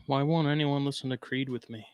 Why won't anyone listen to Creed with me?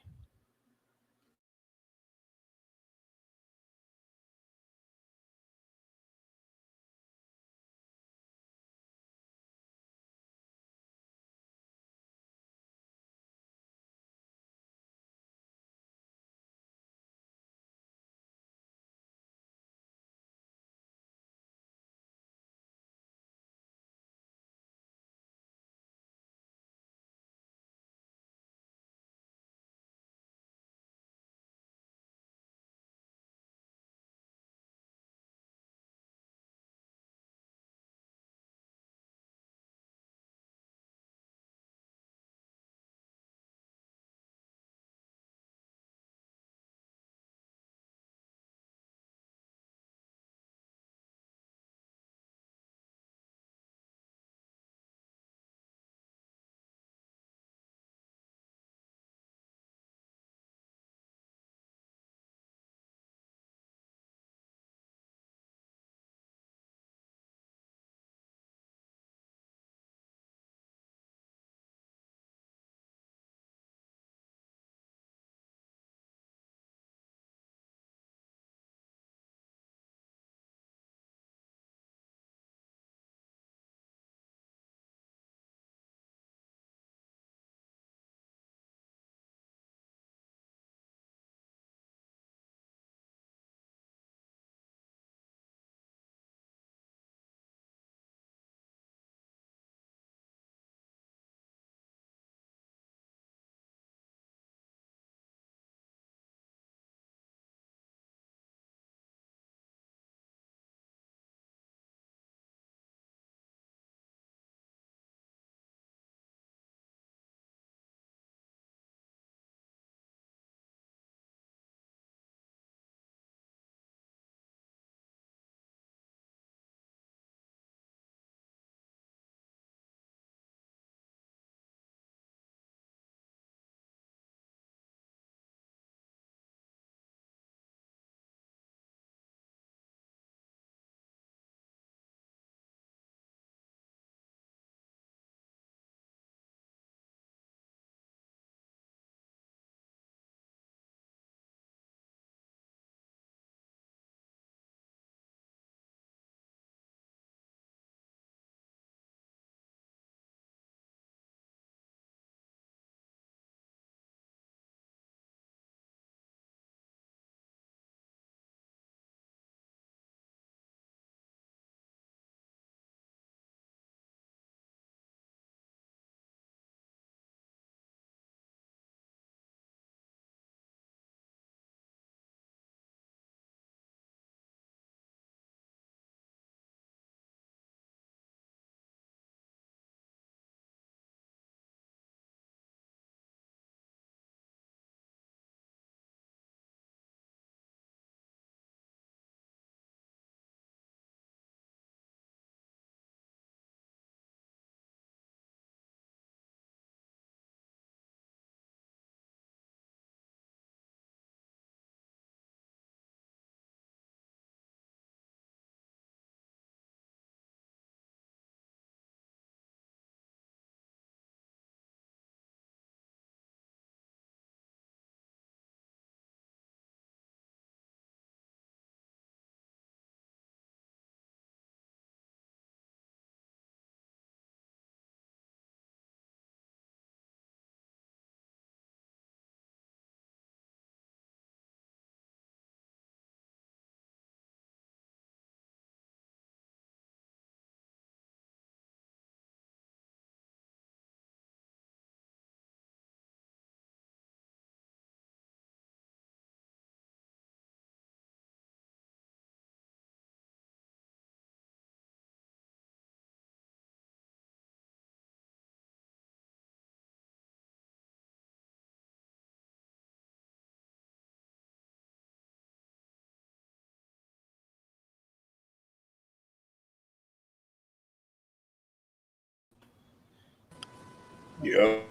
Yep.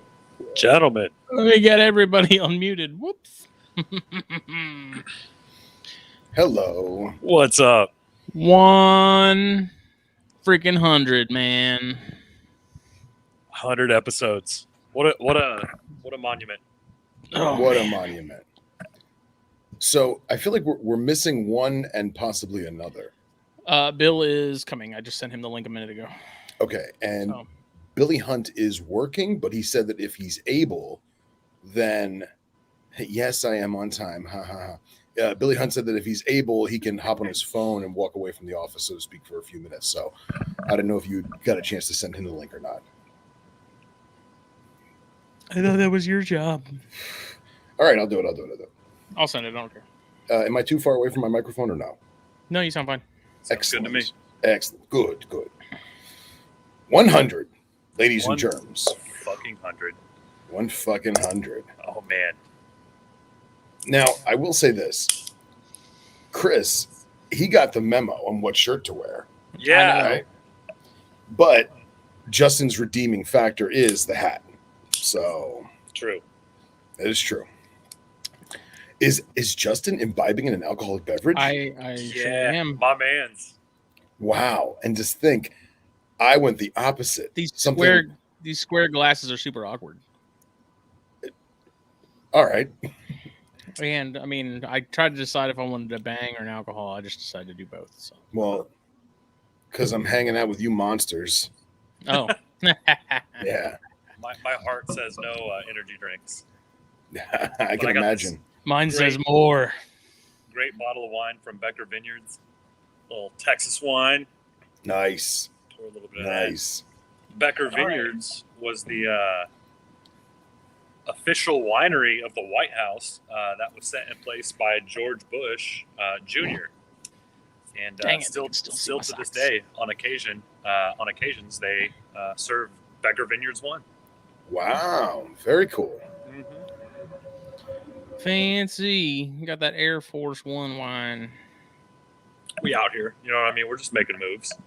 Gentlemen. Let me get everybody unmuted. Whoops. Hello. What's up? 100, man. 100 episodes. What a monument. Oh, What a man. monument. So I feel like we're missing one and possibly another. Bill is coming. I just sent him the link a minute ago. Okay, and So, Billy Hunt is working, but he said that if he's able, then yes, I am on time. Ha ha ha. Billy Hunt said that if he's able, he can hop on his phone and walk away from the office, so to speak, for a few minutes. So I don't know if you got a chance to send him the link or not. I thought that was your job. All right, I'll do it. I'll send it. I don't care. Am I too far away from my microphone or no? No, you sound fine. Sounds good to me. Excellent. Good. 100, ladies and germs. Fucking 100. 100. Oh man. Now, I will say this. Chris, he got the memo on what shirt to wear. Yeah. Right? But Justin's redeeming factor is the hat. So True. that is true. Is Justin imbibing in an alcoholic beverage? I sure am. My man's. Wow. And just think, I went the opposite. These square glasses are super awkward. All right. And I mean, I tried to decide if I wanted a bang or an alcohol. I just decided to do both. So. Well, because I'm hanging out with you monsters. Oh. Yeah. My heart says no energy drinks. I can imagine. Mine says more. Great bottle of wine from Becker Vineyards. Little Texas wine. Nice. Pour a little bit of that. Nice. Becker Vineyards was the official winery of the White House that was set in place by George Bush Jr. And still to this day, on occasions, they serve Becker Vineyards wine. Wow. Very cool. Mm-hmm. Fancy. Got that Air Force One wine. We out here. You know what I mean? We're just making moves.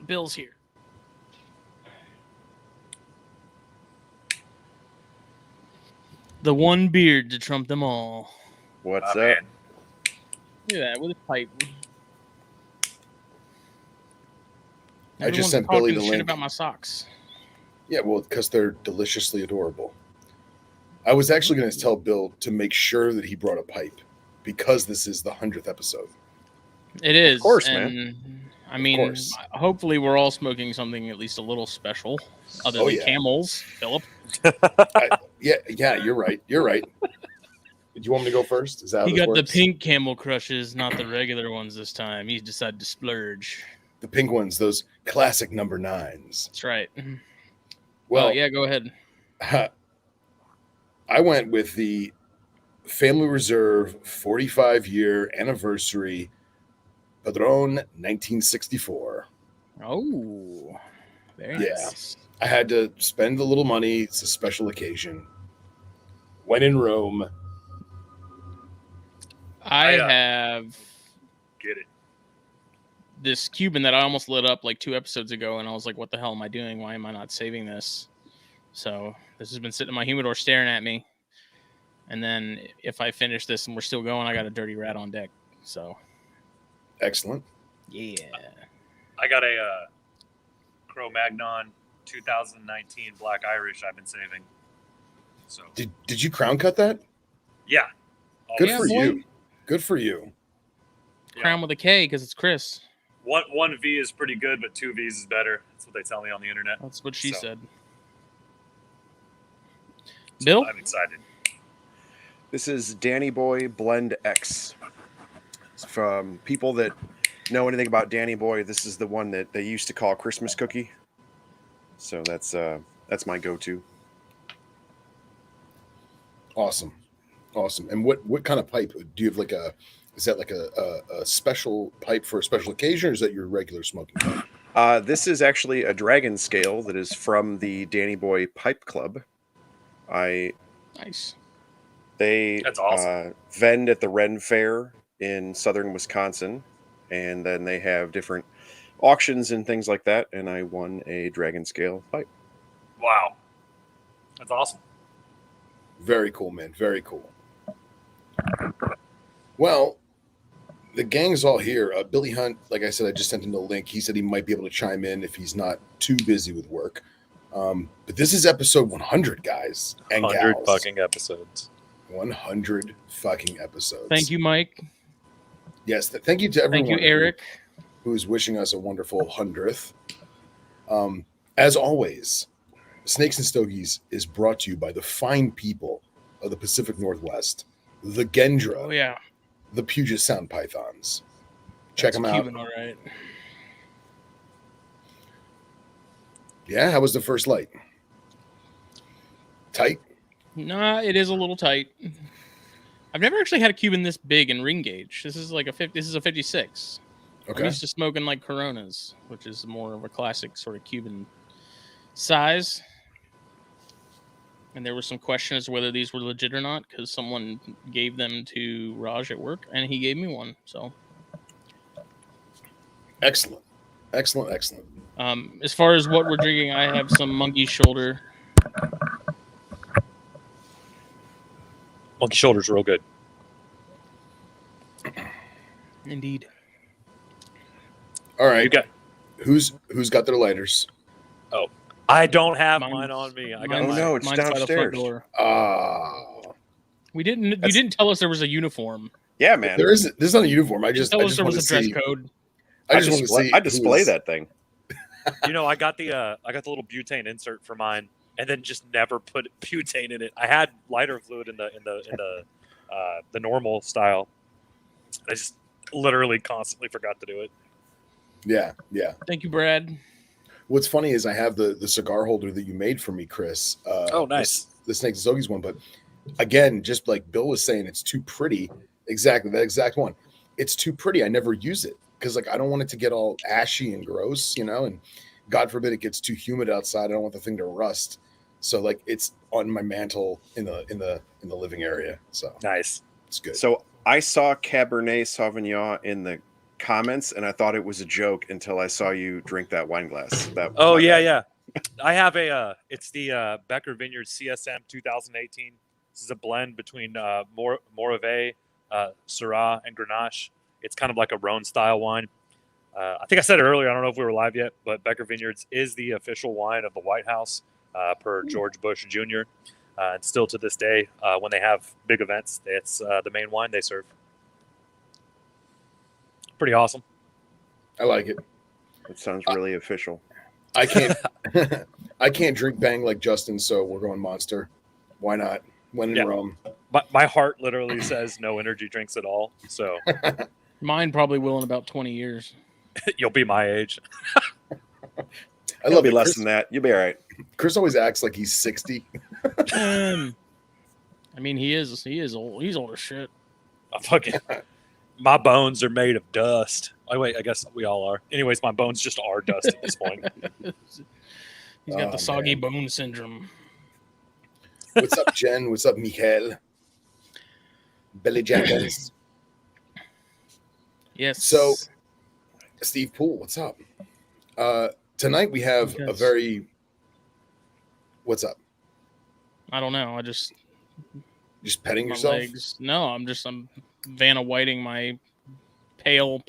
Bill's here. The one beard to trump them all. What's up? Man. Look at that with his pipe. I just sent Billy the shit link. about my socks. Yeah, well, because they're deliciously adorable. I was actually going to tell Bill to make sure that he brought a pipe because this is the 100th episode. It is. Of course, and, man. I mean, hopefully we're all smoking something at least a little special other than Camels, Philip. Yeah, you're right. Do you want me to go first? Is that how he this got works? the pink Camel Crushes, not the regular ones this time. He decided to splurge. The pink ones, those classic number 9s. That's right. Well, yeah, go ahead. I went with the Family Reserve 45-year anniversary Padron 1964. Oh, very nice. I had to spend a little money. It's a special occasion. When in Rome. I have Get it. this Cuban that I almost lit up like 2 episodes ago, and I was like, what the hell am I doing? Why am I not saving this? So this has been sitting in my humidor staring at me. And then if I finish this and we're still going, I got a dirty rat on deck. So Excellent. yeah. I got a Cro-Magnon 2019 Black Irish I've been saving. So Did you crown cut that? yeah. Good Yeah, for boy. you. Good for you. Crown with a K because it's Chris. One V is pretty good, but 2 V's is better. That's what they tell me on the internet. That's what she So, said. Bill? I'm excited. This is Danny Boy Blend X. From people that know anything about Danny Boy, this is the one that they used to call Christmas cookie. So that's my go-to. Awesome. And what kind of pipe do you have? Is that like a special pipe for a special occasion, or is that your regular smoking pipe? This is actually a dragon scale that is from the Danny Boy Pipe Club. Nice. That's awesome. Vend at the Ren Fair in southern Wisconsin, and then they have different auctions and things like that, and I won a dragon scale pipe. Wow. That's awesome. Very cool, man. Very cool. Well, the gang's all here. Billy Hunt, like I said, I just sent him the link. He said he might be able to chime in if he's not too busy with work. But this is episode 100, guys and 100 gals. fucking episodes. 100 fucking episodes. Thank you, Mike. Yes, thank you to everyone. Thank you, Eric, who is wishing us a wonderful 100th. As always, Snakes and Stogies is brought to you by the fine people of the Pacific Northwest, the Gendra, Oh yeah, the Puget Sound Pythons. Check That's them out. Cuban, all right. Yeah, how was the first light? Tight? Nah, it is a little tight. I've never actually had a Cuban this big in ring gauge. This is like this is a 56. Okay. I'm used to smoking like Coronas, which is more of a classic sort of Cuban size. And there was some question as to whether these were legit or not, because someone gave them to Raj at work, and he gave me one. So Excellent. as far as what we're drinking, I have some monkey shoulder. Monkey shoulder's real good. Indeed. All right. You got. Who's got their lighters? I don't have Mine's- mine on me. I got mine's- mine. no, it's mine's by the front downstairs. door. You That's- didn't tell us there was a uniform. Yeah, man. There's not a uniform. I just Tell us just there want was to a dress see. code. I just want to see. I display who is- that thing. You know, I got the little butane insert for mine, and then just never put butane in it. I had lighter fluid in the normal style. I just literally constantly forgot to do it. Yeah. Thank you, Brad. What's funny is I have the cigar holder that you made for me, Chris. Oh, nice. The Snakes and Stogies one, but again, just like Bill was saying, it's too pretty. Exactly, that exact one. It's too pretty. I never use it because like I don't want it to get all ashy and gross, and God forbid it gets too humid outside. I don't want the thing to rust. So like it's on my mantle in the living area. So Nice. it's good. So I saw Cabernet Sauvignon in the comments, and I thought it was a joke until I saw you drink that wine glass. Oh yeah. I have it's the Becker Vineyards CSM 2018. This is a blend between Morave, Syrah, and Grenache. It's kind of like a Rhone style wine. I think I said it earlier. I don't know if we were live yet, but Becker Vineyards is the official wine of the White House per George Bush Jr. And still to this day, when they have big events, it's the main wine they serve. Pretty awesome. I like it. It sounds really official. I can't I can't drink Bang like Justin, so we're going Monster. Why not? When in Yeah. Rome. My heart literally says no energy drinks at all. So Mine probably will in about 20 years. you'll be my age. I It'll love be it. less Chris, than that. You'll be all right. Chris always acts like he's 60. I mean, he is old. He's old as shit. My bones are made of dust. Oh, wait, I guess we all are. Anyways, my bones just are dust at this point. He's got Oh, the soggy man. bone syndrome. What's up, Jen? What's up, Michael? Billy Jenkins. Yes. So, Steve Poole, what's up? Tonight we have a Yes. very. What's up? I don't know. I just Just petting my yourself? legs. No, I'm Vanna Whiting my pale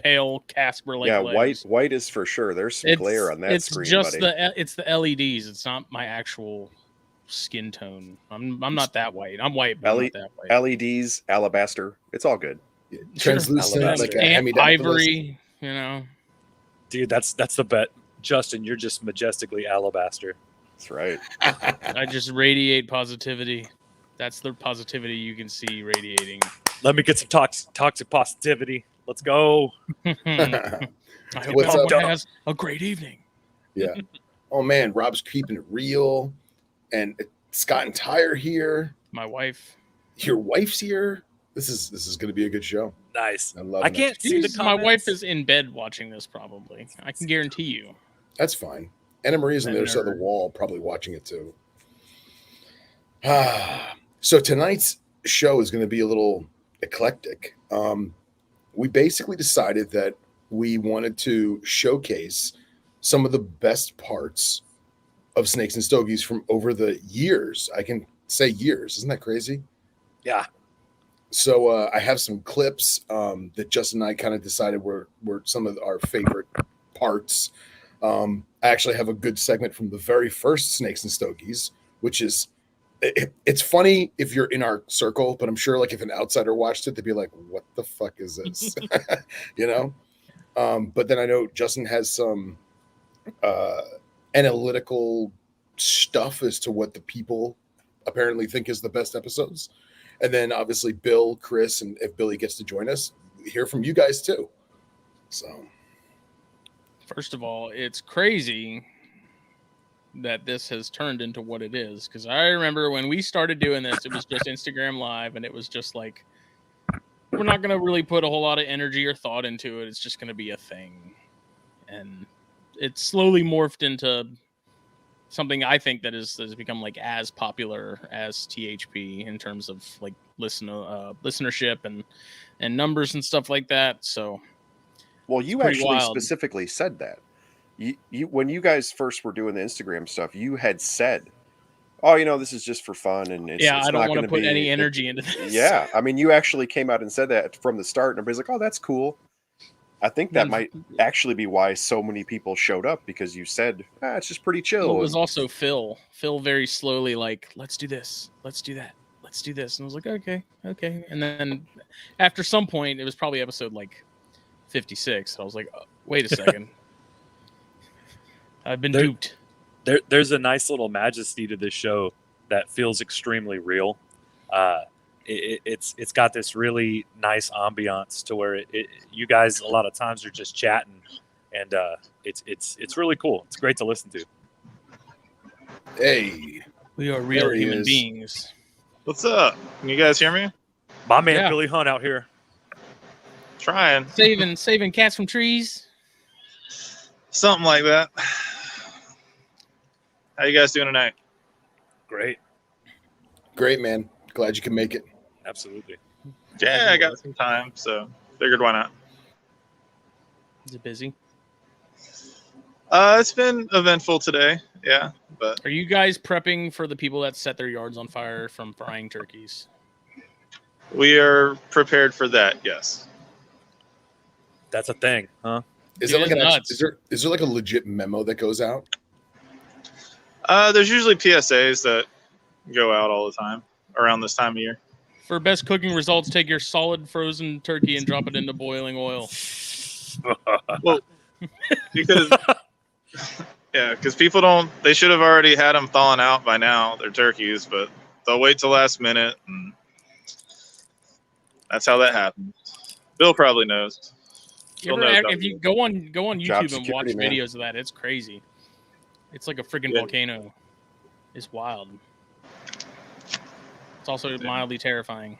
Casper like Yeah, legs. white is for sure. There's some glare on that it's screen, just buddy. it's the LEDs. It's not my actual skin tone. I'm not that white. I'm white, but I'm not that white. LEDs, alabaster. It's all good. Translucent, Alabaster. like a And hemi ivory, you know. Dude, that's the bet. Justin, you're just majestically alabaster. That's right. I just radiate positivity. That's the positivity you can see radiating. Let me get some toxic positivity. Let's go. I hope What's everyone up? has a great evening. Yeah. Oh man, Rob's keeping it real, and Scott and Ty are here. My wife. Your wife's here. This is going to be a good show. Nice. I love. I it. can't see the Jeez, comments. my wife is in bed watching this probably. I can guarantee you. That's fine. Anna Maria's on the I other side of the never- wall, probably watching it too. So tonight's show is going to be a little eclectic. We basically decided that we wanted to showcase some of the best parts of Snakes and Stogies from over the years. I can say years. Isn't that crazy? Yeah. So I have some clips that Justin and I kind of decided were some of our favorite parts. I actually have a good segment from the very first Snakes and Stogies, which is it's funny if you're in our circle, but I'm sure like if an outsider watched it, they'd be like, "What the fuck is this?" you know. But then I know Justin has some analytical stuff as to what the people apparently think is the best episodes. And then obviously Bill, Chris, and if Billy gets to join us, hear from you guys too. So first of all, it's crazy that this has turned into what it is. Because I remember when we started doing this, it was just Instagram Live, and it was just like, we're not going to really put a whole lot of energy or thought into it. It's just going to be a thing. And it's slowly morphed into something I think that has become like as popular as THP in terms of like listenership and numbers and stuff like that. So, well, you actually specifically said that. You when you guys first were doing the Instagram stuff, you had said, "Oh, you know, this is just for fun," and it's I don't not want to put any energy into this. Yeah, I mean, you actually came out and said that from the start, and everybody's like, "Oh, that's cool." I think that might actually be why so many people showed up, because you said, it's just pretty chill. Well, it was also Phil. Phil very slowly like, let's do this. Let's do that. Let's do this. And I was like, okay. And then after some point, it was probably episode like 56. I was like, wait a second. I've been duped. There's a nice little majesty to this show that feels extremely real. It's got this really nice ambiance to where you guys a lot of times are just chatting, and it's really cool. It's great to listen to. Hey, we are real human beings. What's up? Can you guys hear me? My man Billy Hunt out here. Trying. Saving cats from trees. Something like that. How you guys doing tonight? Great, man. Glad you can make it. Absolutely. Yeah, I got some time, so figured why not. Is it busy? It's been eventful today, yeah. But are you guys prepping for the people that set their yards on fire from frying turkeys? We are prepared for that, yes. That's a thing, huh? Is there like a legit memo that goes out? There's usually PSAs that go out all the time around this time of year. For best cooking results, take your solid frozen turkey and drop it into boiling oil. Well, because people they should have already had them thawing out by now, their turkeys, but they'll wait till last minute, and that's how that happens. Bill probably knows. If you go on YouTube and watch videos of that, it's crazy. It's like a freaking volcano. It's wild. It's also mildly terrifying.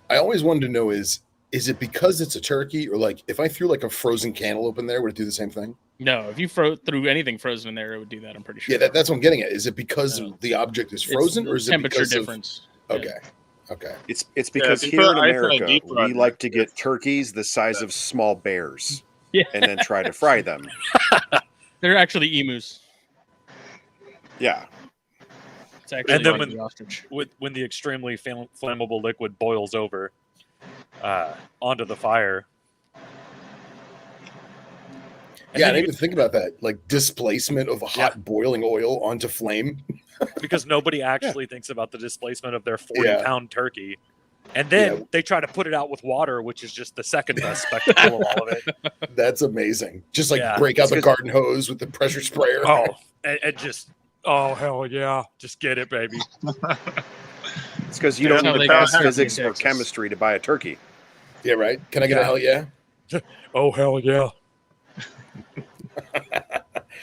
I always wanted to know is it because it's a turkey, or like if I threw like a frozen cantaloupe in there, would it do the same thing? No, if you threw anything frozen in there, it would do that. I'm pretty sure. Yeah, that's what I'm getting at. Is it because the object is frozen, or is it temperature because difference? Okay. It's because here in America we like to get turkeys the size of small bears, and then try to fry them. They're actually emus. Yeah. And then when the extremely flammable liquid boils over onto the fire. Yeah, I didn't even think about that. Like displacement of hot boiling oil onto flame. Because nobody actually thinks about the displacement of their 40-pound turkey. And then they try to put it out with water, which is just the second best spectacle of all of it. That's amazing. Just like break out the garden hose with the pressure sprayer. Oh, and just... Oh, hell yeah. Just get it, baby. It's because you don't need to pass physics or chemistry to buy a turkey. Yeah, right? Can I get a hell yeah? Oh, hell yeah.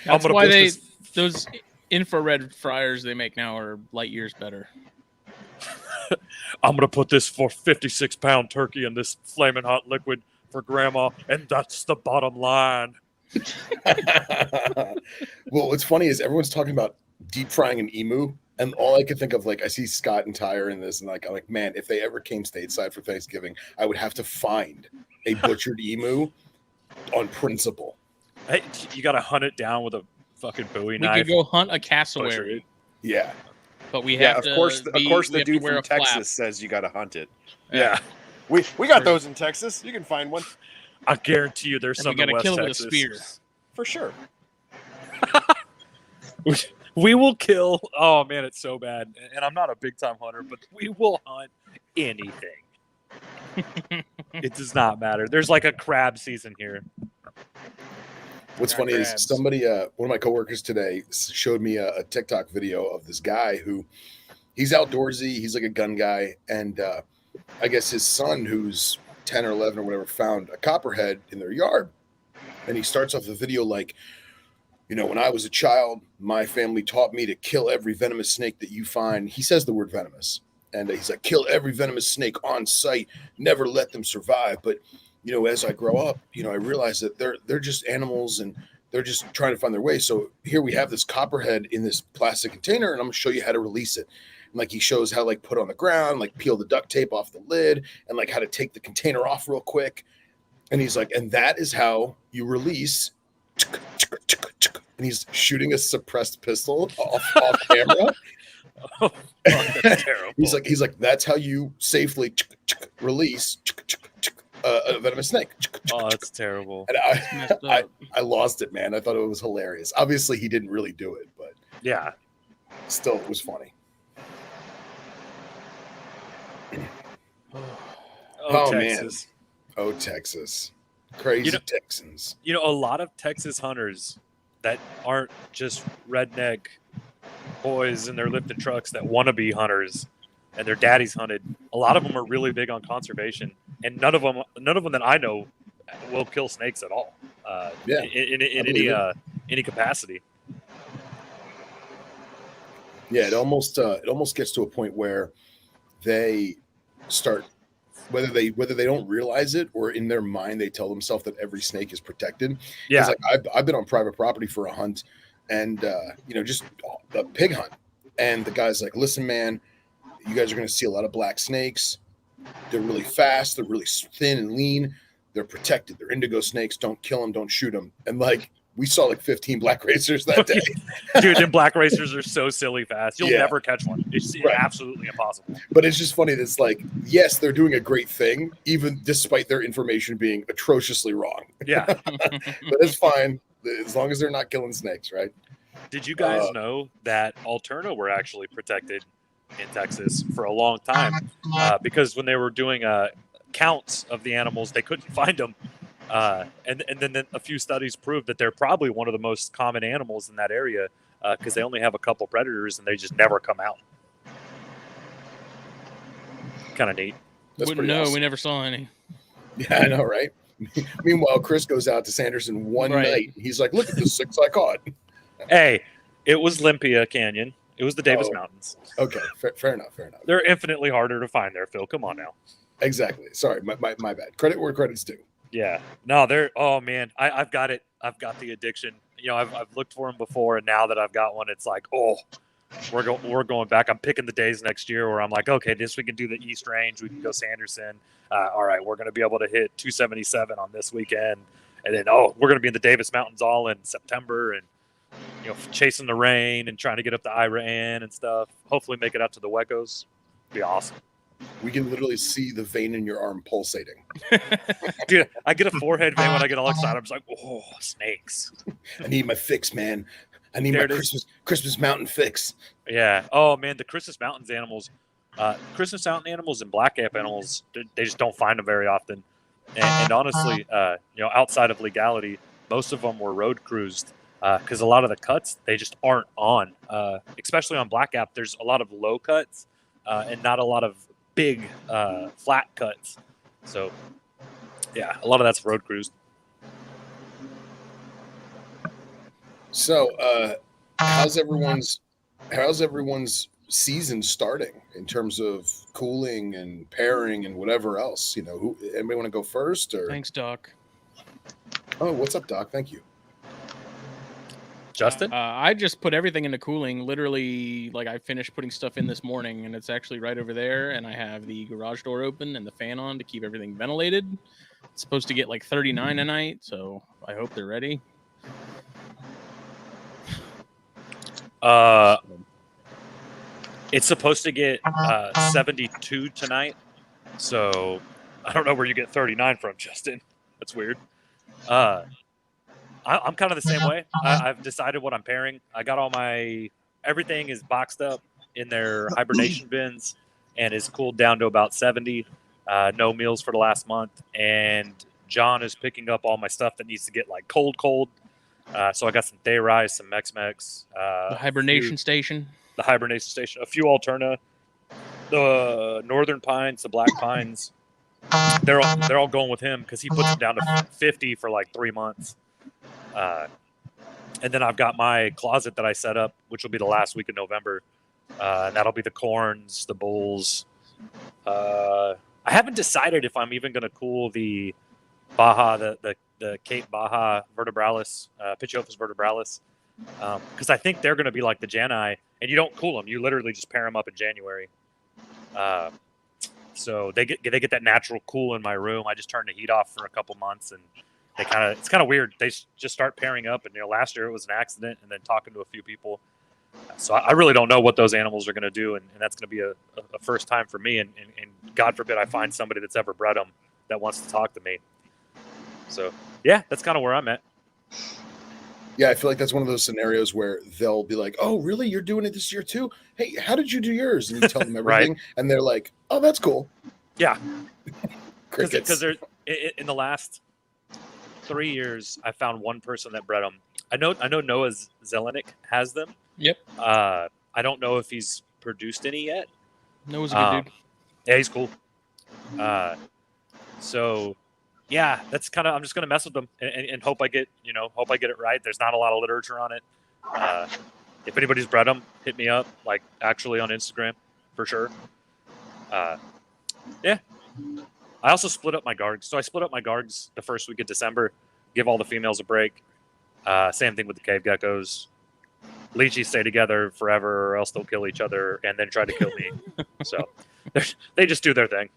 That's why those infrared fryers they make now are light years better. I'm going to put this 56-pound turkey in this flaming hot liquid for Grandma, and that's the bottom line. Well, what's funny is everyone's talking about deep frying an emu, and all I could think of, like, I see Scott and Tyre in this, and I'm like, man, if they ever came stateside for Thanksgiving, I would have to find a butchered emu on principle. Hey, you got to hunt it down with a fucking Bowie knife. We could go hunt a cassowary. Yeah, but we have of course, the dude from Texas says you got to hunt it. Yeah. We got those in Texas. You can find one I guarantee you, there's And some we gotta in West kill it with a Texas. spear. for sure. We will kill. Oh man, it's so bad. And I'm not a big time hunter, but we will hunt anything. It does not matter. There's like a crab season here. What's Got funny is crabs. somebody, one of my coworkers today showed me a TikTok video of this guy who he's outdoorsy. He's like a gun guy. And I guess his son, who's 10 or 11 or whatever, found a copperhead in their yard. And he starts off the video like, when I was a child, my family taught me to kill every venomous snake that you find. He says the word venomous. And he's like, kill every venomous snake on sight, never let them survive. But, as I grow up, I realize that they're just animals and they're just trying to find their way. So here we have this copperhead in this plastic container, and I'm going to show you how to release it. And like he shows how like put it on the ground, like peel the duct tape off the lid, and like how to take the container off real quick. And he's like, and that is how you release. And he's shooting a suppressed pistol off camera. Oh, that's terrible. He's like, that's how you safely release a venomous snake. Oh, that's terrible. And Messed up. I lost it, man. I thought it was hilarious. Obviously, he didn't really do it, but Yeah. still, it was funny. Oh, man. Texas. Oh, Texas. Crazy Texans. A lot of Texas hunters that aren't just redneck boys in their lifted trucks that want to be hunters and their daddies hunted. A lot of them are really big on conservation, and none of them that I know will kill snakes at all. In any capacity. Yeah, it almost gets to a point where they start, whether they don't realize it or in their mind they tell themselves that every snake is protected. Yeah, like I've been on private property for a hunt, and just a pig hunt, and the guy's like, listen, man, you guys are going to see a lot of black snakes. They're really fast, they're really thin and lean, they're protected, they're indigo snakes, don't kill them, don't shoot them. And like we saw like 15 black racers that day. Dude, and black racers are so silly fast. You'll never catch one. It's Right. absolutely impossible. But it's just funny that it's like, yes, they're doing a great thing, even despite their information being atrociously wrong. Yeah. But it's fine as long as they're not killing snakes, right? Did you guys know that Alterna were actually protected in Texas for a long time? Because when they were doing counts of the animals, they couldn't find them. And then a few studies proved that they're probably one of the most common animals in that area because they only have a couple predators and they just never come out. Kind of neat. That's Wouldn't pretty know. awesome. We never saw any. Yeah, I know, right? Meanwhile, Chris goes out to Sanderson one Right. night. He's like, look at the 6 I caught. Hey, it was Olympia Canyon. It was the Davis Oh. Mountains. Okay, fair enough. They're infinitely harder to find there, Phil. Come on now. Exactly. Sorry, my bad. Credit where credit's due. Yeah. No, they're. Oh man, I've got it. I've got the addiction. I've looked for them before, and now that I've got one, it's like, oh, we're going back. I'm picking the days next year where I'm like, okay, this we can do the East Range. We can go Sanderson. All right, we're going to be able to hit 277 on this weekend, and then we're going to be in the Davis Mountains all in September, and chasing the rain and trying to get up to Ira Ann and stuff. Hopefully, make it out to the Wecos. Be awesome. We can literally see the vein in your arm pulsating. Dude, I get a forehead vein when I get all excited. I'm just like, oh, snakes. I need my fix, man. I need There my it is. Christmas mountain fix. Yeah. Oh man, the Christmas Mountains animals, Christmas Mountain animals and black cap animals, they just don't find them very often. And honestly, outside of legality, most of them were road cruised because a lot of the cuts they just aren't on. Especially on black cap, there's a lot of low cuts and not a lot of big flat cuts. So yeah, a lot of that's road cruised. So, how's everyone's season starting in terms of cooling and pairing and whatever else? Anybody want to go first? Or Thanks, Doc. Oh, what's up, Doc? Thank you. Justin? I just put everything into cooling. Literally, like I finished putting stuff in this morning, and it's actually right over there. And I have the garage door open and the fan on to keep everything ventilated. It's supposed to get like 39 tonight, so I hope they're ready. It's supposed to get 72 tonight, so I don't know where you get 39 from, Justin. That's weird. I'm kind of the same way. I've decided what I'm pairing. I got everything is boxed up in their hibernation bins and is cooled down to about 70. No meals for the last month. And John is picking up all my stuff that needs to get like cold. So I got some day rice, some Mex-Mex. The hibernation station. The hibernation station. A few Alterna. The northern pines, the black pines. They're all going with him because he puts them down to 50 for like 3 months. And then I've got my closet that I set up, which will be the last week of November. And that'll be the corns, the bulls. I haven't decided if I'm even going to cool the Baja, the Cape Baja vertebralis, Pituophis vertebralis, because I think they're going to be like the Janai, and you don't cool them. You literally just pair them up in January. So they get that natural cool in my room. I just turned the heat off for a couple months, and it's kind of weird. They just start pairing up, and last year it was an accident, and then talking to a few people. So I really don't know what those animals are going to do, and that's going to be a first time for me. And God forbid I find somebody that's ever bred them that wants to talk to me. So yeah, that's kind of where I'm at. Yeah, I feel like that's one of those scenarios where they'll be like, "Oh, really? You're doing it this year too? Hey, how did you do yours?" And you tell them everything, Right. And they're like, "Oh, that's cool." Yeah, Crickets. because in the last 3 years, I found one person that bred them. I know Noah Zelenick has them. Yep. I don't know if he's produced any yet. Noah's a good dude. Yeah, he's cool. So yeah, that's kind of, I'm just going to mess with them and hope I get it right. There's not a lot of literature on it. If anybody's bred them, hit me up, like actually on Instagram for sure. Yeah. I also split up my gargs. So I split up my gargs the first week of December, give all the females a break. Same thing with the cave geckos. Leechies stay together forever or else they'll kill each other and then try to kill me. So they just do their thing.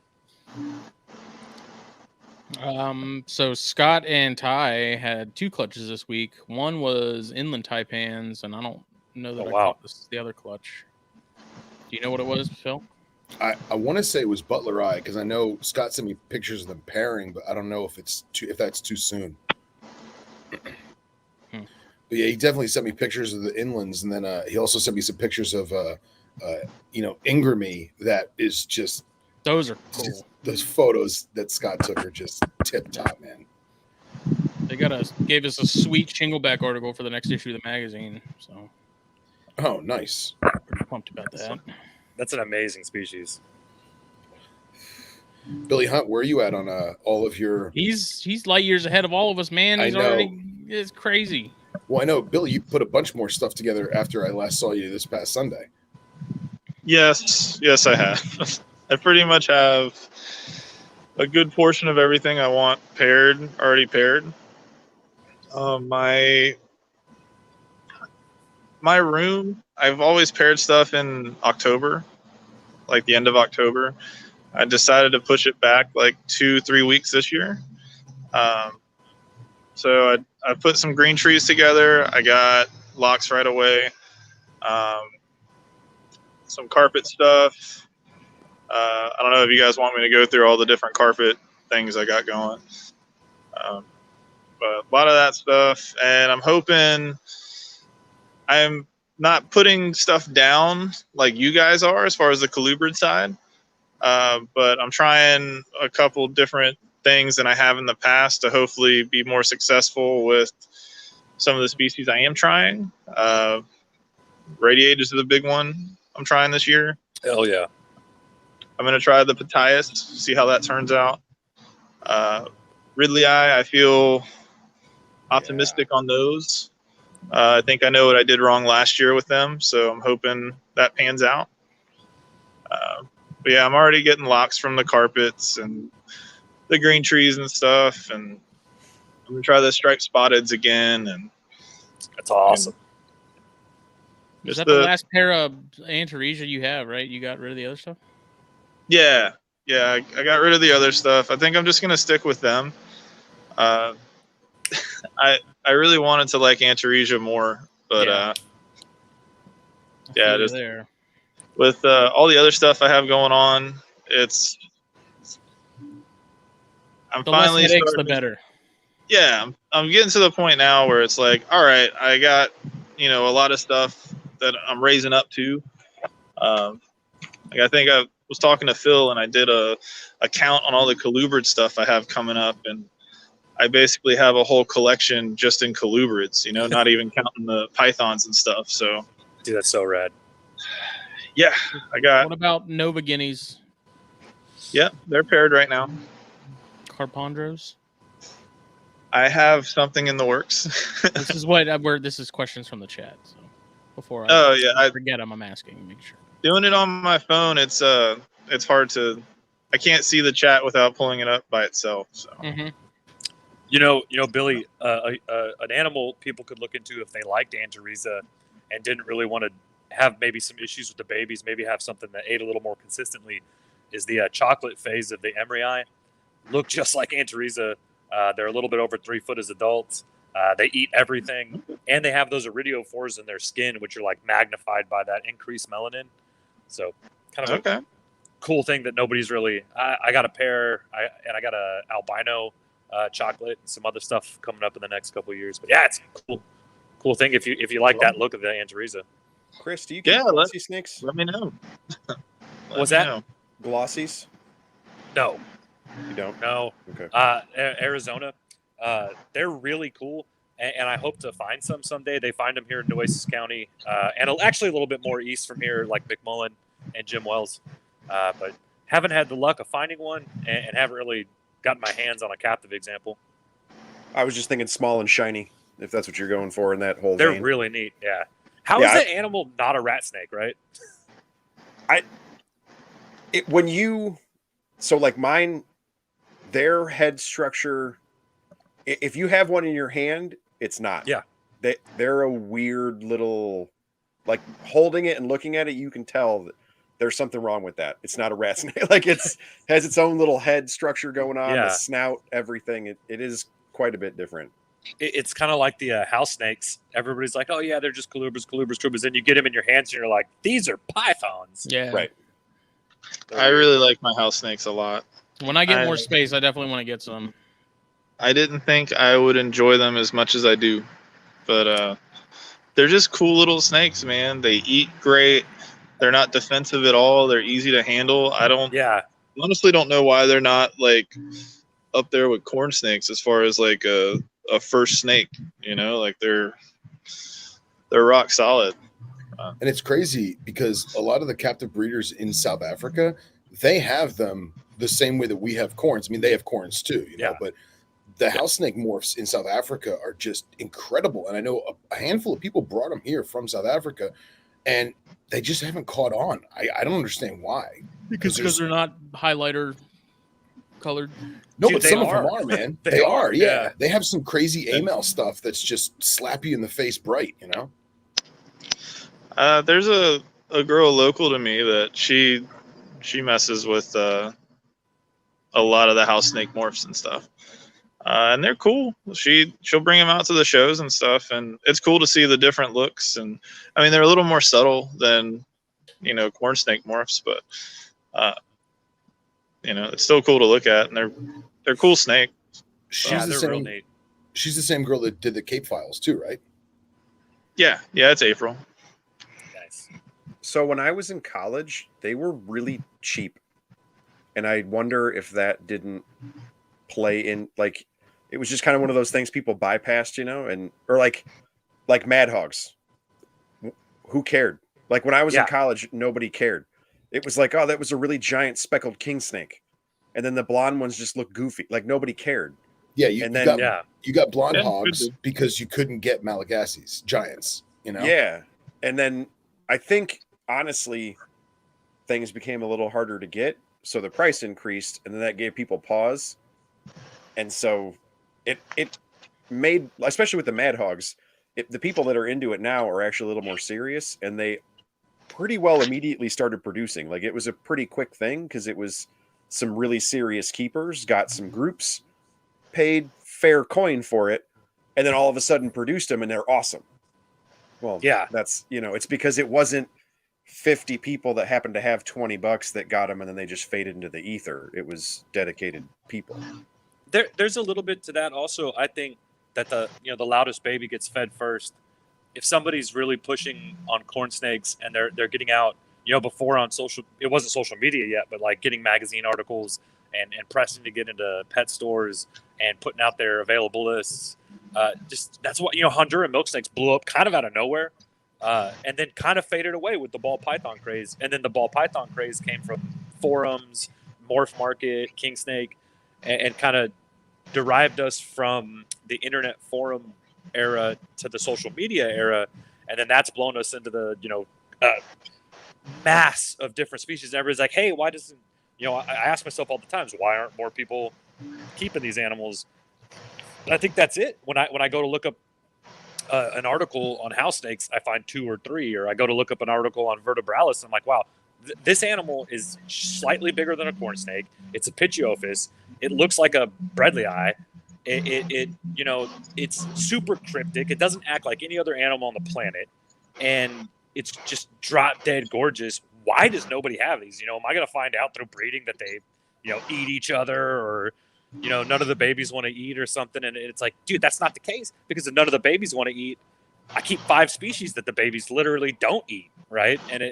So Scott and Ty had 2 clutches this week. One was inland taipans, and I don't know that caught the other clutch. Do you know what it was, Phil? I want to say it was Butler Eye because I know Scott sent me pictures of them pairing, but I don't know if that's too soon. But yeah, he definitely sent me pictures of the inlands, and then he also sent me some pictures of Ingramy. That is just those are cool. Those photos that Scott took are just tip top, man. They gave us a sweet shingleback article for the next issue of the magazine. So, oh, nice. Pretty pumped about that. That's an amazing species. Billy Hunt, where are you at on all of your? He's light years ahead of all of us, man. It's crazy. Well, I know, Billy, you put a bunch more stuff together after I last saw you this past Sunday. Yes, I have. I pretty much have a good portion of everything I want already paired. My room, I've always paired stuff in October, like the end of October. I decided to push it back like 2-3 weeks this year. So I put some green trees together. I got locks right away. Some carpet stuff. I don't know if you guys want me to go through all the different carpet things I got going. But a lot of that stuff. And I'm hoping I'm not putting stuff down like you guys are as far as the colubrid side. But I'm trying a couple different things than I have in the past to hopefully be more successful with some of the species I am trying. Radiators are the big one I'm trying this year. Hell yeah. I'm going to try the Petias, see how that turns out. Ridley Eye, I feel optimistic on those. I think I know what I did wrong last year with them, so I'm hoping that pans out. But yeah, I'm already getting locks from the carpets and the green trees and stuff, and I'm going to try the striped spotteds again. And that's awesome. Is that the last pair of Antaresia you have, right? You got rid of the other stuff? Yeah, I got rid of the other stuff. I think I'm just gonna stick with them. I really wanted to like Antaresia more, but just there. With all the other stuff I have going on, I'm The less finally headaches, the starting. better. Yeah, I'm getting to the point now where it's like, all right, I got a lot of stuff that I'm raising up to. Like I think I was talking to Phil, and I did a count on all the colubrid stuff I have coming up, and I basically have a whole collection just in colubrids. Not even counting the pythons and stuff. So, Dude, that's so rad. yeah, I got. What about Nova Guineas? Yeah, they're paired right now. Carpondros? I have something in the works. This is this is questions from the chat. So before I forget them, I'm asking to make sure. Doing it on my phone, it's hard to. I can't see the chat without pulling it up by itself. So. Mm-hmm. Billy, an animal people could look into if they liked Antaresia and didn't really want to have maybe some issues with the babies, maybe have something that ate a little more consistently, is the chocolate phase of the Emery. Look just like Antaresia. They're a little bit over 3 foot as adults. They eat everything, and they have those iridophores in their skin, which are like magnified by that increased melanin. So kind of a cool thing that nobody's really. I got a pair, I got a albino chocolate and some other stuff coming up in the next couple of years. But yeah, it's a cool thing if you like that look of the Antaresia. Chris, do you keep glossy snakes? Let me know. What's that? Glossies? No. You don't? No. Okay. Arizona, they're really cool, and I hope to find some someday. They find them here in Nueces County, and actually a little bit more east from here, like McMullen and Jim Wells. But haven't had the luck of finding one, and haven't really gotten my hands on a captive example. I was just thinking small and shiny, if that's what you're going for in that whole They're vein. really neat, yeah. How is that animal not a rat snake, right? So like mine, their head structure, if you have one in your hand, it's not. Yeah. They're a weird little, like holding it and looking at it, you can tell that there's something wrong with that. It's not a rat snake. Like has its own little head structure going on, the snout, everything. It is quite a bit different. It's kind of like the house snakes. Everybody's like, oh yeah, they're just colubers. Then you get them in your hands and you're like, these are pythons. Yeah. Right. I really like my house snakes a lot. When I get more space, I definitely want to get some. I didn't think I would enjoy them as much as I do, but they're just cool little snakes, man. They eat great. They're not defensive at all. They're easy to handle. Honestly don't know why they're not like up there with corn snakes as far as like a first snake, like they're rock solid. And it's crazy because a lot of the captive breeders in South Africa, they have them the same way that we have corns. I mean, they have corns too, know, but the house snake morphs in South Africa are just incredible. And I know a handful of people brought them here from South Africa, and they just haven't caught on. I don't understand why. Because they're not highlighter colored. No, but some of them are, man. They are, yeah. They have some crazy AML stuff that's just slap you in the face bright, There's a girl local to me that she messes with a lot of the house snake morphs and stuff. And they're cool. She'll bring them out to the shows and stuff, and it's cool to see the different looks. And I mean, they're a little more subtle than corn snake morphs, but it's still cool to look at, and they're cool snake. She's real neat. She's the same girl that did the Cape Files too, right? Yeah, it's April. Nice. So when I was in college, they were really cheap, and I wonder if that didn't play in. Like, it was just kind of one of those things people bypassed, or like Mad Hogs. Who cared? Like when I was in college, nobody cared. It was like, oh, that was a really giant speckled king snake, and then the blonde ones just looked goofy. Like nobody cared. Yeah, you got blonde hogs because you couldn't get Malagasys, giants. Yeah, and then I think honestly, things became a little harder to get, so the price increased, and then that gave people pause, and so it made, especially with the Mad Hogs, the people that are into it now are actually a little more serious, and they pretty well immediately started producing. Like, it was a pretty quick thing because it was some really serious keepers got some groups, paid fair coin for it, and then all of a sudden produced them, and they're awesome. Well, yeah, that's, it's because it wasn't 50 people that happened to have $20 that got them, and then they just faded into the ether. It was dedicated people. There's a little bit to that also. I think that the loudest baby gets fed first. If somebody's really pushing on corn snakes and they're getting out, before on it wasn't social media yet, but like getting magazine articles and pressing to get into pet stores and putting out their available lists. Just that's what Honduran milk snakes blew up kind of out of nowhere, and then kind of faded away with the ball python craze. And then the ball python craze came from forums, Morph Market, King Snake, and kind of derived us from the internet forum era to the social media era, and then that's blown us into the mass of different species. And everybody's like, hey, why doesn't I ask myself all the times, why aren't more people keeping these animals? And I think that's it. When I go to look up an article on house snakes, I find 2 or 3, or I go to look up an article on vertebralis, I'm like, wow, this animal is slightly bigger than a corn snake. It's a Pituophis. It looks like a Bredli eye. It's super cryptic. It doesn't act like any other animal on the planet, and it's just drop dead gorgeous. Why does nobody have these? Am I going to find out through breeding that they, eat each other, or none of the babies want to eat or something? And it's like, dude, that's not the case, because if none of the babies want to eat, I keep 5 species that the babies literally don't eat, right? And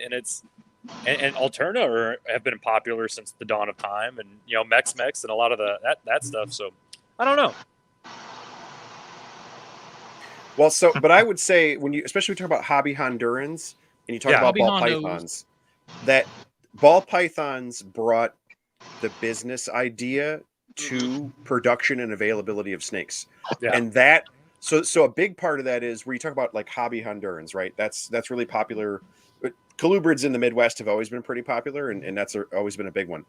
Alterna have been popular since the dawn of time, and Mex and a lot of that stuff. So I don't know. Well, but I would say especially when you talk about hobby Hondurans and you talk about ball pythons, that ball pythons brought the business idea to production and availability of snakes. Yeah. And that, so a big part of that is where you talk about like hobby Hondurans, right? That's really popular. Colubrids in the Midwest have always been pretty popular, and that's always been a big one.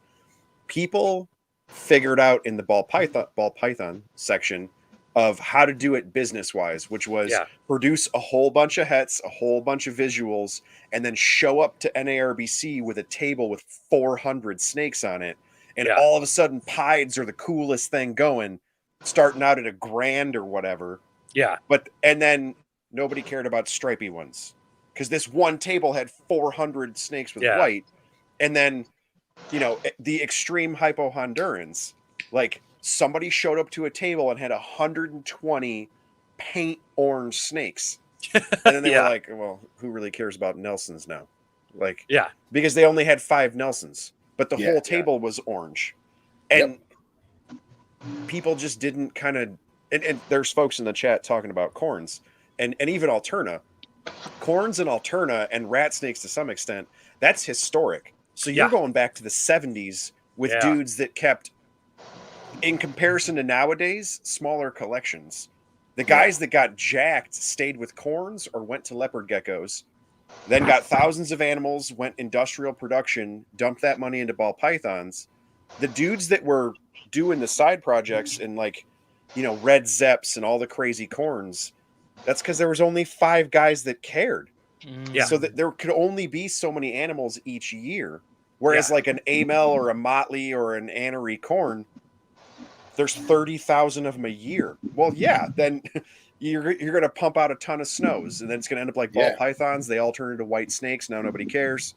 People figured out in the ball python section of how to do it business wise, which was produce a whole bunch of hets, a whole bunch of visuals, and then show up to NARBC with a table with 400 snakes on it. And all of a sudden pieds are the coolest thing going, starting out at $1,000 or whatever. Yeah. And then nobody cared about stripy ones, because this one table had 400 snakes with white. And then, the extreme hypo Hondurans, like somebody showed up to a table and had 120 paint orange snakes. And then they were like, well, who really cares about Nelsons now? Like, because they only had 5 Nelsons, but the whole table was orange. And people just didn't kind of, and there's folks in the chat talking about corns and even Alterna. Corns and Alterna and rat snakes to some extent, that's historic. So you're going back to the 70s with dudes that kept, in comparison to nowadays, smaller collections. The guys that got jacked stayed with corns or went to leopard geckos, then got thousands of animals, went industrial production, dumped that money into ball pythons. The dudes that were doing the side projects and red zeps and all the crazy corns, that's because there was only 5 guys that cared. So that there could only be so many animals each year. Whereas like an Amel or a Motley or an Annery corn, there's 30,000 of them a year. Well, then you're going to pump out a ton of snows, and then it's going to end up like ball pythons. They all turn into white snakes. Now nobody cares.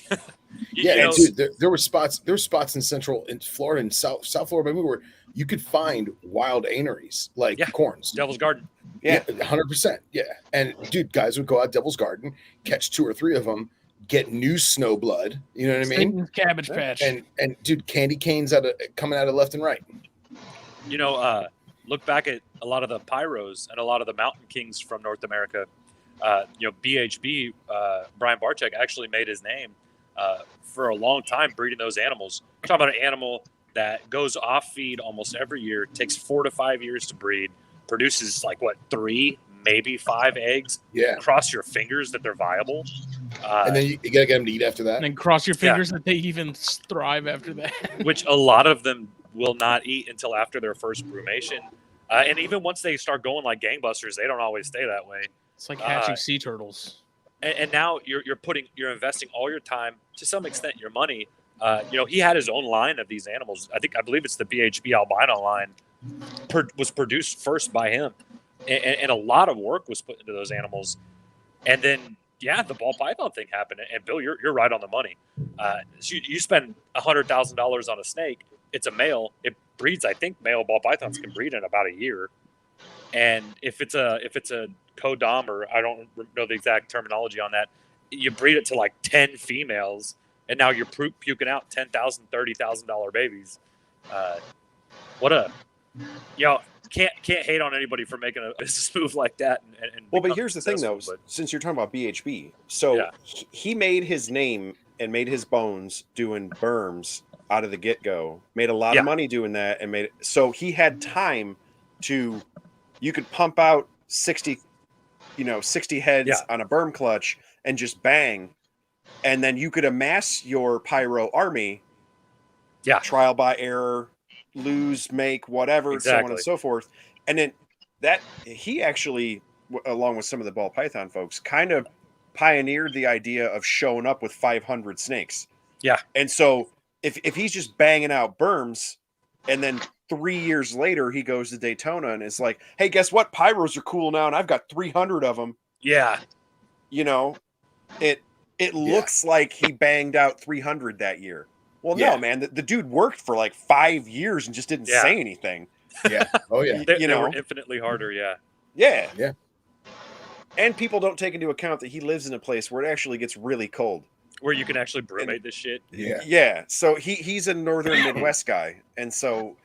And dude, there were spots in Florida and South Florida where you could find wild aneries like corns. Devil's Garden. 100%. Yeah. And dude, guys would go out Devil's Garden, catch 2 or 3 of them, get new snow blood. You know what I mean? Satan's Cabbage Patch. And dude, candy canes coming out of left and right. Look back at a lot of the pyros and a lot of the mountain kings from North America. BHB, Brian Barczyk actually made his name for a long time breeding those animals. We're talking about an animal that goes off feed almost every year, takes 4 to 5 years to breed, produces 3, maybe 5 eggs. Yeah. Cross your fingers that they're viable. And then you got to get them to eat after that. And then cross your fingers that they even thrive after that. Which a lot of them will not eat until after their first brumation. And even once they start going like gangbusters, they don't always stay that way. It's like hatching sea turtles. And now you're investing all your time, to some extent your money. He had his own line of these animals. I believe it's the BHB albino line was produced first by him. And a lot of work was put into those animals. And then, the ball python thing happened. And Bill, you're right on the money. You spend $100,000 on a snake. It's a male. It breeds. I think male ball pythons can breed in about a year. And if it's a co-dom, or I don't know the exact terminology on that, you breed it to like 10 females, and now you're puking out $10,000, $30,000 babies. Can't hate on anybody for making a business move like that. And well, but here's the thing, though. Since you're talking about BHB, so he made his name and made his bones doing berms out of the get-go. Made a lot of money doing that, and so he had time to. You could pump out 60 heads on a berm clutch and just bang, and then you could amass your pyro army. Yeah, trial by error. Lose, make, whatever, so on and so forth. And then that he actually, along with some of the ball python folks, kind of pioneered the idea of showing up with 500 snakes. Yeah. And so if he's just banging out berms, and then 3 years later he goes to Daytona and is like, hey, guess what? Pyros are cool now, and I've got 300 of them. Yeah. It looks like he banged out 300 that year. Well, no, man. The dude worked for like 5 years and just didn't say anything. Yeah. Oh, yeah. They were infinitely harder. Yeah. Yeah. Yeah. And people don't take into account that he lives in a place where it actually gets really cold. Where you can actually brumate this shit. Yeah. Yeah. So he's a northern Midwest guy. And so,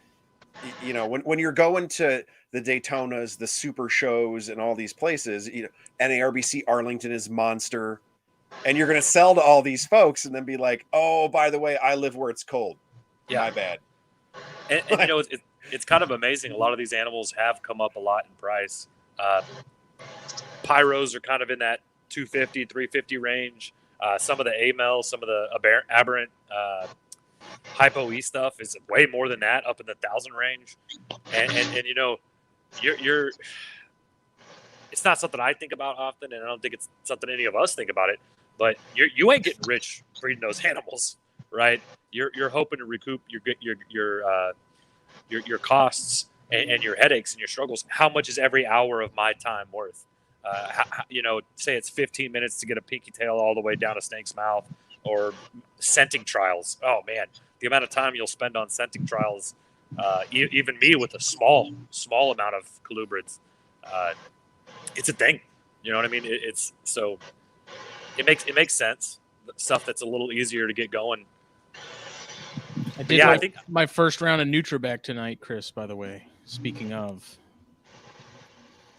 when you're going to the Daytonas, the super shows, and all these places, NARBC Arlington is monster. And you're going to sell to all these folks and then be like, oh, by the way, I live where it's cold. Yeah. My bad. And it's kind of amazing. A lot of these animals have come up a lot in price. Pyros are kind of in that $250, $350 range. Some of the AML, some of the aberrant hypo-E stuff is way more than that, up in the 1,000 range. And you're it's not something I think about often, and I don't think it's something any of us think about it. But you ain't getting rich breeding those animals, right? You're hoping to recoup your costs and your headaches and your struggles. How much is every hour of my time worth? Say it's 15 minutes to get a pinky tail all the way down a snake's mouth, or scenting trials. Oh man, the amount of time you'll spend on scenting trials. Even me with a small amount of colubrids, it's a thing. You know what I mean? It makes sense. Stuff that's a little easier to get going. I think my first round of Nutrabac tonight, Chris, by the way. Speaking of,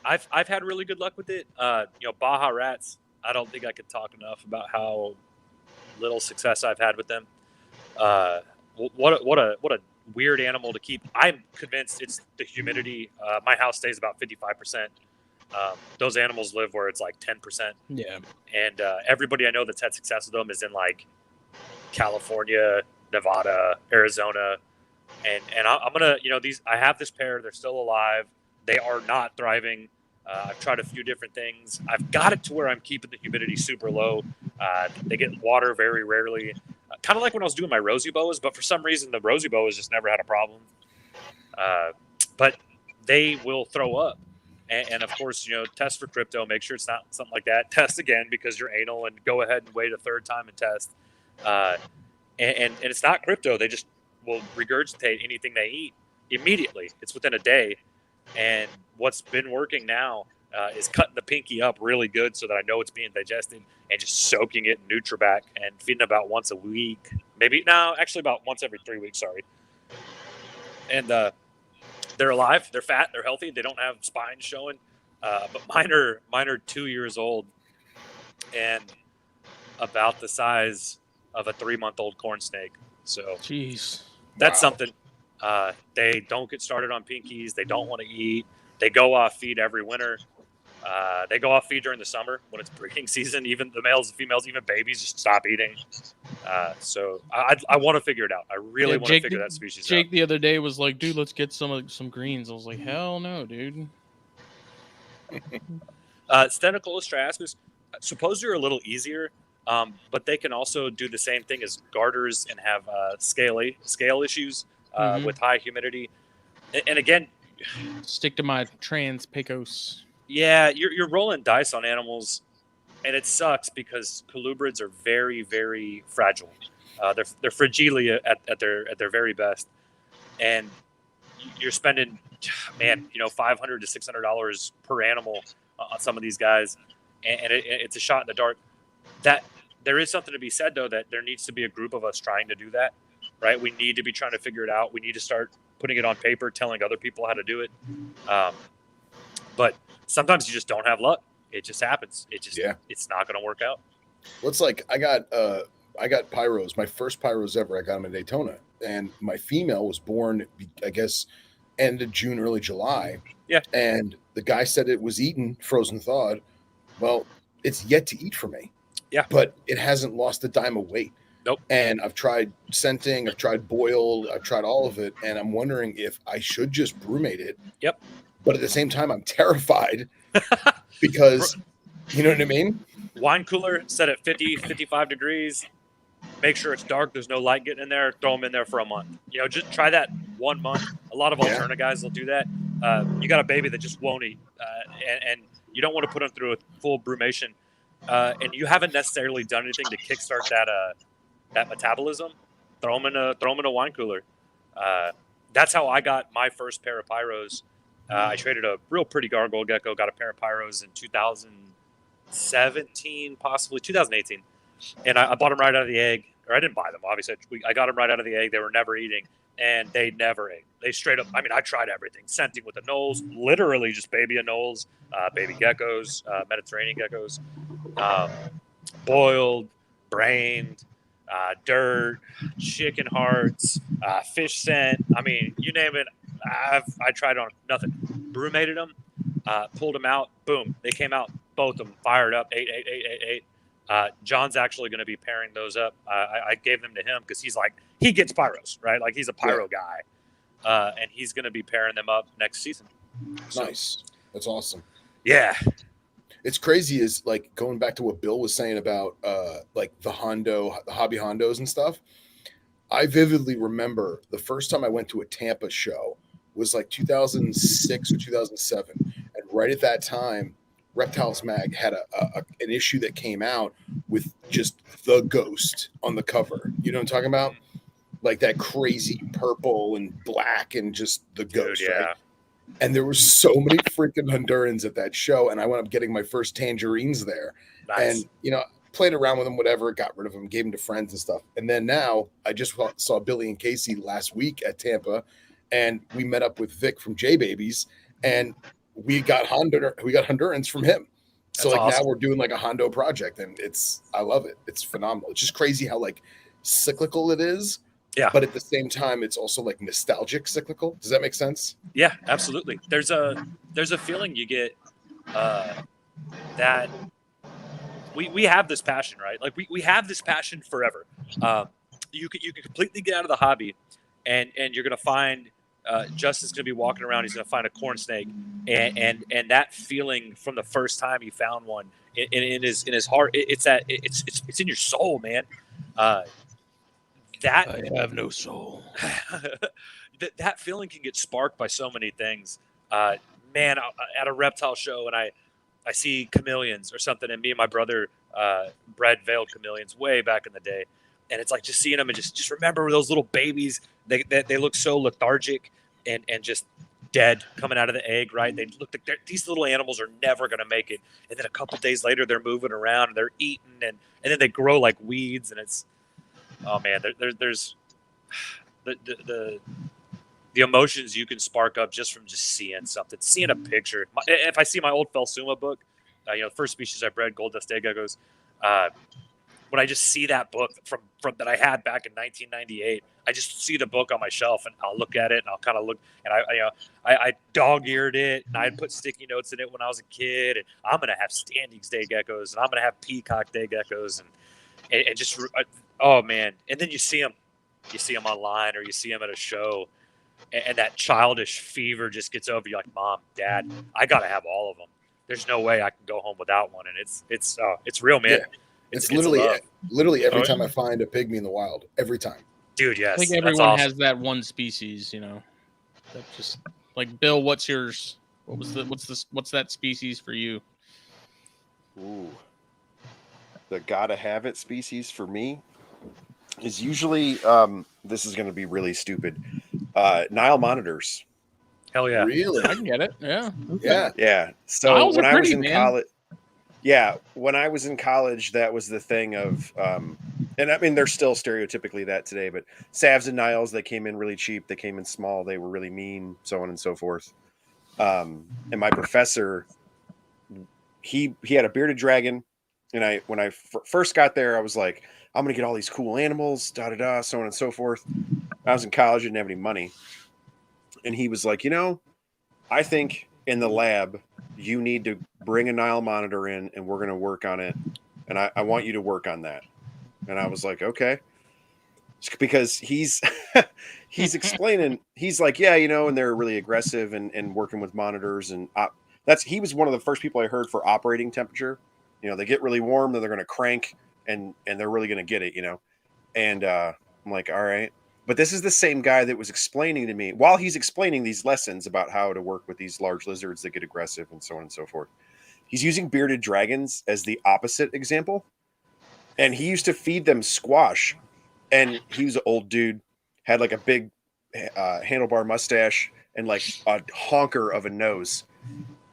I've had really good luck with it. Baja rats, I don't think I could talk enough about how little success I've had with them. What a weird animal to keep. I'm convinced it's the humidity. My house stays about 55%. Those animals live where it's like 10%. Yeah. And everybody I know that's had success with them is in like California, Nevada, Arizona. And I'm going to, I have this pair. They're still alive. They are not thriving. I've tried a few different things. I've got it to where I'm keeping the humidity super low. They get water very rarely. Kind of like when I was doing my rosy boas, but for some reason the rosy boas just never had a problem. But they will throw up. And of course, test for crypto, make sure it's not something like that. Test again because you're anal, and go ahead and wait a third time and test. And it's not crypto. They just will regurgitate anything they eat immediately. It's within a day. And what's been working now is cutting the pinky up really good so that I know it's being digested, and just soaking it in Nutrabac and feeding about once a week. Actually about once every 3 weeks, sorry. And they're alive, they're fat, they're healthy, they don't have spines showing. But mine are 2 years old and about the size of a 3-month-old corn snake. So jeez, that's something. They don't get started on pinkies. They don't want to eat. They go off feed every winter. They go off feed during the summer when it's breeding season. Even the males and females, even babies, just stop eating. So I want to figure it out. I really want to figure that species out. Jake the other day was like, dude, let's get some greens. I was like, hell no, dude. Stenocolis triaspis, supposedly are a little easier, but they can also do the same thing as garters and have scale issues with high humidity. And again, stick to my trans Pecos. Yeah, you're rolling dice on animals, and it sucks because colubrids are very, very fragile. They're fragile at their very best, and you're spending, man, $500 to $600 per animal on some of these guys, and it's a shot in the dark. That there is something to be said, though, that there needs to be a group of us trying to do that, right? We need to be trying to figure it out. We need to start putting it on paper, telling other people how to do it. But sometimes you just don't have luck. It just happens. It's not going to work out. Well, it's like I got pyros, my first pyros ever. I got them in Daytona, and my female was born, I guess, end of June, early July. Yeah. And the guy said it was eaten, frozen thawed. Well, it's yet to eat for me. Yeah. But it hasn't lost a dime of weight. Nope. And I've tried scenting, I've tried boiled, I've tried all of it, and I'm wondering if I should just brewmate it. Yep. But at the same time, I'm terrified because, you know what I mean? Wine cooler set at 50, 55 degrees. Make sure it's dark. There's no light getting in there. Throw them in there for a month. Just try that 1 month. A lot of Alterna guys will do that. You got a baby that just won't eat, and you don't want to put them through a full brumation, and you haven't necessarily done anything to kickstart that metabolism. Throw them in a wine cooler. That's how I got my first pair of pyros. I traded a real pretty gargoyle gecko. Got a pair of pyros in 2017, possibly 2018. And I bought them right out of the egg, or I didn't buy them. Obviously, I got them right out of the egg. They were never eating, and they never ate. They straight up. I mean, I tried everything. Scenting with the anoles, literally just baby anoles, baby geckos, Mediterranean geckos, boiled, brained, dirt, chicken hearts, fish scent. I mean, you name it. I tried on nothing. Brumated them, pulled them out. Boom, they came out. Both of them fired up. Ate. John's actually going to be pairing those up. I gave them to him because he gets pyros, right? Like he's a pyro guy, and he's going to be pairing them up next season. So, nice. That's awesome. Yeah. It's crazy is like going back to what Bill was saying about like the hobby hondos and stuff. I vividly remember the first time I went to a Tampa show was like 2006 or 2007. And right at that time, Reptiles Mag had an issue that came out with just the ghost on the cover. You know what I'm talking about? Like that crazy purple and black and just the ghost, Dude, yeah. right? And there were so many freaking Hondurans at that show, and I wound up getting my first tangerines there. Nice. And, played around with them, whatever, got rid of them, gave them to friends and stuff. And then now I just saw Billy and Casey last week at Tampa, and we met up with Vic from J Babies, and we got Hondurans from him. So That's awesome. Now we're doing like a Hondo project, and I love it. It's phenomenal. It's just crazy how like cyclical it is. Yeah. But at the same time, it's also like nostalgic cyclical. Does that make sense? Yeah, absolutely. There's a feeling you get that we have this passion, right? Like we have this passion forever. You can completely get out of the hobby, and you're gonna find Justin's gonna be walking around. He's gonna find a corn snake, and that feeling from the first time he found one in his heart. It's in your soul, man. That I have no soul. that feeling can get sparked by so many things. Man, at a reptile show, and I see chameleons or something, and me and my brother bred veiled chameleons way back in the day, and it's like just seeing them and just remember those little babies. They look so lethargic and just dead coming out of the egg, right? They look like these little animals are never going to make it, and then a couple days later they're moving around and they're eating, and then they grow like weeds, and it's man, there's the emotions you can spark up just from just seeing something, seeing a picture. If I see my old Felsuma book, the first species I bred, gold dust egg geckos, when I just see that book from that I had back in 1998, I just see the book on my shelf and I'll look at it and I'll kind of look, and I dog-eared it, and I had put sticky notes in it when I was a kid, and I'm gonna have Standings day geckos, and I'm gonna have Peacock day geckos, and just oh man, and then you see them online, or you see them at a show, and that childish fever just gets over you. Like, Mom, Dad, I gotta have all of them. There's no way I can go home without one, and it's real, man. Yeah. It's literally every time I find a pygmy in the wild, every time. Dude, yes. I think everyone has that one species, that just like Bill. What's yours? What's that species for you? Ooh, the gotta have it species for me is usually this is going to be really stupid. Nile Monitors. Hell yeah. Really? I can get it. Yeah. Yeah. Yeah. So Niles when are I was pretty, in man. college, when I was in college, that was the thing of, and I mean, they're still stereotypically that today, but Savs and Niles, they came in really cheap. They came in small. They were really mean, so on and so forth. And my professor, he had a bearded dragon. And when I first got there, I was like, I'm going to get all these cool animals, so on and so forth. I was in college, didn't have any money. And he was like, I think in the lab, you need to bring a Nile monitor in and we're going to work on it. And I want you to work on that. And I was like, okay. Because he's explaining, he's like, yeah, and they're really aggressive and working with monitors. And he was one of the first people I heard for operating temperature. They get really warm, then they're going to crank and they're really going to get it, And I'm like, all right. But this is the same guy that was explaining to me while he's explaining these lessons about how to work with these large lizards that get aggressive and so on and so forth. He's using bearded dragons as the opposite example. And he used to feed them squash. And he was an old dude, had like a big handlebar mustache and like a honker of a nose.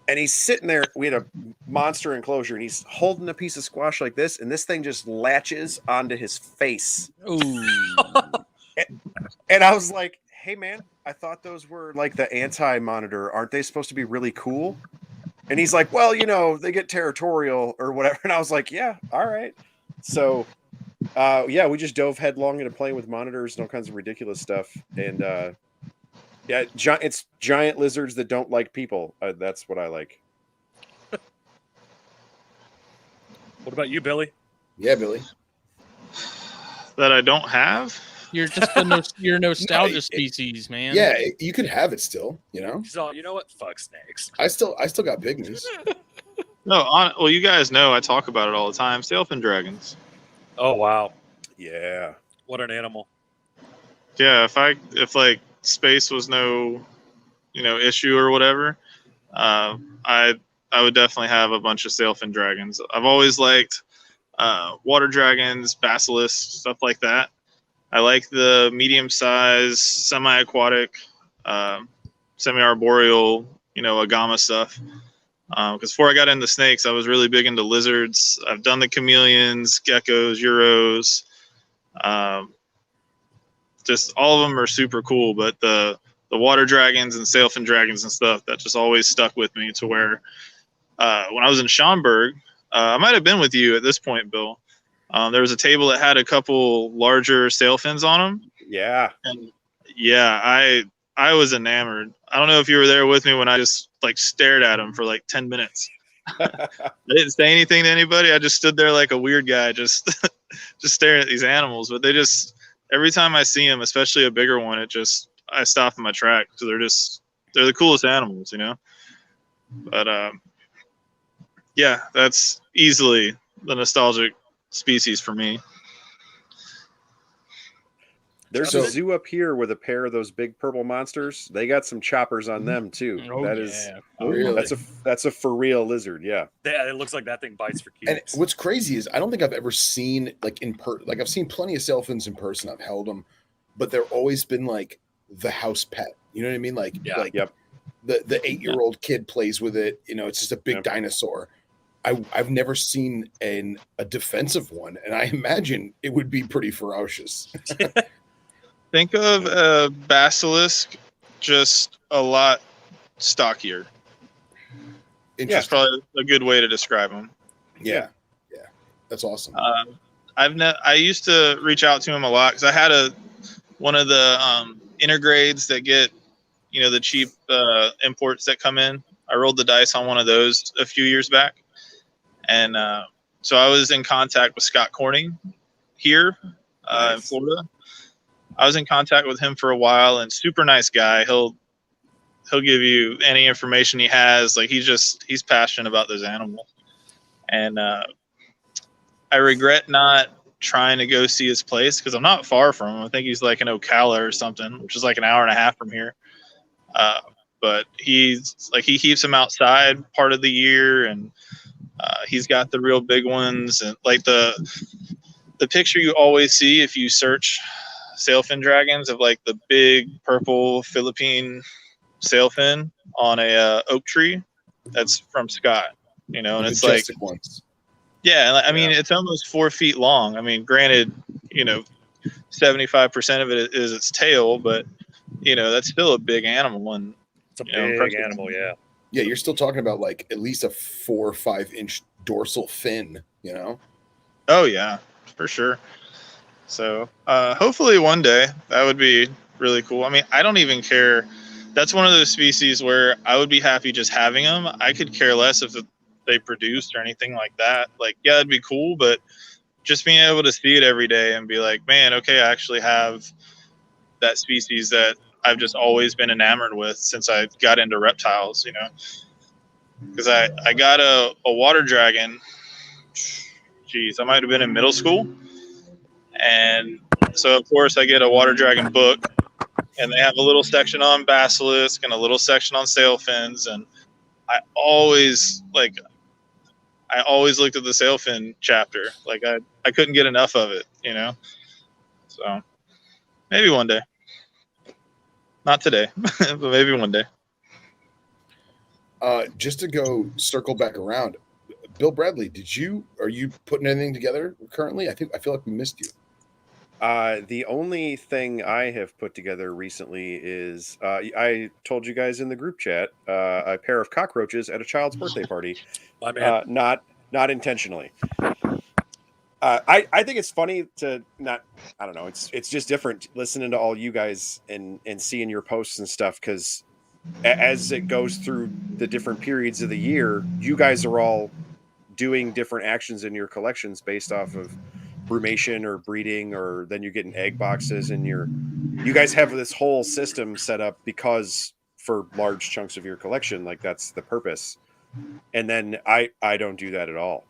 And he's sitting there. We had a monster enclosure, and he's holding a piece of squash like this, and this thing just latches onto his face. Ooh. And I was like, hey, man, I thought those were like the anti-monitor. Aren't they supposed to be really cool? And he's like, well, they get territorial or whatever. And I was like, yeah, all right. So, we just dove headlong into playing with monitors and all kinds of ridiculous stuff. And it's giant lizards that don't like people. That's what I like. What about you, Billy? Yeah, Billy. That I don't have. You're just you're nostalgia species, man. Yeah, you could have it still. So you know what? Fuck snakes. I still got pygmies. No, well, you guys know I talk about it all the time. Sailfin dragons. Oh wow. Yeah. What an animal. Yeah, if like space was no, issue or whatever, I would definitely have a bunch of sailfin dragons. I've always liked water dragons, basilisks, stuff like that. I like the medium-sized, semi-aquatic, semi-arboreal, agama stuff. Because before I got into snakes, I was really big into lizards. I've done the chameleons, geckos, euros. Just all of them are super cool, but the water dragons and sailfin dragons and stuff, that just always stuck with me to where when I was in Schaumburg, I might have been with you at this point, Bill. There was a table that had a couple larger sailfins on them. Yeah. And yeah, I was enamored. I don't know if you were there with me when I just like stared at them for like 10 minutes. I didn't say anything to anybody. I just stood there like a weird guy, just staring at these animals. But every time I see them, especially a bigger one, I stop in my track because they're the coolest animals, But yeah, that's easily the nostalgic species for me. There's a zoo up here with a pair of those big purple monsters. They got some choppers on them too. That's a for real lizard. Yeah. Yeah, it looks like that thing bites for keeps. And what's crazy is I don't think I've ever seen like I've seen plenty of sailfins in person. I've held them, but they're always been like the house pet. You know what I mean? Like, yep. The 8-year-old kid plays with it. It's just a big dinosaur. I've never seen a defensive one, and I imagine it would be pretty ferocious. Think of a basilisk, just a lot stockier. That's probably a good way to describe them. Yeah, that's awesome. I used to reach out to him a lot because I had one of the intergrades that get, the cheap imports that come in. I rolled the dice on one of those a few years back, and so I was in contact with Scott Corning here in Florida. I was in contact with him for a while, and super nice guy. He'll give you any information he has. Like he's passionate about those animals, and I regret not trying to go see his place because I'm not far from him. I think he's like in Ocala or something, which is like an hour and a half from here. But he keeps them outside part of the year, and he's got the real big ones, and like the picture you always see if you search sailfin dragons of like the big purple Philippine sailfin on a oak tree that's from Scott, you know, and The it's like, majestic ones. yeah, I mean, it's almost 4 feet long. I mean, granted, you know, 75% of it is its tail, but you know, that's still a big animal, and It's a you know, big impressive. animal, yeah. Yeah, you're still talking about like at least a 4 or 5 inch dorsal fin, you know? Oh yeah, for sure. So hopefully one day that would be really cool. I mean, I don't even care. That's one of those species where I would be happy just having them. I could care less if they produced or anything like that. Like, yeah, it'd be cool, but just being able to see it every day and be like, man, okay, I actually have that species that I've just always been enamored with since I got into reptiles, you know. Because I got a water dragon. Geez, I might have been in middle school. And so, of course, I get a water dragon book. And they have a little section on basilisk and a little section on sailfins. And I always looked at the sailfin chapter. Like I couldn't get enough of it, you know. So maybe one day. Not today, but maybe one day. Just to go circle back around, Bill Bradley, are you putting anything together currently? I feel like we missed you. The only thing I have put together recently is I told you guys in the group chat a pair of cockroaches at a child's birthday party. My man. Not intentionally. I think it's funny to not. I don't know. It's just different listening to all you guys and seeing your posts and stuff, because as it goes through the different periods of the year, you guys are all doing different actions in your collections based off of brumation or breeding, or then you're getting egg boxes, and you guys have this whole system set up because for large chunks of your collection, like that's the purpose. And then I don't do that at all.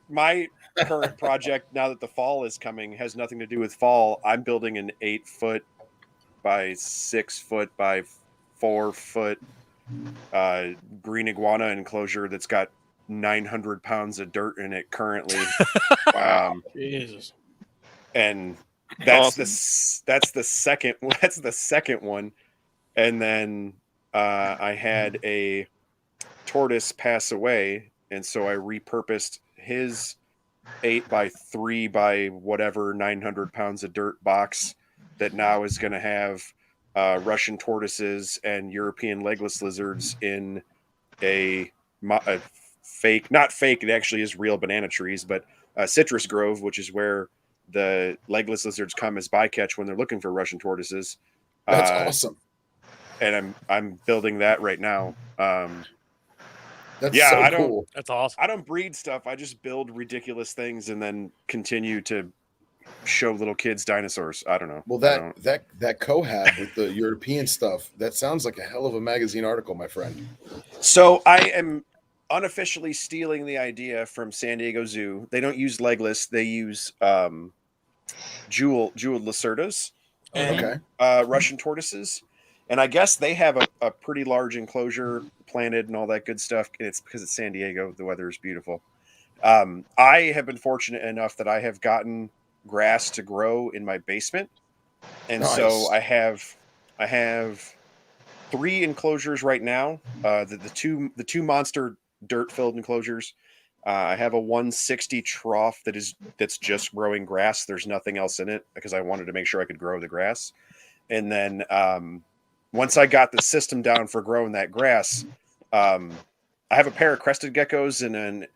My current project now that the fall is coming has nothing to do with fall. I'm building an 8 foot by 6 foot by 4 foot green iguana enclosure that's got 900 pounds of dirt in it currently. Jesus. And that's Awesome. that's the second one. And then I had a tortoise pass away, and so I repurposed his 8 by 3 by whatever 900 pounds of dirt box that now is going to have Russian tortoises and European legless lizards in a fake, not fake, it actually is real banana trees, but citrus grove, which is where the legless lizards come as bycatch when they're looking for Russian tortoises. That's awesome. And I'm building that right now. That's so cool. That's awesome. I don't breed stuff. I just build ridiculous things and then continue to show little kids dinosaurs. I don't know. Well, that cohab with the European stuff, that sounds like a hell of a magazine article, my friend. So I am unofficially stealing the idea from San Diego Zoo. They don't use legless. They use jeweled lacerdas and Russian tortoises. And I guess they have a pretty large enclosure planted and all that good stuff. And it's because it's San Diego. The weather is beautiful. I have been fortunate enough that I have gotten grass to grow in my basement. And so I have 3 enclosures right now. The two monster dirt filled enclosures. I have a 160 trough that's just growing grass. There's nothing else in it because I wanted to make sure I could grow the grass. And then once I got the system down for growing that grass, I have a pair of crested geckos in an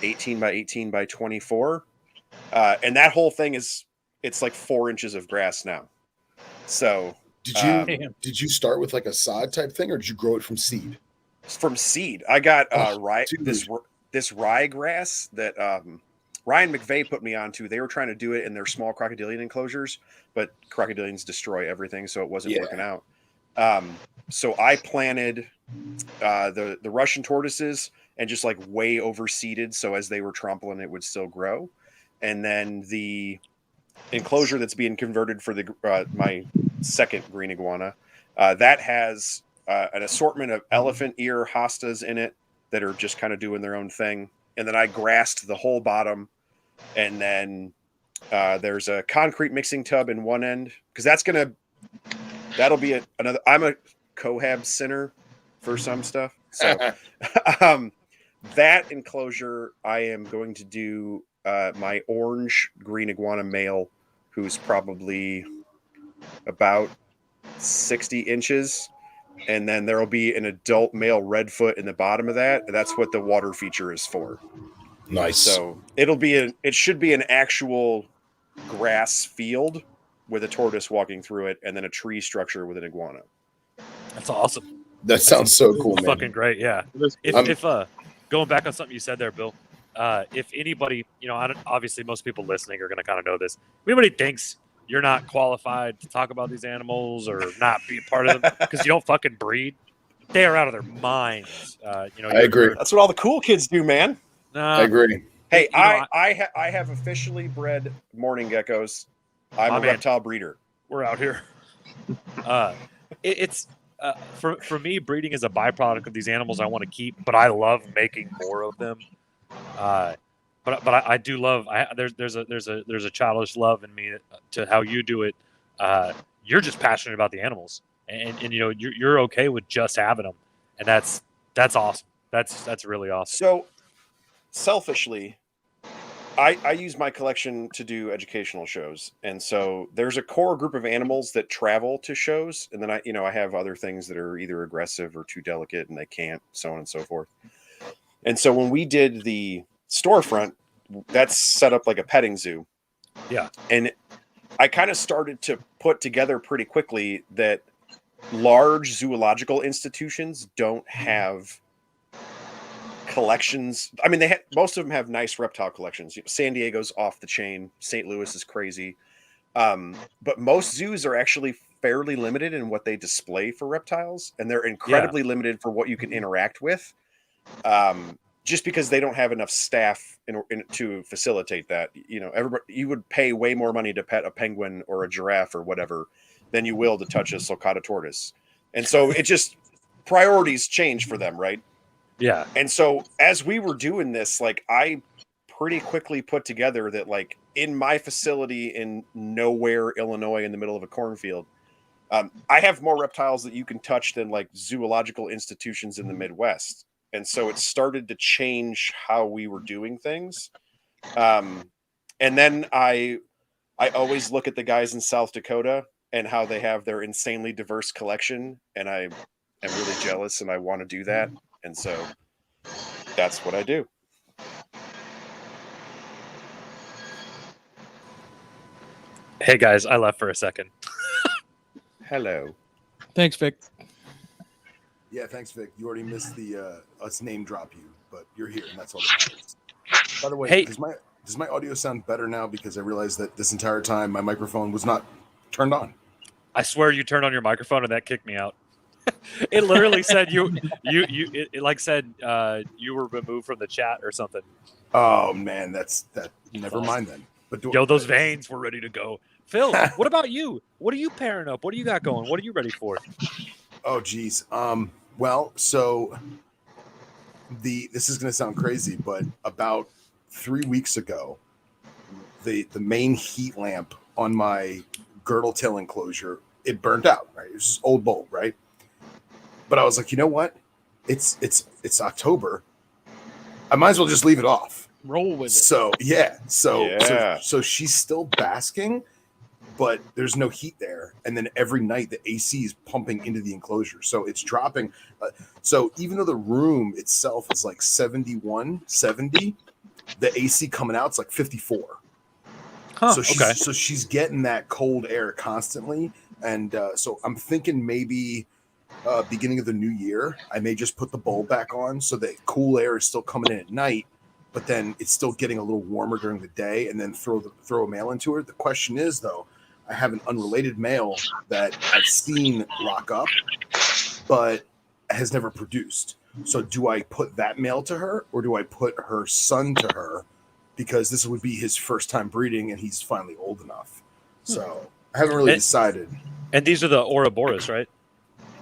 18 by 18 by 24. And that whole thing it's like 4 inches of grass now. So did you start with like a sod type thing, or did you grow it from seed? From seed. I got this rye grass that Ryan McVeigh put me onto. They were trying to do it in their small crocodilian enclosures, but crocodilians destroy everything, so it wasn't working out. So I planted the Russian tortoises and just like way overseeded, so as they were trampling, it would still grow. And then the enclosure that's being converted for the my second green iguana that has an assortment of elephant ear hostas in it that are just kind of doing their own thing. And then I grassed the whole bottom, and then there's a concrete mixing tub in one end because that's gonna that'll be another. I'm a cohab sinner for some stuff, so that enclosure I am going to do my orange green iguana male, who's probably about 60 inches. And then there will be an adult male redfoot in the bottom of that. That's what the water feature is for. Nice. So it should be an actual grass field with a tortoise walking through it, and then a tree structure with an iguana. That's awesome. That sounds so cool, man. Fucking great, yeah. If going back on something you said there, Bill, if anybody, obviously most people listening are going to kind of know this. If anybody thinks you're not qualified to talk about these animals or not be a part of them because you don't fucking breed, they are out of their minds. I agree. That's what all the cool kids do, man. I agree. Hey, I have officially bred morning geckos. I'm a reptile breeder. We're out here. It's for me, breeding is a byproduct of these animals I want to keep, but I love making more of them. But I do love. There's a childish love in me to how you do it. You're just passionate about the animals, and you're okay with just having them, and that's awesome. That's really awesome. So, selfishly, I use my collection to do educational shows, and so there's a core group of animals that travel to shows, and then I have other things that are either aggressive or too delicate, and they can't, so on and so forth. And so when we did the storefront, that's set up like a petting zoo. Yeah. And I kind of started to put together pretty quickly that large zoological institutions don't have collections. I mean, most of them have nice reptile collections. San Diego's off the chain. St. Louis is crazy. But most zoos are actually fairly limited in what they display for reptiles, and they're incredibly limited for what you can interact with. Just because they don't have enough staff to facilitate that. You would pay way more money to pet a penguin or a giraffe or whatever than you will to touch a sulcata tortoise. And so it just, priorities change for them, right? Yeah. And so as we were doing this, like, I pretty quickly put together that, like, in my facility in nowhere, Illinois, in the middle of a cornfield, I have more reptiles that you can touch than like zoological institutions in the Midwest. And so it started to change how we were doing things. And then I always look at the guys in South Dakota and how they have their insanely diverse collection. And I am really jealous and I want to do that. And so that's what I do. Hey guys, I left for a second. Hello. Thanks, Vic. Yeah, thanks, Vic. You already missed the us name drop you, but you're here, and that's all that matters. By the way, hey, does my audio sound better now? Because I realized that this entire time my microphone was not turned on. I swear you turned on your microphone and that kicked me out. It literally said it like said you were removed from the chat or something. Oh man, that. Never mind then. But those veins were ready to go. Phil, what about you? What are you pairing up? What do you got going? What are you ready for? Oh geez. Well, so this is going to sound crazy, but about 3 weeks ago, the main heat lamp on my girdle tail enclosure, it burned out. Right, it was just old bulb, right? But I was like, you know what? It's October. I might as well just leave it off. Roll with it. So yeah. So she's still basking, but there's no heat there. And then every night the AC is pumping into the enclosure. So it's dropping. So even though the room itself is like 71, 70, the AC coming out, it's like 54. Huh, So she's getting that cold air constantly. And so I'm thinking maybe beginning of the new year, I may just put the bulb back on so that cool air is still coming in at night, but then it's still getting a little warmer during the day, and then throw a male into it. The question is, though, I have an unrelated male that I've seen lock up, but has never produced. So do I put that male to her, or do I put her son to her? Because this would be his first time breeding, and he's finally old enough. So I haven't really decided. And these are the Ouroboros, right?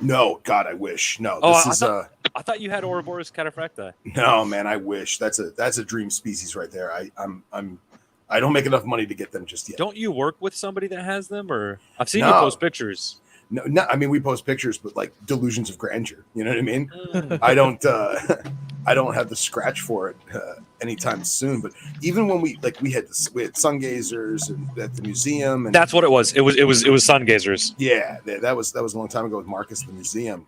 No, God, I wish. No, I thought you had Ouroboros cataphracti. No, man, I wish. That's a dream species right there. I don't make enough money to get them just yet. Don't you work with somebody that has them, or I've seen you post pictures? No, I mean we post pictures, but like delusions of grandeur. You know what I mean? I don't have the scratch for it anytime soon. But even when we had sun gazers and at the museum, and That's what it was. It was sun gazers. yeah, that was a long time ago with Marcus at the museum,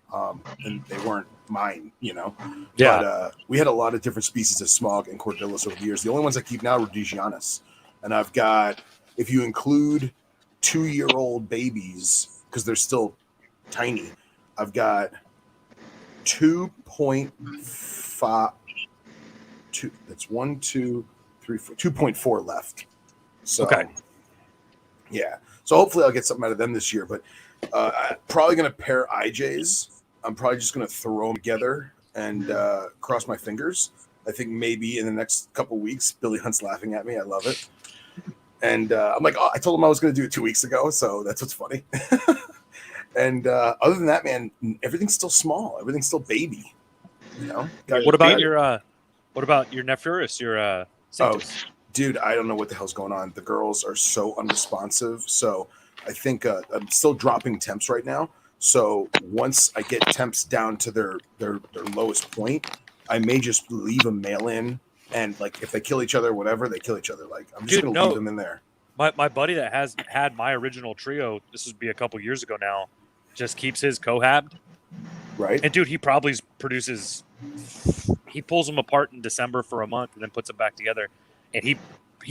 and they weren't mine, Yeah. But we had a lot of different species of smog and cordillus over the years. The only ones I keep now are Rhodesianus, and I've got, if you include 2-year-old babies, because they're still tiny, I've got 2.5. That's 1, 2, 3, 4, 2.4 left. So, okay. Yeah. So hopefully I'll get something out of them this year. But I'm probably going to pair IJs. I'm probably just going to throw them together and cross my fingers. I think maybe in the next couple weeks, Billy Hunt's laughing at me. I love it. And I'm like, I told him I was going to do it 2 weeks ago. So that's what's funny. And other than that, man, everything's still small. Everything's still baby. What about your Nephurus, your Sanctus? Dude, I don't know what the hell's going on. The girls are so unresponsive. So I think I'm still dropping temps right now. So once I get temps down to their lowest point, I may just leave a male in. And like, if they kill each other, whatever, they kill each other. Like, I'm just going to leave them in there. My buddy that has had my original trio, this would be a couple years ago now, just keeps his cohabbed. Right. And dude, he probably he pulls them apart in December for a month and then puts them back together. And he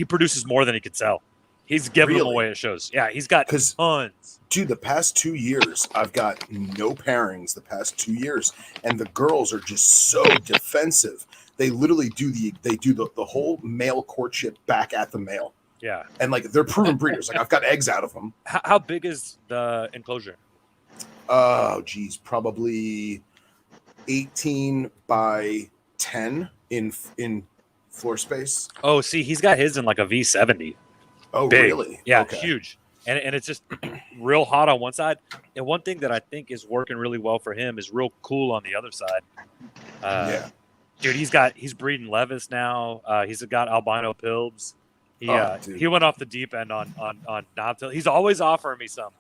produces more than he could sell. He's giving them away at shows. Yeah, he's got tons. Dude, the past 2 years, I've got no pairings the past 2 years. And the girls are just so defensive. They literally do the whole male courtship back at the male. Yeah. And like, they're proven breeders. Like, I've got eggs out of them. How big is the enclosure? Oh, geez, probably 18 by 10 in floor space. Oh, see, he's got his in like a V70. Oh, big. Really? Yeah, okay. Huge. And it's just real hot on one side. And one thing that I think is working really well for him is real cool on the other side. Yeah. Dude, he's breeding Levis now. He's got albino pilbs. He went off the deep end on Knobtails. He's always offering me some.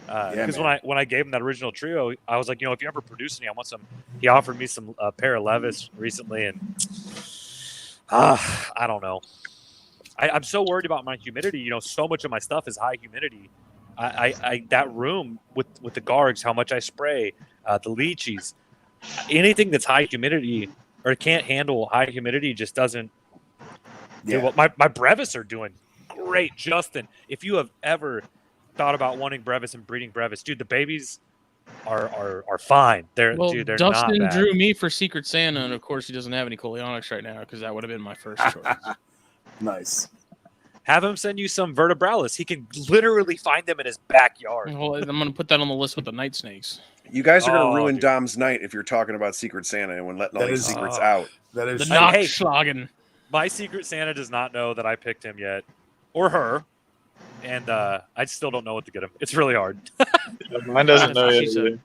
Because when I gave him that original trio, I was like, if you ever produce any, I want some. He offered me some pair of Levis recently, and I don't know. I'm so worried about my humidity. So much of my stuff is high humidity. I that room with the Gargs, how much I spray, the lychees, anything that's high humidity or can't handle high humidity just doesn't. Yeah. Well, my brevis are doing great, Justin. If you have ever thought about wanting brevis and breeding brevis, dude, the babies are fine. They're Dustin not bad. Drew me for Secret Santa, and of course he doesn't have any Coleonyx right now because that would have been my first choice. Nice. Have him send you some vertebralis. He can literally find them in his backyard. Well, I'm going to put that on the list with the night snakes. You guys are going to ruin Dom's night if you're talking about Secret Santa and when letting all these secrets out. That is the Nachschlagen. My Secret Santa does not know that I picked him yet, or her, and I still don't know what to get him. It's really hard. Mine doesn't know yet.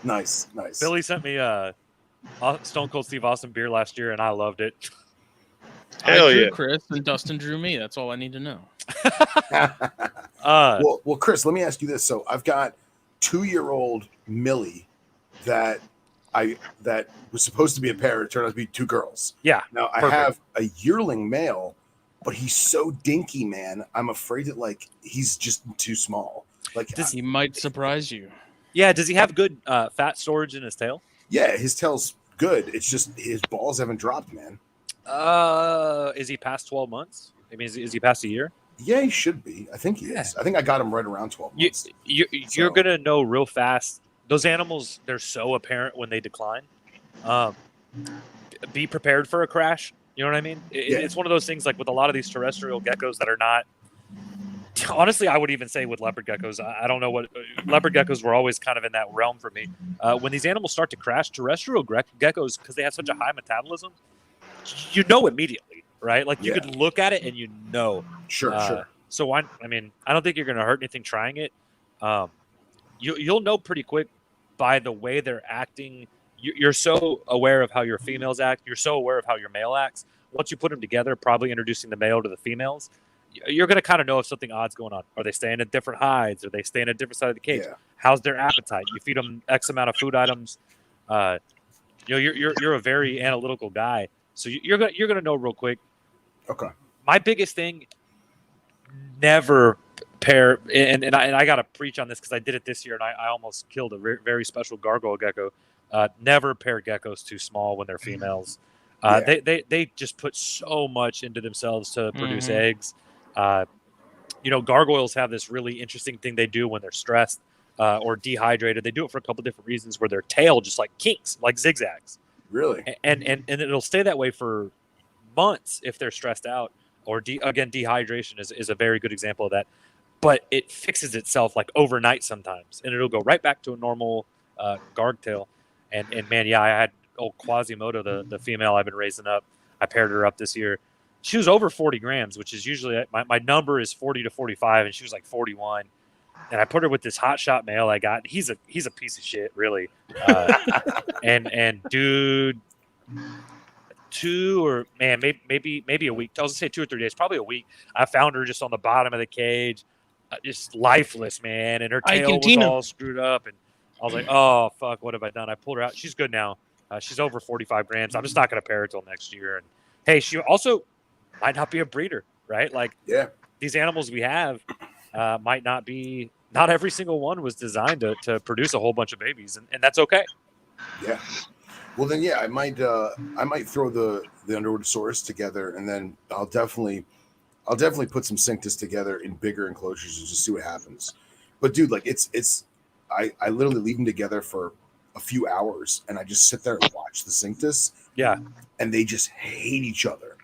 Nice. Billy sent me Stone Cold Steve Austin beer last year, and I loved it. Hell I drew yeah. Chris, and Dustin drew me. That's all I need to know. Well, Chris, let me ask you this. So I've got 2-year-old Millie that was supposed to be a pair. It turned out to be 2 girls. Yeah. Now I have a yearling male, but he's so dinky, man. I'm afraid that he's just too small. He might surprise you. Yeah. Does he have good fat storage in his tail? Yeah, his tail's good. It's just his balls haven't dropped, man. Is he past 12 months? I mean, is he past a year? Yeah, he should be. I think he is. I think I got him right around 12 months. You're going to know real fast. Those animals, they're so apparent when they decline. Be prepared for a crash. You know what I mean? It's one of those things like with a lot of these terrestrial geckos that are not. Honestly, I would even say with leopard geckos, I don't know what leopard geckos were always kind of in that realm for me. When these animals start to crash, terrestrial geckos, because they have such a high metabolism, you know immediately, right? Like you could look at it and you know. Sure. So I don't think you're going to hurt anything trying it. You'll know pretty quick by the way they're acting. You're so aware of how your females act. You're so aware of how your male acts. Once you put them together, probably introducing the male to the females, you're going to kind of know if something odd's going on. Are they staying at different hides? Are they staying at different side of the cage? Yeah. How's their appetite? You feed them X amount of food items. You're a very analytical guy, so you're gonna know real quick. Okay. My biggest thing, never pair, and I got to preach on this because I did it this year and I almost killed a very special gargoyle gecko. Never pair geckos too small when they're females. They just put so much into themselves to produce eggs. Gargoyles have this really interesting thing they do when they're stressed or dehydrated. They do it for a couple different reasons where their tail just like kinks, like zigzags. Really? And it'll stay that way for months if they're stressed out. Or dehydration is a very good example of that. But it fixes itself like overnight sometimes, and it'll go right back to a normal garg tail. And man, I had old Quasimodo, the female I've been raising up. I paired her up this year. She was over 40 grams, which is usually my number is 40 to 45, and she was like 41. And I put her with this hot shot male I got. He's a piece of shit, really. And dude, maybe a week. I was gonna say 2 or 3 days, probably a week. I found her just on the bottom of the cage, just lifeless, man, and her tail was all screwed up. And I was like, oh fuck, what have I done? I pulled her out. She's good now. She's over 45 grams. I'm just not gonna pair her till next year. And hey, she also might not be a breeder, right? Like, these animals we have might not be. Not every single one was designed to produce a whole bunch of babies, and that's okay. Yeah. Well, then, I might throw the underwater source together, and then I'll definitely put some cinctus together in bigger enclosures and just see what happens. But dude, like I literally leave them together for a few hours, and I just sit there and watch the cinctus. Yeah. And they just hate each other.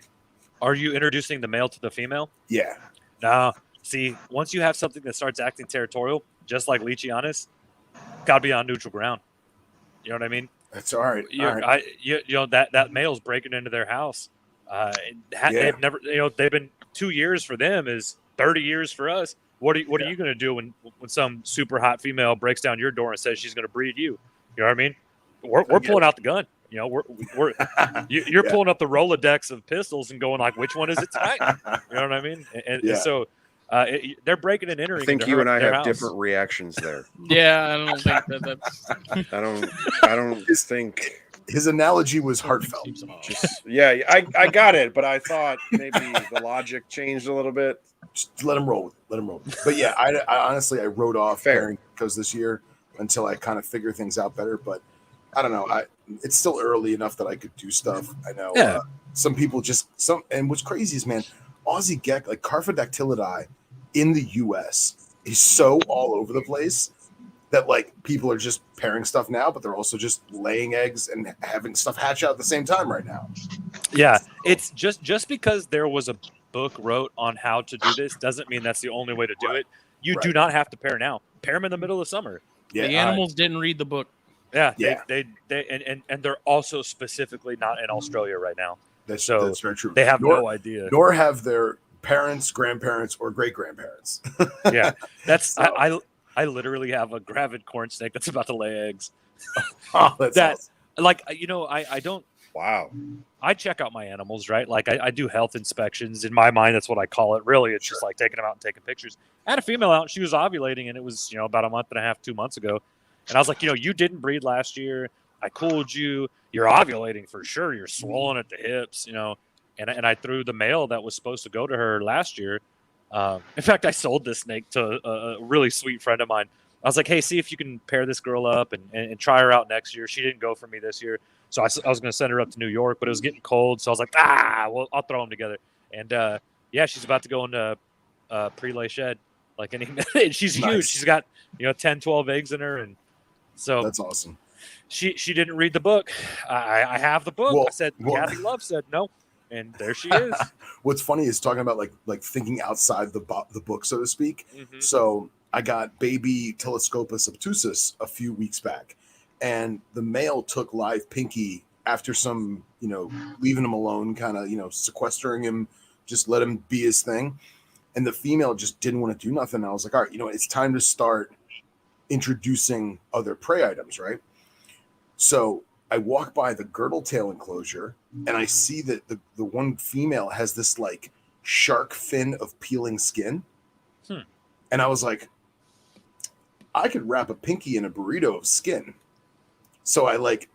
Are you introducing the male to the female? Yeah. No. See, once you have something that starts acting territorial, just like Leachianus, gotta be on neutral ground. You know what I mean? That's all right. That male's breaking into their house. They've never, they've been 2 years for them is 30 years for us. What are you going to do when some super hot female breaks down your door and says she's going to breed you? You know what I mean? We're pulling out the gun. You're pulling up the Rolodex of pistols and going like, which one is it tonight? You know what I mean? And so they're breaking and entering. I think you and I have different reactions there. Yeah, I don't think that's. I don't think his analogy was heartfelt. I got it, but I thought maybe the logic changed a little bit. Just let him roll with it. But yeah, I honestly wrote off pairing because this year until I kind of figure things out better. But I don't know. It's still early enough that I could do stuff. I know some people and what's crazy is, man, Aussie gecko, like Carphodactylidae in the US is so all over the place that like people are just pairing stuff now, but they're also just laying eggs and having stuff hatch out at the same time right now. Yeah, it's just because there was a book wrote on how to do this doesn't mean that's the only way to do it. You do not have to pair now. Pair them in the middle of summer. Yeah, the animals didn't read the book. Yeah. They they're also specifically not in Australia right now. That's very true. They have no idea. Nor have their parents, grandparents, or great grandparents. Yeah, that's I literally have a gravid corn snake that's about to lay eggs. Oh, that's awesome. Like, I don't. Wow. I check out my animals, right? Like I do health inspections. In my mind, that's what I call it. Really, it's just like taking them out and taking pictures. I had a female out. She was ovulating, and it was about a month and a half, 2 months ago. And I was like, you didn't breed last year. I cooled you. You're ovulating for sure. You're swollen at the hips, And I threw the male that was supposed to go to her last year. In fact, I sold this snake to a really sweet friend of mine. I was like, hey, see if you can pair this girl up and try her out next year. She didn't go for me this year. So I was going to send her up to New York, but it was getting cold. So I was like, well, I'll throw them together. And she's about to go into pre-lay shed like any minute. She's huge. She's got 10, 12 eggs in her. And so that's awesome. She didn't read the book. I have the book. I said, Kathy Love said no. And there she is. What's funny is talking about like thinking outside the book, so to speak. Mm-hmm. So I got baby Telescopus obtusus a few weeks back, and the male took live Pinky after some, leaving him alone, kind of, sequestering him, just let him be his thing. And the female just didn't want to do nothing. I was like, all right, it's time to start introducing other prey items, right? So I walk by the girdle tail enclosure and I see that the one female has this like shark fin of peeling skin. And I was like, I could wrap a pinky in a burrito of skin. So I like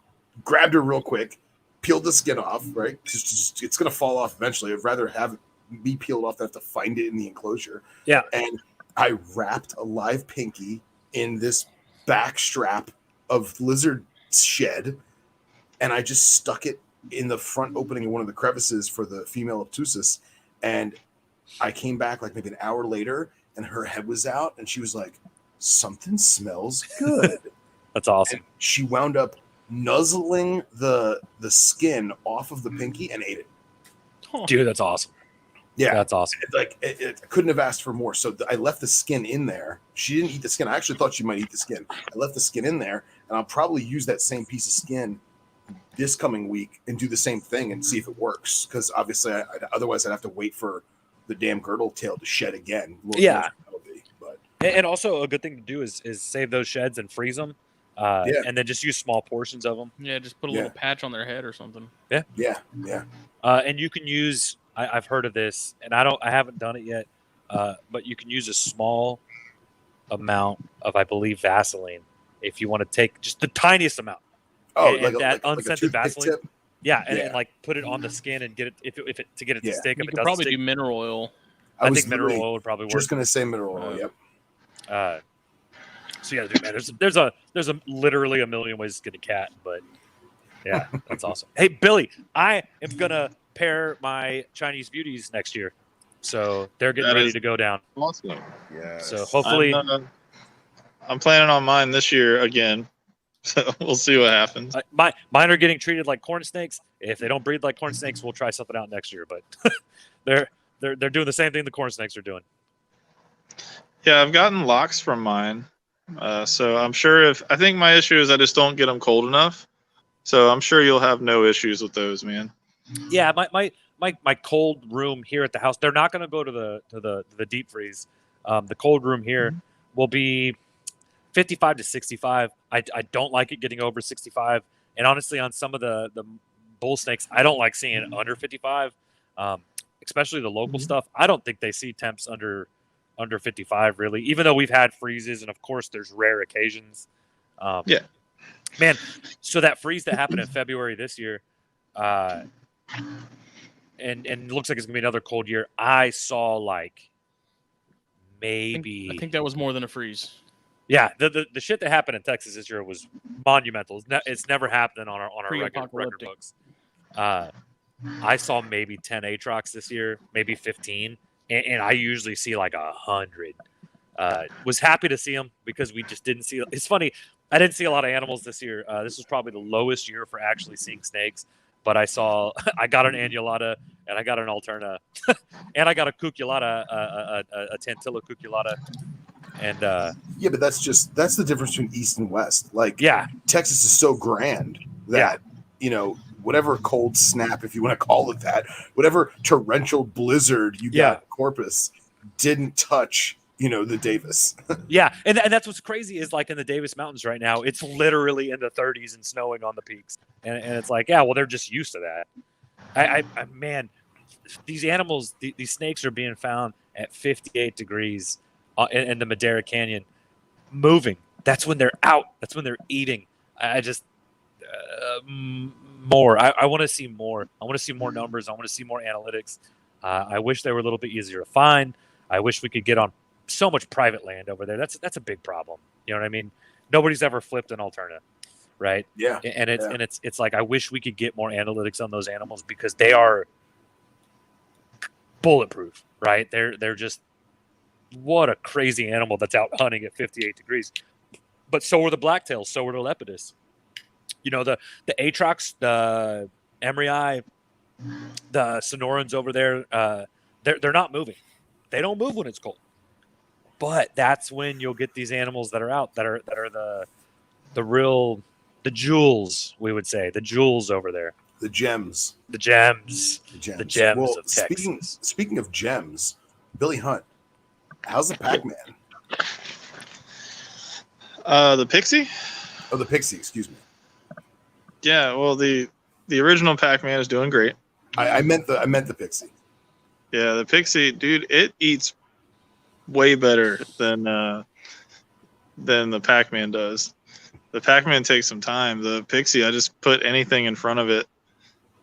grabbed her real quick, peeled the skin off, right? It's going to fall off eventually. I'd rather have it be peeled off than have to find it in the enclosure. Yeah. And I wrapped a live pinky in this back strap of lizard shed, and I just stuck it in the front opening of one of the crevices for the female obtusus. And I came back like maybe an hour later, and her head was out, and she was like, something smells good. That's awesome. And she wound up nuzzling the skin off of the pinky and ate it. Dude, that's awesome. Yeah, that's awesome. I couldn't have asked for more. So I left the skin in there. She didn't eat the skin. I actually thought she might eat the skin. I left the skin in there, and I'll probably use that same piece of skin this coming week and do the same thing and see if it works. Because obviously, otherwise I'd have to wait for the damn girdle tail to shed again. Yeah. And also a good thing to do is save those sheds and freeze them. And then just use small portions of them. Yeah, just put a little patch on their head or something. Yeah. And you can use. I've heard of this, and I haven't done it yet. But you can use a small amount of, I believe, Vaseline if you want to take just the tiniest amount. Oh, and that unscented Vaseline. Tip? Yeah, and like put it on the skin and get it if it to get it to stick. You could probably do mineral oil. I think mineral oil would probably work. Just gonna say mineral oil. Yep. So yeah, dude, man, there's a literally a million ways to skin a cat, but yeah, that's awesome. Hey, Billy, I am gonna pair my Chinese beauties next year, so they're getting ready to go down. Awesome. Yeah. So hopefully, I'm planning on mine this year again, so we'll see what happens. Mine are getting treated like corn snakes. If they don't breed like corn snakes, we'll try something out next year. But they're doing the same thing the corn snakes are doing. Yeah, I've gotten locks from mine. So I'm sure I think my issue is I just don't get them cold enough. So I'm sure you'll have no issues with those, man. Yeah, my cold room here at the house, they're not going to go to the deep freeze. The cold room here will be 55 to 65. I don't like it getting over 65. And honestly, on some of the bull snakes, I don't like seeing it under 55, especially the local stuff. I don't think they see temps under 55 really, even though we've had freezes, and of course there's rare occasions. Man, so that freeze that happened in February this year, and it looks like it's gonna be another cold year. I saw like maybe I think that was more than a freeze. Yeah, the shit that happened in Texas this year was monumental. It's never happened on our record books. I saw maybe 10 Aatrox this year, maybe 15. And I usually see like 100. Was happy to see them because we just didn't see. It's funny, I didn't see a lot of animals this year. This was probably the lowest year for actually seeing snakes. But I got an annulata, and I got an alterna, and I got a cuculata, a Tantilla cuculata, and yeah, but that's the difference between East and West. Like, yeah, Texas is so grand that whatever cold snap, if you want to call it that, whatever torrential blizzard you got in Corpus didn't touch, the Davis. Yeah. And that's what's crazy is like in the Davis Mountains right now, it's literally in the 30s and snowing on the peaks. And it's like, yeah, well, they're just used to that. Man, these animals, these snakes are being found at 58 degrees in the Madera Canyon moving. That's when they're out. That's when they're eating. I just, more. I want to see more. I want to see more numbers. I want to see more analytics. I wish they were a little bit easier to find. I wish we could get on so much private land over there. That's a big problem. You know what I mean? Nobody's ever flipped an alterna, right? Yeah. And it's like I wish we could get more analytics on those animals because they are bulletproof, right? They're just what a crazy animal that's out hunting at 58 degrees. But so are the blacktails. So are the lepidus. The Aatrox, the Emery, the Sonorans over there, they're not moving. They don't move when it's cold. But that's when you'll get these animals that are out that are the jewels, we would say, the jewels over there. The gems. The gems of Texas. Speaking of gems, Billy Hunt, how's the Pac-Man? The Pixie? Oh, the Pixie, excuse me. Yeah, well, the original Pac-Man is doing great. I meant the Pixie. Yeah, the Pixie, dude, it eats way better than the Pac-Man does. The Pac-Man takes some time. The Pixie, I just put anything in front of it,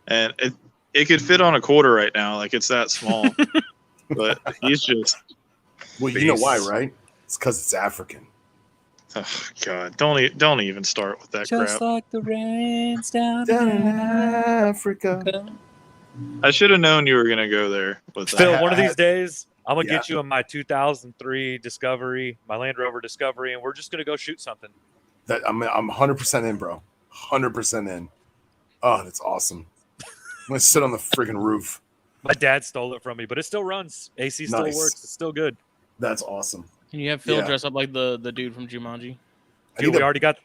and it could fit on a quarter right now. Like, it's that small. But he's just... Well, you know why, right? It's because it's African. Oh, God. Don't even start with that Just crap. like the rains down in Africa. I should have known you were going to go there with that. Phil, one of these days, I'm going to Yeah. get you in my 2003 Discovery, my Land Rover Discovery, and we're just going to go shoot something. That I'm 100% in, bro. 100% in. Oh, that's awesome. I'm gonna sit on the friggin' roof. My dad stole it from me, but it still runs. AC still Nice. works. It's still good. That's awesome. Can you have Phil Yeah. dress up like the dude from Jumanji? Dude, we already got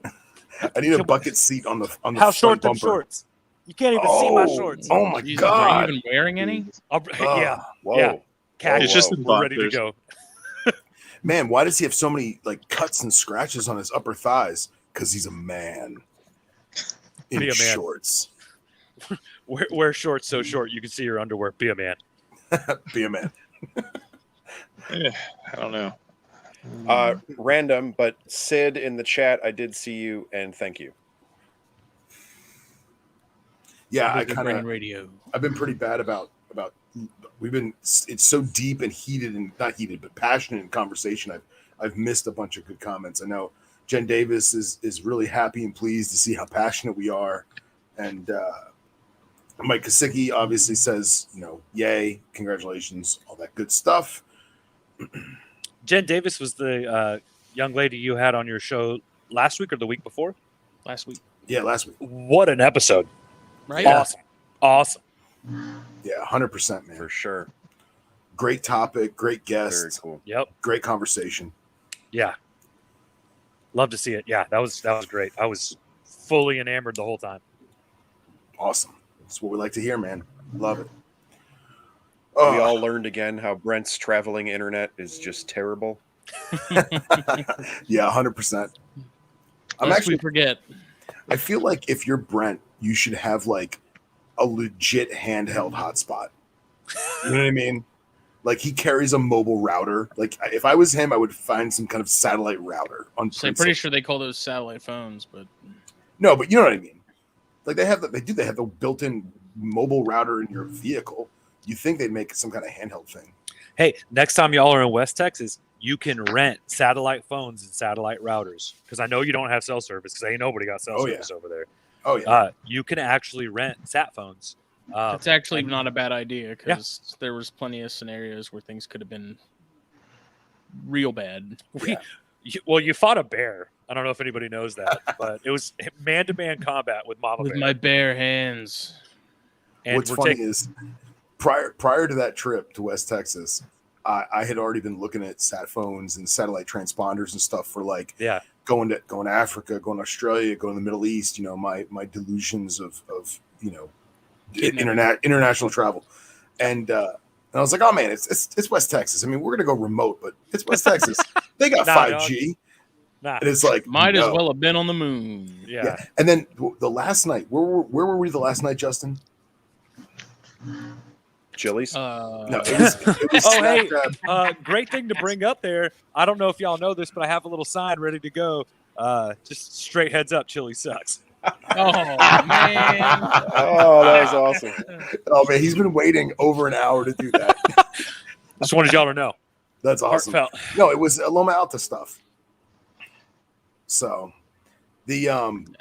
I need a bucket seat on the how short front them bumper. shorts. You can't even see my shorts. Oh my Jesus, Are god! you even wearing any? Yeah, Whoa. yeah. Khaki. It's just We're ready to go. Man, why does he have so many like cuts and scratches on his upper thighs? Because he's a man in Be a man. shorts. Wear shorts so short you can see your underwear. Be a man. Be a man. I don't know. Random, but Sid in the chat, I did see you and thank you. Yeah, I Big kind Brain of. radio. I've been pretty bad about. We've been. It's so deep and heated and not heated, but passionate in conversation. I've missed a bunch of good comments. I know Jen Davis is really happy and pleased to see how passionate we are, and Mike Kosicki obviously says, yay, congratulations, all that good stuff. Jen Davis was the young lady you had on your show last week or the week before? Last week, Yeah, last week. What an episode. right? Awesome. Yeah, 100%, man. For sure. Great topic, great Very guest, cool. Yep. great conversation. Yeah. Love to see it. Yeah, that was great. I was fully enamored the whole time. Awesome. That's what we like to hear, man. Love it. We Oh, all learned again how Brent's traveling internet is just terrible. yeah, 100%. I'm Lest actually we forget. I feel like if you're Brent, you should have like a legit handheld hotspot. You know what I mean? Like he carries a mobile router. Like if I was him, I would find some kind of satellite router on. So I'm pretty sure they call those satellite phones, but No, but you know what I mean. Like they have the built-in mobile router in your vehicle. You think they'd make some kind of handheld thing? Hey, next time y'all are in West Texas, you can rent satellite phones and satellite routers because I know you don't have cell service because ain't nobody got cell service over there. Oh yeah. You can actually rent sat phones. it's actually not a bad idea because there was plenty of scenarios where things could have been real bad. Yeah. You fought a bear. I don't know if anybody knows that, but it was man-to-man combat with Mama With Bear. my bare hands. And What's we're funny taking is prior to that trip to West Texas, I had already been looking at sat phones and satellite transponders and stuff for like going to Africa, going to Australia, going to the Middle East. My delusions of international travel, and I was like, oh man, it's West Texas. I mean, we're gonna go remote, but it's West Texas. They got 5G, nah. and it's like Might as no. well have been on the moon. Yeah. And then the last night, where were we the last night, Justin? Chili's? No, it was Oh, hey, Smack Dab. great thing to bring up there. I don't know if y'all know this, but I have a little sign ready to go. Just straight heads up, Chili sucks. Oh man. Oh, that was awesome. Oh man, he's been waiting over an hour to do that. Just wanted y'all to know. That's awesome. Heartfelt. No, it was Loma Alta stuff. So the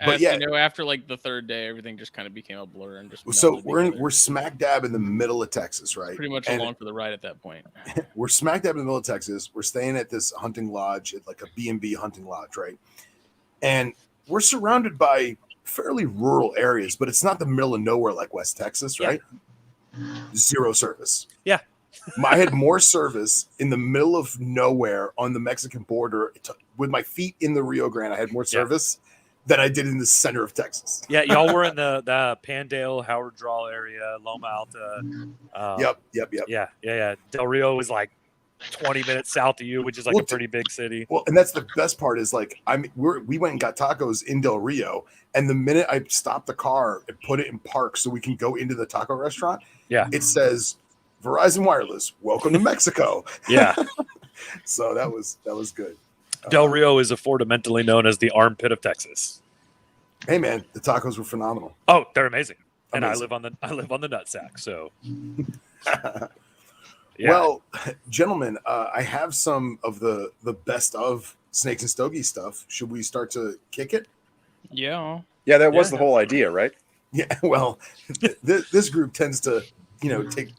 but yeah, After like the third day, everything just kind of became a blur and just. so melded we're together. we're smack dab in the middle of Texas, right? pretty much And along for the ride at that point. we're smack dab in the middle of Texas. We're staying at this hunting lodge, at like a B&B hunting lodge, right? And we're surrounded by fairly rural areas, but it's not the middle of nowhere like West Texas, right? Zero service. Yeah. I had more service in the middle of nowhere on the Mexican border with my feet in the Rio Grande. I had more service than I did in the center of Texas. Yeah, y'all were in the Pandale, Howard Draw area, Loma Alta. Yep. Yeah. Del Rio was like 20 minutes south of you, which is like a pretty big city. Well, and that's the best part is like we went and got tacos in Del Rio, and the minute I stopped the car and put it in park so we can go into the taco restaurant, it says Verizon Wireless, welcome to Mexico. Yeah. So that was good. Del Rio is affordmentally known as the armpit of Texas. Hey man, the tacos were phenomenal. Oh, they're amazing. And Amazing. I live on the nutsack, so yeah. Well, gentlemen, I have some of the best of Snakes and Stogies stuff. Should we start to kick it? Yeah. Yeah, that was the whole idea, right? Yeah. Well, this group tends to,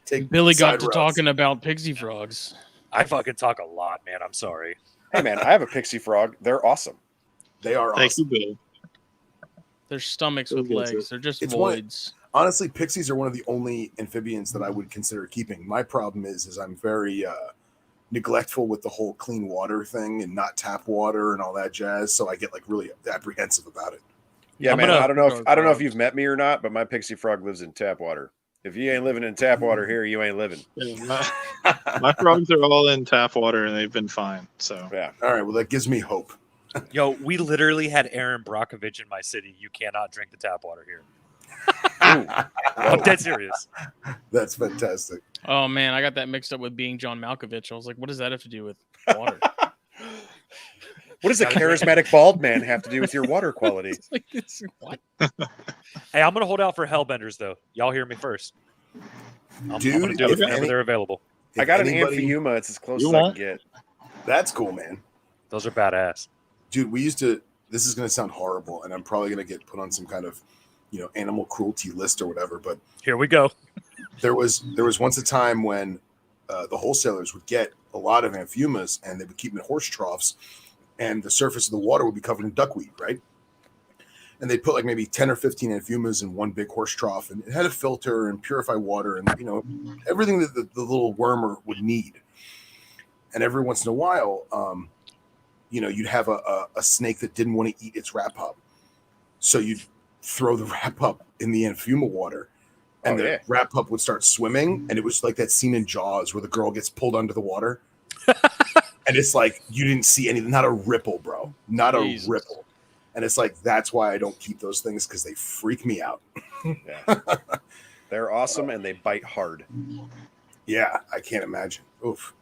take. Billy got side to routes. talking about Pixie Frogs. I fucking talk a lot, man. I'm sorry. Hey, man, I have a Pixie Frog. They're awesome. They are Thank awesome. you, Bill. Their stomachs Who with gets legs. it? They're just It's voids. Honestly, pixies are one of the only amphibians that I would consider keeping. My problem is I'm very neglectful with the whole clean water thing and not tap water and all that jazz. So I get like really apprehensive about it. Yeah, I'm man. gonna- I don't know if you've met me or not, but my Pixie Frog lives in tap water. If you ain't living in tap water here, you ain't living. Yeah, my frogs are all in tap water and they've been fine. So Yeah. All right. Well, that gives me hope. Yo, we literally had Aaron Brockovich in my city. You cannot drink the tap water here. I'm dead serious. That's fantastic. Oh man, I got that mixed up with being John Malkovich. I was like, what does that have to do with water? What does a charismatic bald man have to do with your water quality? It's like, what? Hey, I'm gonna hold out for Hellbenders though. Y'all hear me first. I'm Dude, gonna do it if whenever any- they're available. If I got an anybody- Amphiuma. It's as close You as I can want? get. That's cool, man. Those are badass. Dude, we used to. This is going to sound horrible, and I'm probably going to get put on some kind of, animal cruelty list or whatever. But Here we go. there was once a time when the wholesalers would get a lot of amphiumas and they would keep them in horse troughs, and the surface of the water would be covered in duckweed, right? And they'd put like maybe 10 or 15 amphiumas in one big horse trough, and it had a filter and purify water and everything that the little wormer would need. And every once in a while, you'd have a snake that didn't want to eat its rat pup, so you'd throw the rat pup in the amphiuma water, and the rat pup would start swimming, and it was like that scene in Jaws where the girl gets pulled under the water, and it's like you didn't see anything, not a ripple, bro, not Jesus. a ripple. And it's like that's why I don't keep those things, because they freak me out. Yeah. They're awesome and they bite hard. Yeah, I can't imagine. Oof.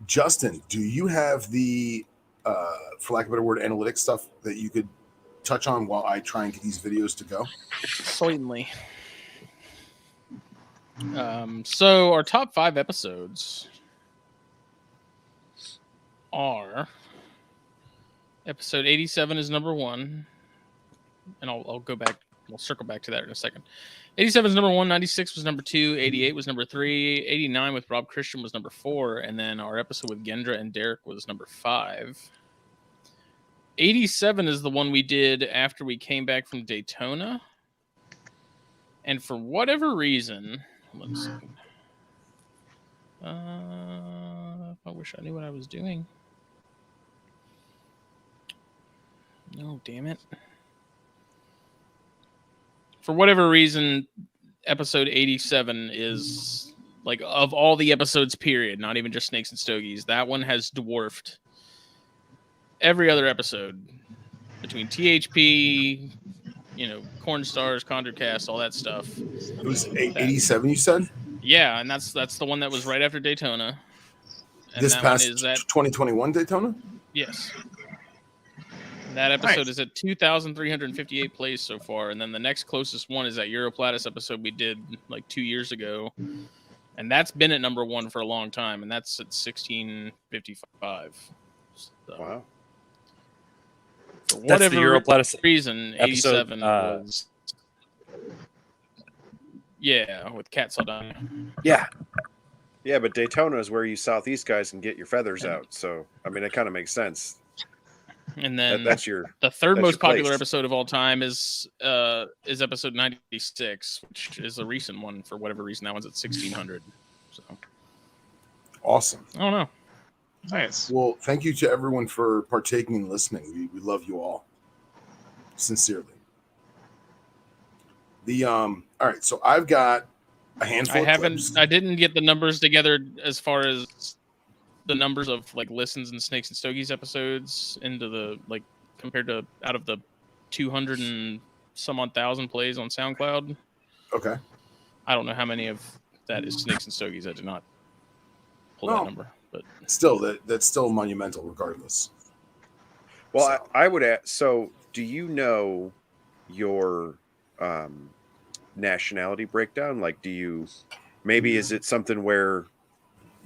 Justin, do you have the, for lack of a better word, analytics stuff that you could touch on while I try and get these videos to go? Certainly. So our top 5 episodes are episode 87 is number 1, and I'll go back. We'll circle back to that in a second. 87 is number 1, 96 was number 2, 88 was number 3, 89 with Rob Christian was number 4, and then our episode with Gendra and Derek was number 5. 87 is the one we did after we came back from Daytona. And for whatever reason, let's see. I wish I knew what I was doing. No, damn it. For whatever reason, episode 87 is, like, of all the episodes, period, not even just Snakes and Stogies, that one has dwarfed every other episode between THP, Corn Stars, Condorcast, all that stuff. It was 87, you said? Yeah, and that's the one that was right after Daytona. And This that past one is at 2021 Daytona? yes. That episode is at 2,358 plays so far, and then the next closest one is that Europlatus episode we did like 2 years ago, and that's been at number 1 for a long time, and that's at 1,655. So, Wow. for That's the whatever Europlatus reason, episode, 87 was. Yeah, with Cat Saldana. Yeah. Yeah, but Daytona is where you Southeast guys can get your feathers out. So, I mean, it kind of makes sense. And then That's your the third that's most your popular place. episode of all time is episode 96, which is a recent one for whatever reason. That one's at 1,600. So Awesome. I don't know. nice. Well, thank you to everyone for partaking and listening. We love you all. Sincerely. All right, so I've got a handful of clips. I didn't get the numbers together as far as the numbers of like listens and Snakes and Stogies episodes into the like compared to out of the 200 and some odd thousand plays on SoundCloud. Okay. I don't know how many of that is snakes and stogies. I did not pull Well, that number, but Still, that's still monumental, regardless. Well, So. I would ask. So, do you know your nationality breakdown? Like, do you maybe is it something where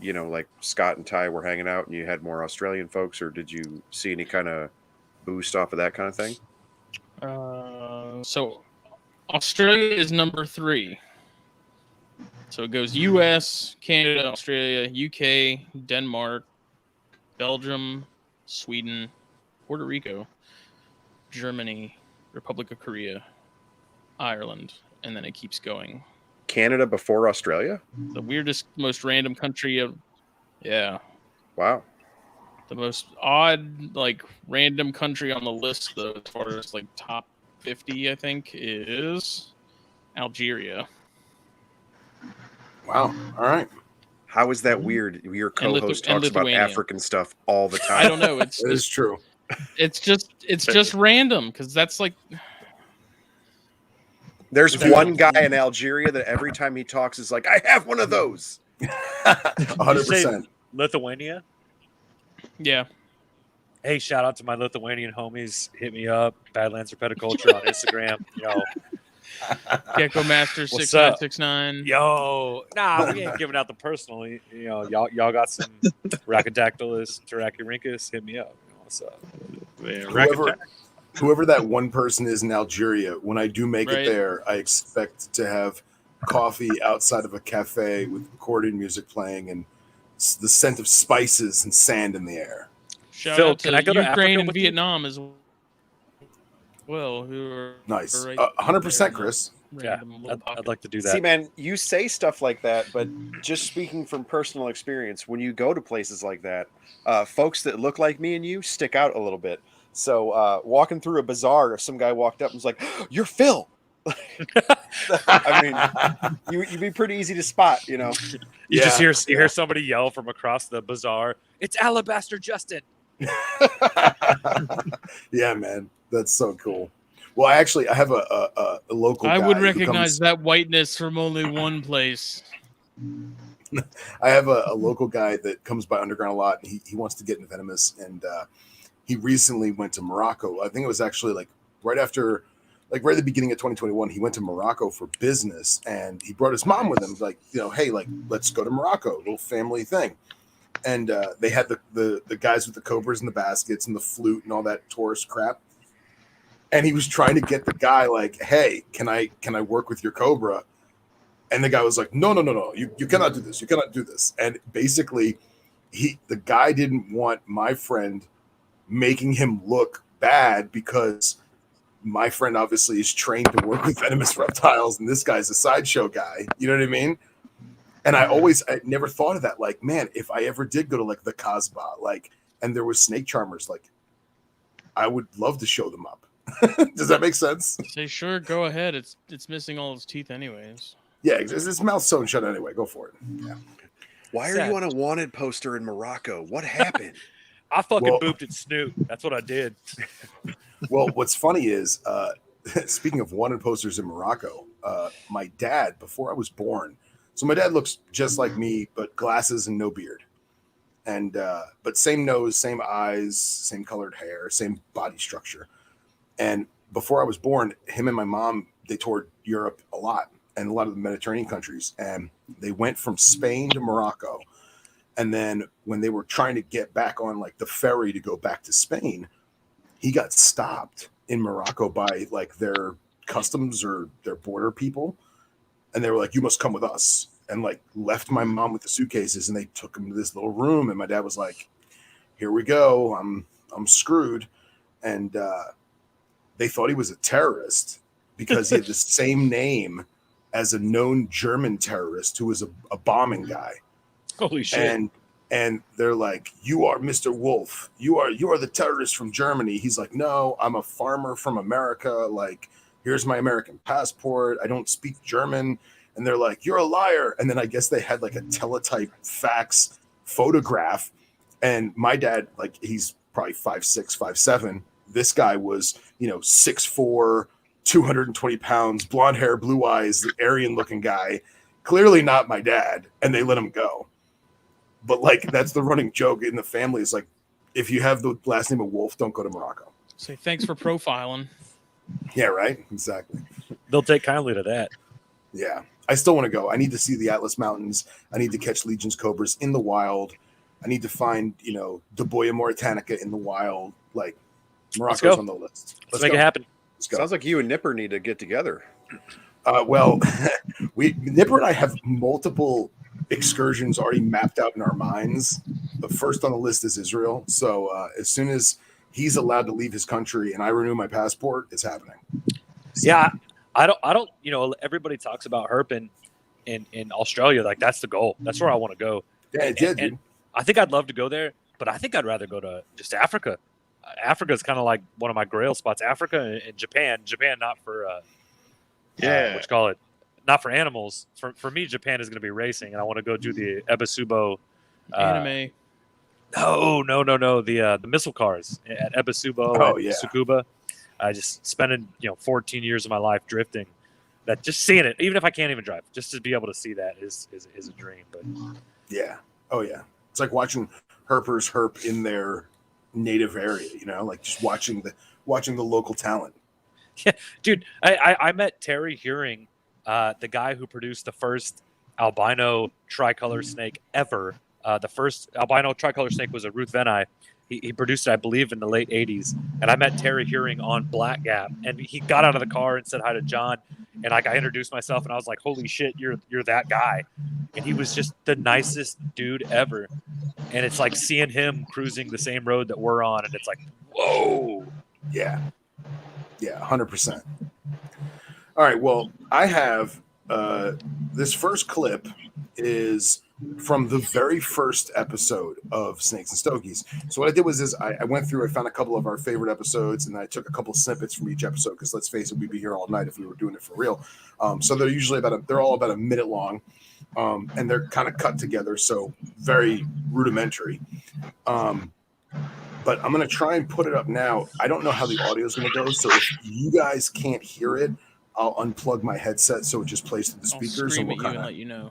like Scott and Ty were hanging out and you had more Australian folks, or did you see any kind of boost off of that kind of thing? So Australia is number 3. So it goes US, Canada, Australia, UK, Denmark, Belgium, Sweden, Puerto Rico, Germany, Republic of Korea, Ireland, and then it keeps going. Canada before Australia? The weirdest, most random country of, yeah. Wow. The most odd, like, random country on the list, though, as far as, like, top 50, I think, is Algeria. Wow. All right. How is that weird? Your co-host talks about African stuff all the time. I don't know. It is true. It's just random, because that's like... There's one guy in Algeria that every time he talks is like, I have one of those. 100%. Lithuania? Yeah. Hey, shout out to my Lithuanian homies. Hit me up. Badlands Herpetoculture on Instagram. Yo. Gecko Master 6969. Yo. Nah, we ain't giving out the personal. Y'all got some Rhacodactylus, Terracurynchus. Hit me up. What's up? Whoever that one person is in Algeria, when I do make it there, I expect to have coffee outside of a cafe with recorded music playing and the scent of spices and sand in the air. Shout Phil, out to can I go to Ukraine Africa and with you? Vietnam as well. Who are Nice. right 100%, there. Chris. Yeah, I'd like to do that. See, man, you say stuff like that, but just speaking from personal experience, when you go to places like that, folks that look like me and you stick out a little bit. So walking through a bazaar, if some guy walked up and was like, "You're Phil," I mean, you'd be pretty easy to spot, You just hear somebody yell from across the bazaar, "It's Alabaster Justin!" Yeah, man, that's so cool. Well, actually, I have a local guy. I would recognize that whiteness from only one place. I have a local guy that comes by Underground a lot, and he wants to get into venomous, and he recently went to Morocco. I think it was actually right at the beginning of 2021. He went to Morocco for business, and he brought his mom with him. Hey, let's go to Morocco, little family thing. And they had the guys with the cobras and the baskets and the flute and all that tourist crap. And he was trying to get the guy hey, can I work with your cobra? And the guy was like, no, you cannot do this. You cannot do this. And basically, the guy didn't want my friend making him look bad because my friend obviously is trained to work with venomous reptiles, and this guy's a sideshow guy. You know what I mean? And I never thought of that. Man, if I ever did go to the Casbah, and there was snake charmers, I would love to show them up. Does that make sense? Say sure, go ahead. It's missing all its teeth anyways. Yeah, it's mouth sewn shut anyway. Go for it. Yeah. Why are you on a wanted poster in Morocco? What happened? I fucking booped at Snoop. That's what I did. Well, what's funny is, speaking of wanted posters in Morocco, my dad, before I was born, so my dad looks just like me, but glasses and no beard. And but same nose, same eyes, same colored hair, same body structure. And before I was born, him and my mom, they toured Europe a lot and a lot of the Mediterranean countries. And they went from Spain to Morocco. And then when they were trying to get back on the ferry to go back to Spain, he got stopped in Morocco by their customs or their border people. And they were like, you must come with us. And left my mom with the suitcases, and they took him to this little room. And my dad was like, here we go. I'm screwed. And they thought he was a terrorist because he had the same name as a known German terrorist who was a bombing guy. Holy shit. And they're like, you are Mr. Wolf. You are the terrorist from Germany. He's like, no, I'm a farmer from America. Here's my American passport. I don't speak German. And they're like, you're a liar. And then I guess they had a teletype fax photograph. And my dad, he's probably 5'6", 5'7". This guy was, 6'4", 220 pounds, blonde hair, blue eyes, Aryan looking guy. clearly not my dad, and they let him go. But like that's the running joke in the family is like, if you have the last name of Wolf, don't go to Morocco. Say thanks for profiling. Yeah, right. Exactly. They'll take kindly to that. Yeah, I still want to go. I need to see the Atlas Mountains. I need to catch Legion's cobras in the wild. I need to find, Daboya Mauritanica in the wild. Like, Morocco's on the list. Let's make it happen. Let's go. Sounds like you and Nipper need to get together. Well, Nipper and I have multiple excursions already mapped out in our minds. The first on the list is Israel. So as soon as he's allowed to leave his country and I renew my passport, it's happening. So, yeah, I don't. Everybody talks about herping in Australia. Like that's the goal. That's where I want to go. Yeah, dude. I think I'd love to go there, but I think I'd rather go to just Africa. Africa is kind of like one of my grail spots. Africa and Japan. Japan, not for what you call it, not for animals. For me, Japan is going to be racing, and I want to go do the Ebisubo Anime. No. The missile cars at Ebisubo and Tsukuba. I just spending 14 years of my life drifting. That just seeing it, even if I can't even drive, just to be able to see that is a dream. But yeah, oh yeah, it's like watching herpers herp in their native area. Like just watching the local talent. Yeah, dude, I met Terry Huring, the guy who produced the first albino tricolor snake ever. The first albino tricolor snake was a Ruth Venai. He produced it, I believe, in the late 80s. And I met Terry Huring on Black Gap. And he got out of the car and said hi to John. And I introduced myself, and I was like, holy shit, you're that guy. And he was just the nicest dude ever. And it's like seeing him cruising the same road that we're on. And it's like, whoa. Yeah. Yeah, 100%. All right, well, I have this first clip is from the very first episode of Snakes and Stogies. So what I did was I went through, I found a couple of our favorite episodes, and I took a couple snippets from each episode because let's face it, we'd be here all night if we were doing it for real. So they're usually they're all about a minute long, and they're kind of cut together, so very rudimentary. But I'm going to try and put it up now. I don't know how the audio is going to go, so if you guys can't hear it, I'll unplug my headset so it just plays through the speakers, and we'll kind of let you know.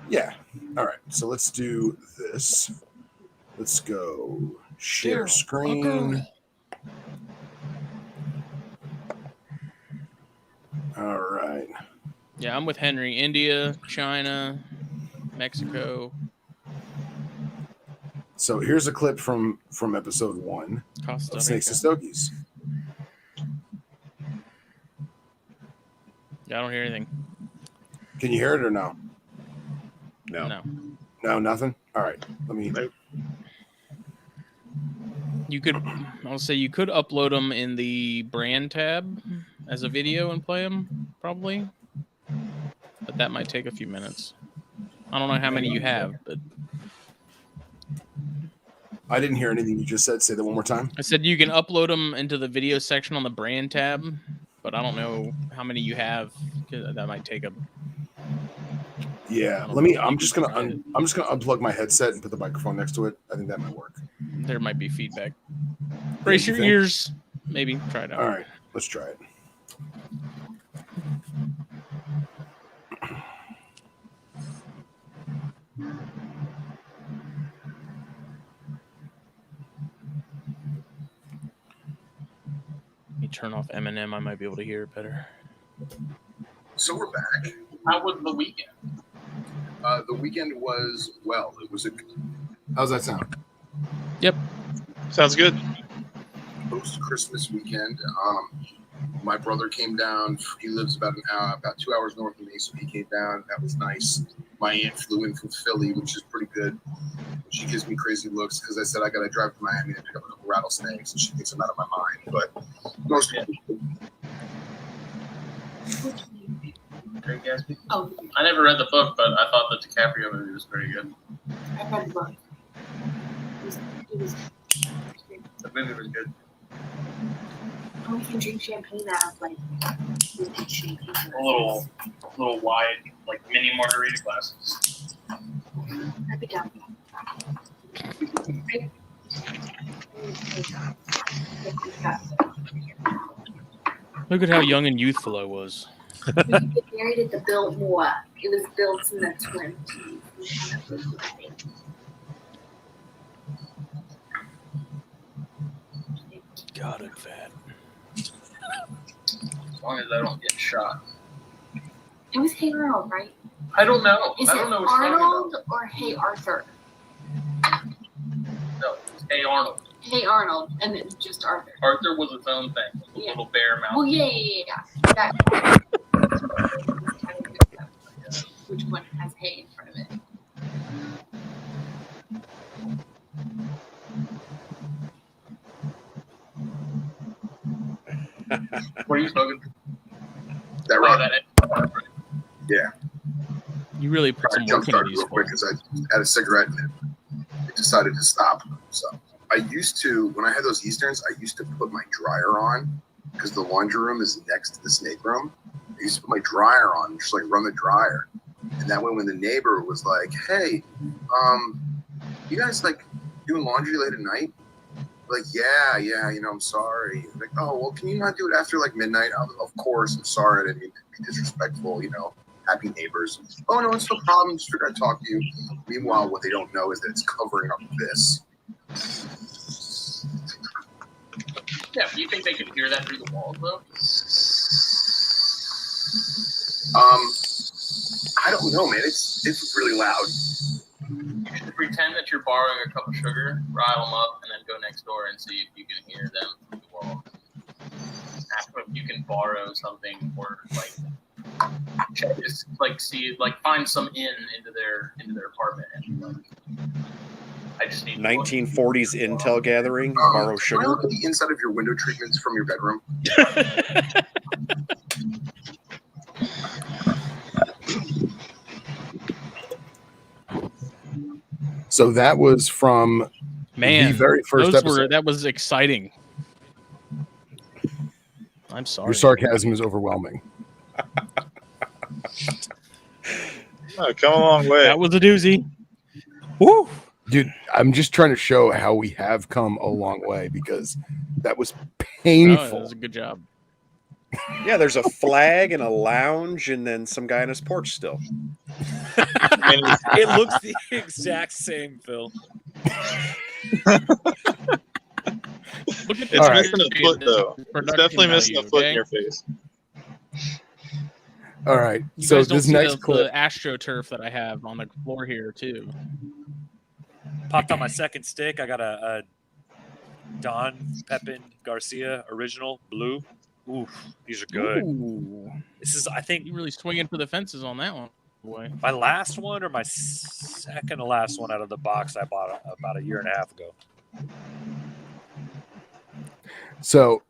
Yeah. All right. So let's do this. Let's go share screen. All right. Yeah, I'm with Henry. India, China, Mexico. So here's a clip from episode 1 of Snakes and Stogies. Yeah, I don't hear anything. Can you hear it or no? No, nothing. All right, let me. You could upload them in the brand tab as a video and play them, probably. But that might take a few minutes. I don't know how many you have, but I didn't hear anything you just said. Say that one more time. I said you can upload them into the video section on the brand tab, but I don't know how many you have. That might take a. Yeah, I'm just gonna unplug my headset and put the microphone next to it. I think that might work. There might be feedback. Brace your ears. Maybe try it out. All right, let's try it. Let me turn off Eminem. I might be able to hear it better. So we're back. How was the weekend? The weekend was how's that sound? Yep. Sounds good. Post-Christmas weekend. My brother came down. He lives about 2 hours north of me, so he came down. That was nice. My aunt flew in from Philly, which is pretty good. She gives me crazy looks because I said I got to drive to Miami to pick up a couple rattlesnakes, and she thinks I'm out of my mind. But most Great Gatsby? Oh, I never read the book, but I thought the DiCaprio movie was very good. I read the book. The movie was good. Oh, we can drink champagne out of like champagne. Little wide, like mini margarita glasses. I'd be down. Look at how young and youthful I was. We get married at the Biltmore. It was built in the 20s. Kind of looked like. God, I'm fat. As long as I don't get shot. It was Hey Arnold, right? I don't know. Is I it don't know what you're Arnold or Hey Arthur? talking about. No, it's Hey Arnold. Hey Arnold, and then just Arthur. Arthur was its own thing. The little bear mouth. Well, yeah. That. Which one has hay in front of it? What are you smoking? That Oh, right. that Yeah. You really put I some work jumped into started these. real quick because I had a cigarette and it decided to stop. So I used to, when I had those Easterns, I used to put my dryer on because the laundry room is next to the snake room. I used to put my dryer on, just like run the dryer. And that way when the neighbor was like, hey, you guys like doing laundry late at night? Like, yeah, I'm sorry. Like, oh, well, can you not do it after like midnight? Of course, I'm sorry. I didn't mean to be disrespectful, happy neighbors. Oh, no, it's no problem. Just figured I'd talk to you. Meanwhile, what they don't know is that it's covering up this. Yeah, do you think they could hear that through the walls, though? I don't know, man. It's really loud. You should pretend that you're borrowing a cup of sugar, rile them up, and then go next door and see if you can hear them through the walls. Ask them if you can borrow something or just see find some into their apartment and I just need 1940s intel gathering. Borrow Can I sugar. look at the inside of your window treatments from your bedroom? So that was from Man, the very first episode. That was exciting. I'm sorry. Your sarcasm is overwhelming. Oh, come a long way. That was a doozy. Woo! Dude, I'm just trying to show how we have come a long way because that was painful. Oh, that was a good job. Yeah, there's a flag and a lounge, and then some guy on his porch still. It looks the exact same, Phil. It's All right. missing a foot, though. It's definitely missing a foot in your face. All right. You So guys don't this see next the clip. AstroTurf that I have on the floor here too. Popped on my second stick. I got a Don Pepin Garcia original blue. Ooh, these are good. Ooh. This is, I think, You really swinging for the fences on that one, boy. my last one or my second to last one out of the box I bought about a year and a half ago. So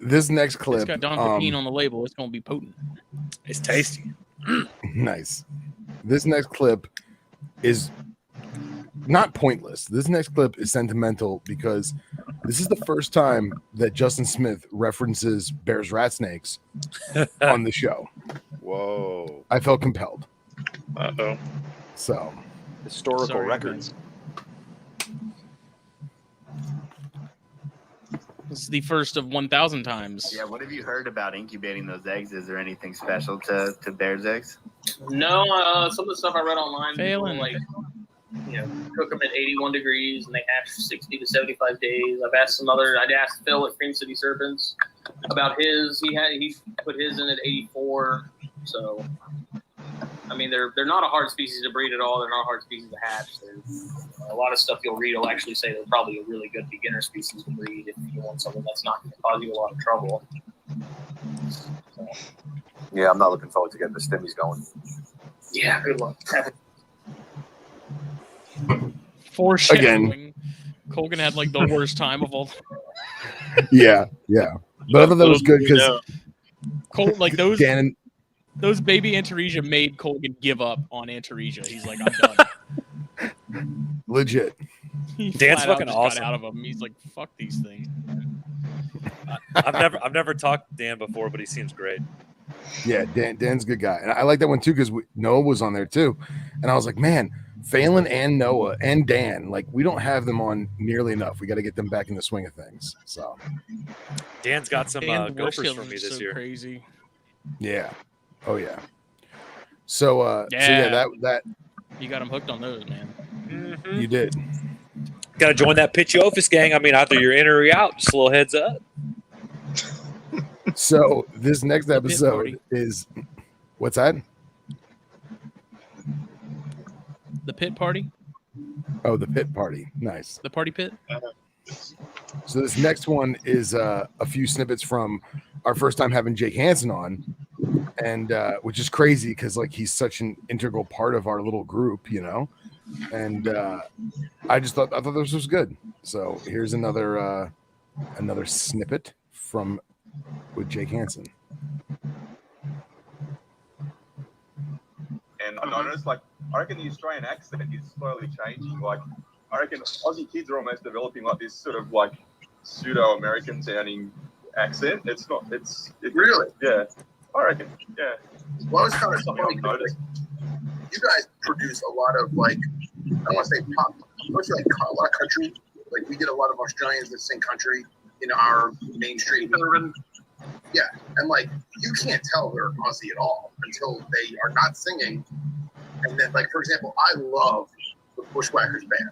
this next It's clip. got Don Pepin on the label. It's gonna be potent. It's tasty. Nice. This next clip is not pointless. This next clip is sentimental because this is the first time that Justin Smith references Bears Rat Snakes on the show. Whoa. I felt compelled. Uh-oh. So Historical Sorry, records. This is the first of 1,000 times. Yeah, what have you heard about incubating those eggs? Is there anything special to bear's eggs? No, some of the stuff I read online, Failing. people, cook them at 81 degrees and they hatch 60 to 75 days. I'd asked Phil at Cream City Serpents about his. He put his in at 84. So, I mean, they're not a hard species to breed at all. They're not a hard species to hatch. There's a lot of stuff you'll read will actually say they're probably a really good beginner species to breed if you want something that's not going to cause you a lot of trouble. So, Yeah, I'm not looking forward to getting the stimmies going. yeah, good luck. Foreshadowing. Colgan had like the worst time of all. yeah. But I thought that was good because those Dan those baby Antaresia made Colgan give up on Antaresia. He's like, I'm done. legit. He Dan's flat out fucking just awesome. got out of him. He's like, fuck these things. I've never talked to Dan before, but he seems great. Yeah, Dan's a good guy. And I like that one too because Noah was on there too. And I was like, man, Phelan and Noah and Dan, like we don't have them on nearly enough. We got to get them back in the swing of things. So Dan's got some Dan Gophers Warshills for me is this so year. Crazy. yeah. Oh yeah. So that you got them hooked on those, man. Mm-hmm. you did. Got to join that Pitchy Office gang. I mean, either you're in or you're out. Just a little heads up. So this next episode party. is what's that? The pit party? Oh, the pit party. Nice. The party pit? So this next one is a few snippets from our first time having Jake Hansen on, and which is crazy because like he's such an integral part of our little group, you know. And I thought this was good. So here's another snippet from with Jake Hansen. And I noticed, like, I reckon the Australian accent is slowly changing. Like, I reckon Aussie kids are almost developing like this sort of like pseudo-American sounding accent. It's not. It's Really? Yeah, I reckon. Yeah. Well, it's kind of Something I've noticed. You guys produce a lot of like, I don't want to say pop, mostly like a lot of country. Like we get a lot of Australians that sing country in our mainstream urban. Yeah, and like you can't tell they're Aussie at all until they are not singing. And then, like for example, I love the Bushwhackers band.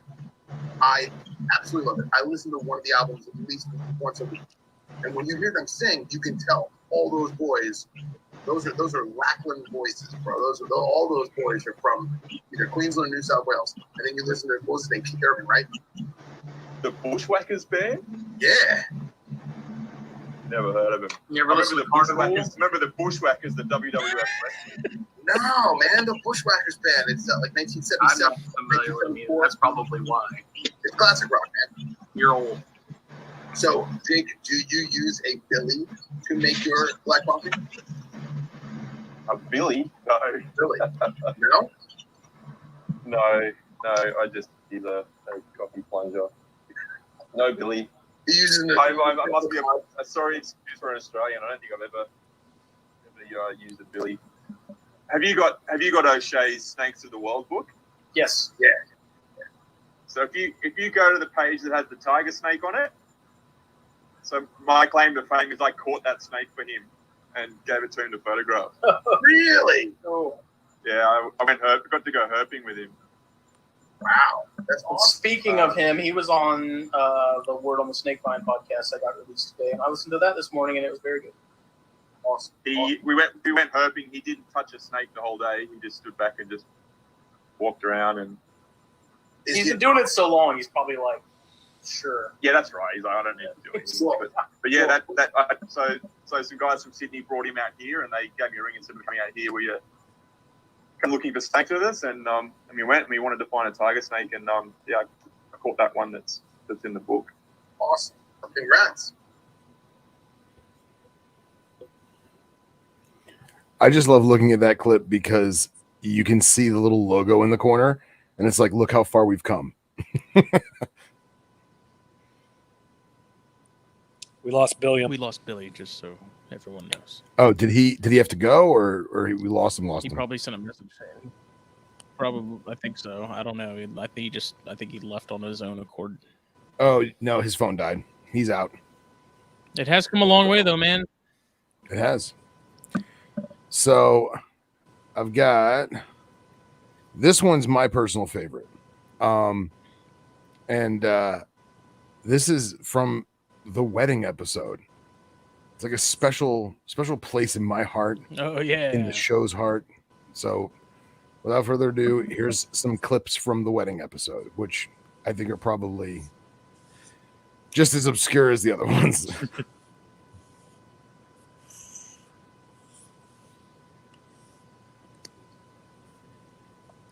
I absolutely love it. I listen to one of the albums at least once a week, and when you hear them sing, you can tell all those boys. Those are Lackland voices, bro. All those boys are from either Queensland or New South Wales. And then you listen to what's his name, Keith Urban, right? The Bushwhackers band? Yeah. Never heard of him. You ever listen to Bushwhackers? Remember the Bushwhackers, the WWF wrestling? No, man, the Bushwhackers band. It's like 1977. I'm not familiar with it. That's probably why. It's classic rock, man. You're old. So, Jake, do you use a Billy to make your black coffee? A Billy? No. Really? No? No, I just use a coffee plunger. No Billy. He uses I must be a sorry excuse for an Australian. I don't think I've ever used a Billy. Have you got O'Shea's Snakes of the World book? Yes. Yeah. So if you go to the page that has the tiger snake on it, so my claim to fame is I caught that snake for him and gave it to him to photograph. Really? Oh. Yeah, I got to go herping with him. Wow, that's awesome. Speaking of him, he was on the Word on the Snakevine podcast that got released today, and I listened to that this morning, and it was very good. Awesome. We went herping. He didn't touch a snake the whole day. He just stood back and just walked around. And he's been doing it so long. He's probably like, sure. Yeah, that's right. He's like, I don't need to do it. But yeah, so some guys from Sydney brought him out here, and they gave me a ring and said, "We're coming out here. We come looking for snakes with us." And we went, and we wanted to find a tiger snake, and I caught that one that's in the book. Awesome. Congrats. I just love looking at that clip because you can see the little logo in the corner, and it's like, look how far we've come. We lost Billy. We lost Billy, just so everyone knows. Oh, did he have to go, or we lost him? He probably sent a message saying. Probably, I think so. I don't know. I think he left on his own accord. Oh no, his phone died. He's out. It has come a long way, though, man. It has. So, I've got this one's my personal favorite, and this is from the wedding episode. It's like a special place in my heart. Oh yeah, in the show's heart. So, without further ado, here's some clips from the wedding episode, which I think are probably just as obscure as the other ones.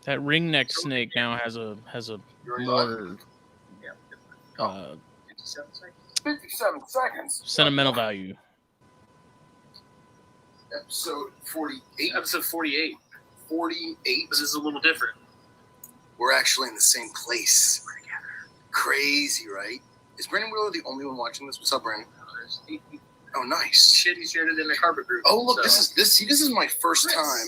That ringneck snake now has a more 57 seconds. Sentimental value. Episode 48. Episode 48. 48. This is a little different. We're actually in the same place. We're together. Crazy, right? Is Brandon Wheeler the only one watching this? What's up, Brandon? Oh, nice. Shit, he shared it in the carpet group. Oh, look, so. this is my first time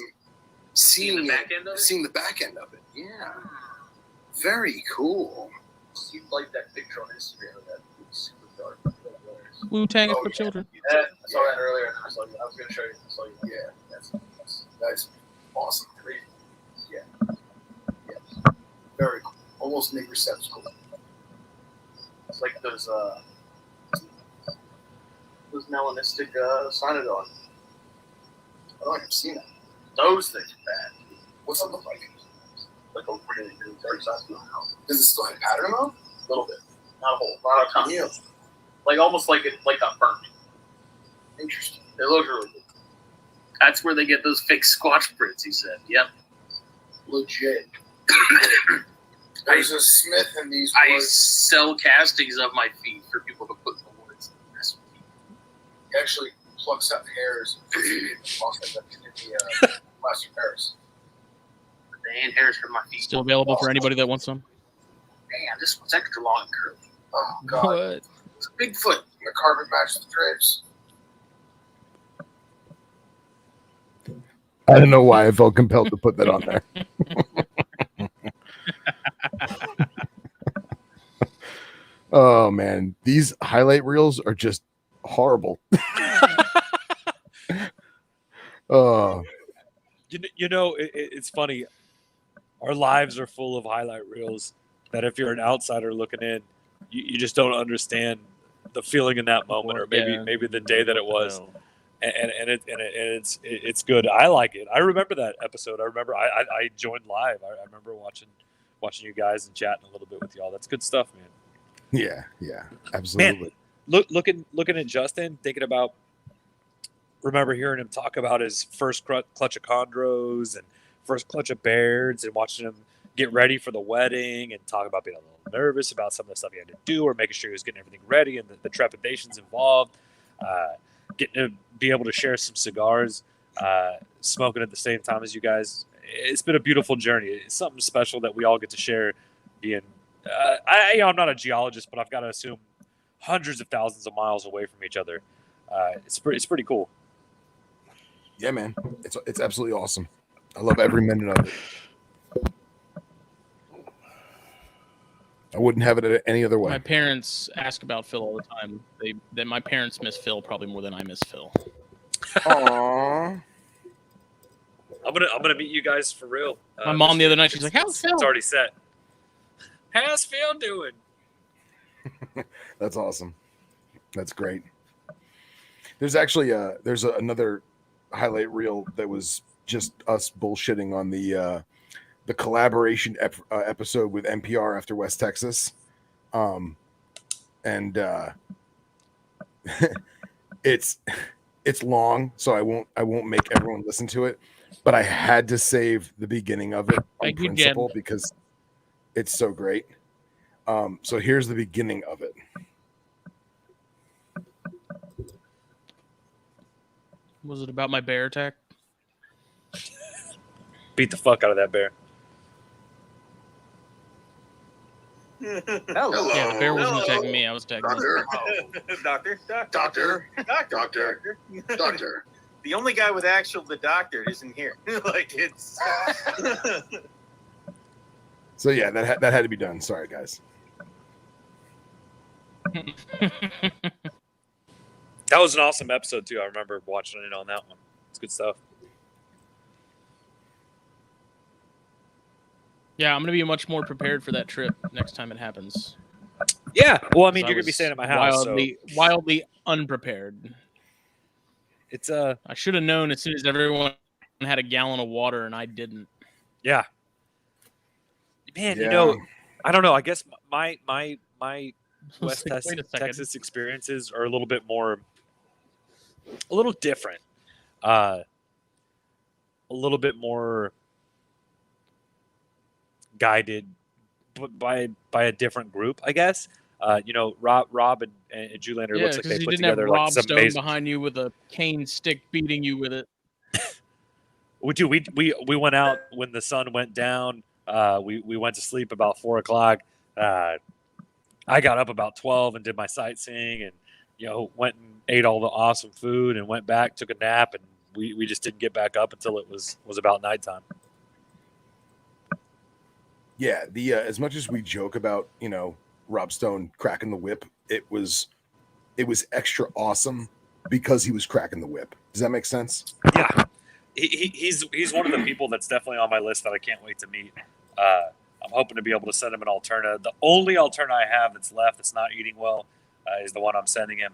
seeing the back end of it. Seeing the back end of it. Yeah. Very cool. You like that picture on Instagram of that super dark. Wu-Tang is for children. I saw that earlier. I was going to show you. Yeah, that's nice. awesome. Great. Yeah. Yes. Very cool. Almost neighbor-ceptical. It's like those melanistic cyanodon. I don't have seen it. Those things are bad. What's it look like? Like a really, really dark cyanodon. Does it still have pattern though? A little bit. Not a whole lot of time. Yeah. Like almost like it got burnt. Interesting. It looks really good. That's where they get those fake squatch prints, he said. Yep. Legit. There's a Smith in these I woods. sell castings of my feet for people to put in the woods. He actually plucks out hairs and tosses them in the plaster Paris. They ain't hairs from my feet. Still available for anybody that wants some. Man, this one's extra long and curly. Oh, God. What? It's a Bigfoot. The carpet matches the drapes. I don't know why I felt compelled to put that on there. Oh man, these highlight reels are just horrible. It's funny. Our lives are full of highlight reels that if you're an outsider looking in, you just don't understand the feeling in that moment, or maybe the day that it was. It's good. I like it. I remember that episode. I joined live. I remember watching you guys and chatting a little bit with y'all. That's good stuff, man. Yeah, absolutely. Man, looking at Justin, thinking about, remember hearing him talk about his first clutch of chondros and first clutch of bears, and watching him get ready for the wedding and talk about being a little nervous about some of the stuff he had to do, or making sure he was getting everything ready, and the trepidations involved. Getting to be able to share some cigars, smoking at the same time as you guys. It's been a beautiful journey. It's something special that we all get to share. Being, I'm not a geologist, but I've got to assume hundreds of thousands of miles away from each other. It's pretty cool. Yeah, man, it's absolutely awesome. I love every minute of it. I wouldn't have it any other way. My parents ask about Phil all the time. My parents miss Phil probably more than I miss Phil. Aww. I'm gonna meet you guys for real. My mom the other night, she's like, "How's Phil?" It's already set. How's Phil doing? That's awesome. That's great. There's actually another highlight reel that was just us bullshitting on the collaboration episode with NPR after West Texas. It's long, so I won't make everyone listen to it, but I had to save the beginning of it on principle because it's so great. So here's the beginning of it. Was it about my bear attack? Beat the fuck out of that bear. Hello. Yeah, the bear wasn't attacking me. I was attacking Doctor. The only guy with the doctor isn't here. Like it's. So yeah, that had to be done. Sorry, guys. That was an awesome episode too. I remember watching it on that one. It's good stuff. Yeah, I'm gonna be much more prepared for that trip next time it happens. Yeah, well, I mean, you're gonna be staying at my house. Wildly unprepared. It's I should have known as soon as everyone had a gallon of water and I didn't. Yeah. Man, you know, I don't know. I guess my West Texas experiences are a little bit more, a little different, a little bit more guided by a different group, I guess. You know, Rob and Julander looks like they put together like some Stone behind you with a cane stick beating you with it. We went out when the sun went down. We went to sleep about 4:00. I got up about 12 and did my sightseeing, and went and ate all the awesome food and went back, took a nap, and we just didn't get back up until it was about nighttime. Yeah, as much as we joke about Rob Stone cracking the whip, it was extra awesome because he was cracking the whip. Does that make sense? Yeah. he's one of the people that's definitely on my list that I can't wait to meet. I'm hoping to be able to send him an Alterna. The only Alterna I have that's left that's not eating well is the one I'm sending him.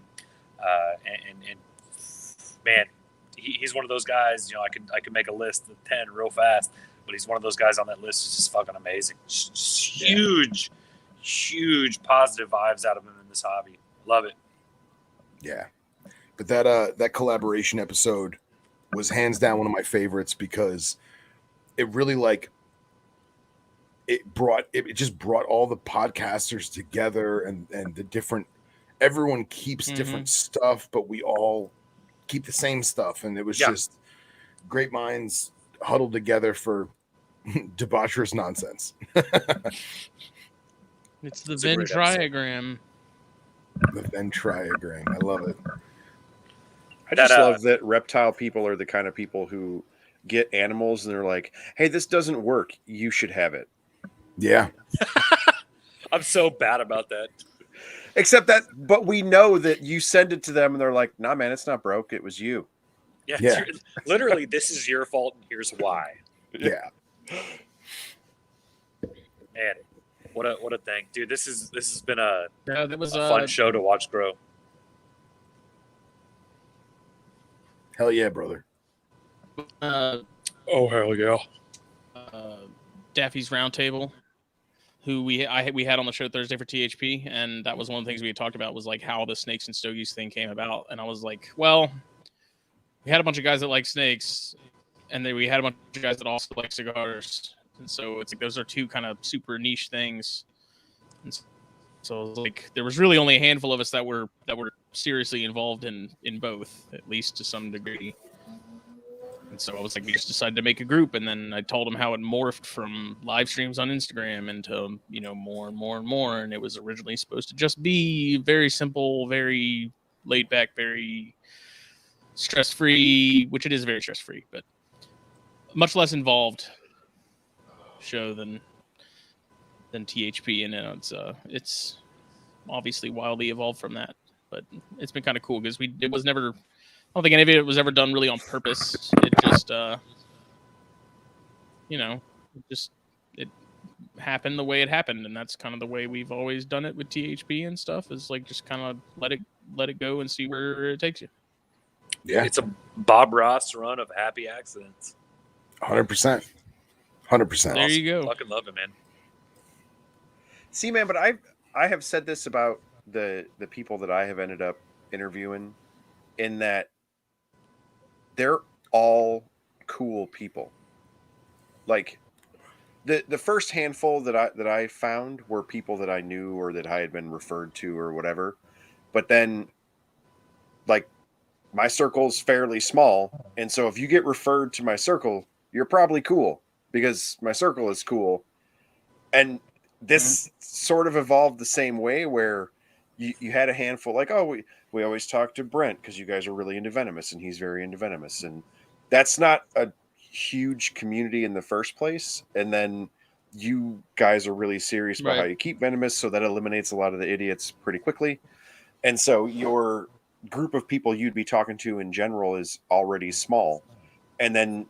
And man, he's one of those guys. You know, I could make a list of 10 real fast, but he's one of those guys on that list. Who's just fucking amazing. Just huge positive vibes out of him in this hobby. Love it. Yeah, but that collaboration episode was hands down one of my favorites because it really it just brought all the podcasters together and the different, everyone keeps different stuff, but we all keep the same stuff. And it was just great minds huddled together for debaucherous nonsense. It's the Venn triagram. The Venn triagram. I love it. I just love that reptile people are the kind of people who get animals and they're like, hey, this doesn't work. You should have it. Yeah. I'm so bad about that. Except that, but we know that you send it to them and they're like, nah, man, it's not broke. It was you. Yeah. Literally, this is your fault and here's why. Yeah. Man, what a thing. Dude, this has been a a fun show to watch grow. Hell yeah, brother. Oh, hell yeah. Daffy's Roundtable, who we had on the show Thursday for THP, and that was one of the things we had talked about was like how the snakes and stogies thing came about. And I was like, well, we had a bunch of guys that like snakes, and then we had a bunch of guys that also like cigars. And so it's like those are two kind of super niche things. And so it was like there was really only a handful of us that were seriously involved in both, at least to some degree. And so I was like, we just decided to make a group, and then I told them how it morphed from live streams on Instagram into, you know, more and more and more. And it was originally supposed to just be very simple, very laid back, very stress-free, which it is very stress-free, but much less involved show than THP. And it's obviously wildly evolved from that, but it's been kind of cool because it was never. I don't think any of it was ever done really on purpose. It just, it happened the way it happened, and that's kind of the way we've always done it with THP and stuff. Is like just kind of let it go and see where it takes you. Yeah, it's a Bob Ross run of happy accidents. 100%. There you go. Fucking love it, man. See, man, but I have said this about the people that I have ended up interviewing, in that they're all cool people. Like the first handful that I found were people that I knew or that I had been referred to or whatever. But then, like, my circle's fairly small, and so if you get referred to my circle, you're probably cool because my circle is cool. And this sort of evolved the same way, where you had a handful, like, oh, we always talk to Brent because you guys are really into venomous and he's very into venomous. And that's not a huge community in the first place. And then you guys are really serious about how you keep venomous. So that eliminates a lot of the idiots pretty quickly. And so your group of people you'd be talking to in general is already small. And then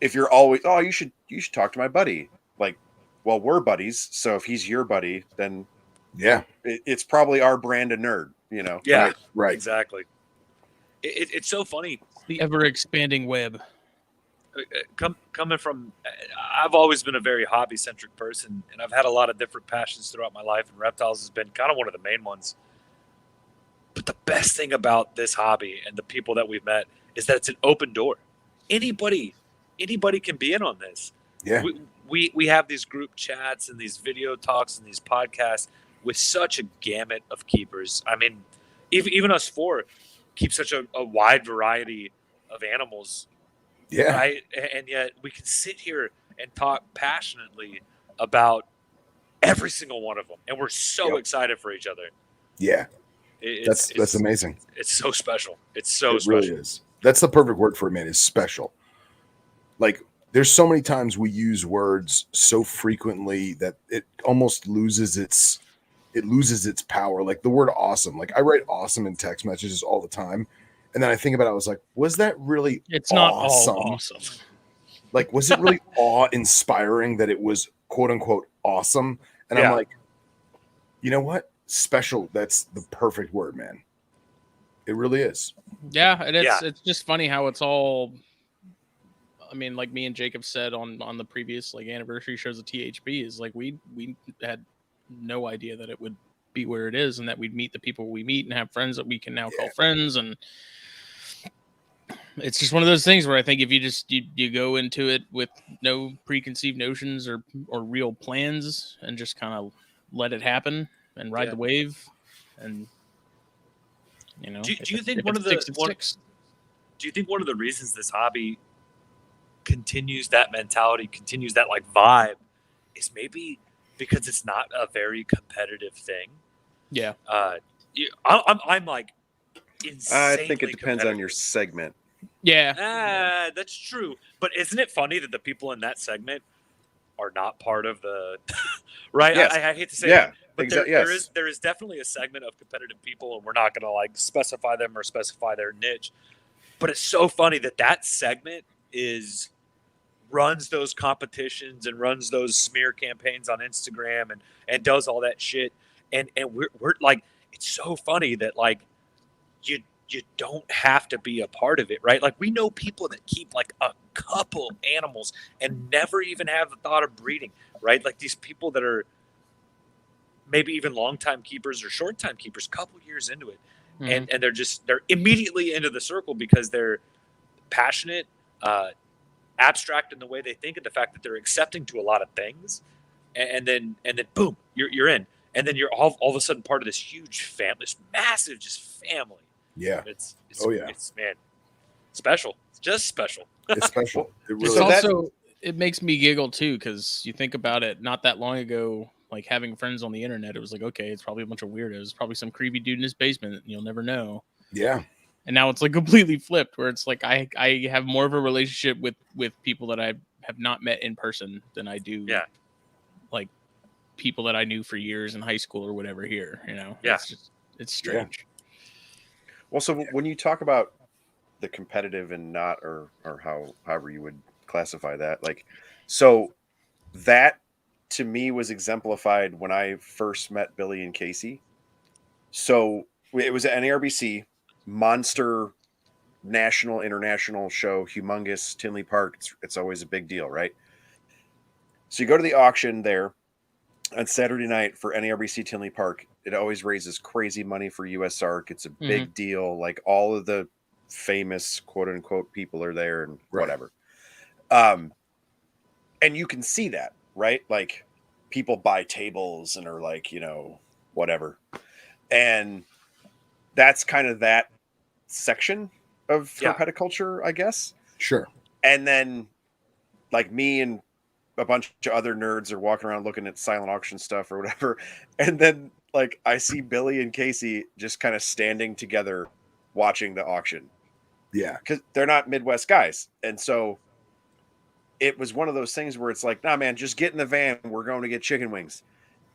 if you're always, oh, you should talk to my buddy. Like, well, we're buddies. So if he's your buddy, then yeah, it's probably our brand of nerd, you know? Yeah, right. Exactly. It's so funny. The ever-expanding web. Coming from, I've always been a very hobby-centric person, and I've had a lot of different passions throughout my life, and reptiles has been kind of one of the main ones. But the best thing about this hobby and the people that we've met is that it's an open door. Anybody can be in on this. Yeah. We have these group chats and these video talks and these podcasts with such a gamut of keepers. I mean, even us four keep such a wide variety of animals. Yeah. Right. And yet we can sit here and talk passionately about every single one of them. And we're so excited for each other. Yeah. That's amazing. It's so special. It's so special. Really is. That's the perfect word for it, man, is special. Like, there's so many times we use words so frequently that it almost loses its power. Like the word awesome. Like I write awesome in text messages all the time. And then I think about it, I was like, was that really It's not awesome? all awesome. Like, was it really awe-inspiring that it was quote-unquote awesome? And I'm like, you know what? Special. That's the perfect word, man. It really is. Yeah, and it's just funny how it's all. I mean, like me and Jacob said on the previous like anniversary shows of THB, is like we had no idea that it would be where it is, and that we'd meet the people we meet and have friends that we can now call friends. And it's just one of those things where I think if you just you go into it with no preconceived notions or real plans and just kind of let it happen and ride the wave, and you know, do you think one of the do you think one of the reasons this hobby continues that mentality, continues that like vibe, is maybe because it's not a very competitive thing? Yeah. I'm like insanely I think it depends on your segment. Yeah. That's true. But isn't it funny that the people in that segment are not part of the right? Yes. I hate to say that, but yes. there is definitely a segment of competitive people, and we're not going to like specify them or specify their niche. But it's so funny that segment runs those competitions and runs those smear campaigns on Instagram and does all that shit. And we're like, it's so funny that like you don't have to be a part of it, right? Like we know people that keep like a couple animals and never even have the thought of breeding, right? Like these people that are maybe even long-time keepers or short-time keepers, couple years into it. And they're immediately into the circle because they're passionate, abstract in the way they think, and the fact that they're accepting to a lot of things, and then boom, you're in, and then you're all of a sudden part of this huge family, this massive just family. Yeah. It's man, special. It's just special. It's special. It really it's also it makes me giggle too, because you think about it, not that long ago, like having friends on the internet, it was like, okay, it's probably a bunch of weirdos, probably some creepy dude in his basement, you'll never know. Yeah. And now it's like completely flipped, where it's like I have more of a relationship with people that I have not met in person than I do like people that I knew for years in high school or whatever here, you know. It's strange. Well, so when you talk about the competitive and not, or however you would classify that, like, so that to me was exemplified when I first met Billy and Casey. So it was at NARBC, monster, national, international show, humongous, Tinley Park. It's always a big deal, right? So you go to the auction there on Saturday night for NARBC Tinley Park. It always raises crazy money for USARK. It's a big deal. Like all of the famous quote unquote people are there and whatever. And you can see that, right? Like people buy tables and are like, you know, whatever. And that's kind of that section of herpetoculture, I guess. Sure. And then like me and a bunch of other nerds are walking around looking at silent auction stuff or whatever. And then like I see Billy and Casey just kind of standing together watching the auction. Yeah. Because they're not Midwest guys. And so it was one of those things where it's like, nah, man, just get in the van. We're going to get chicken wings.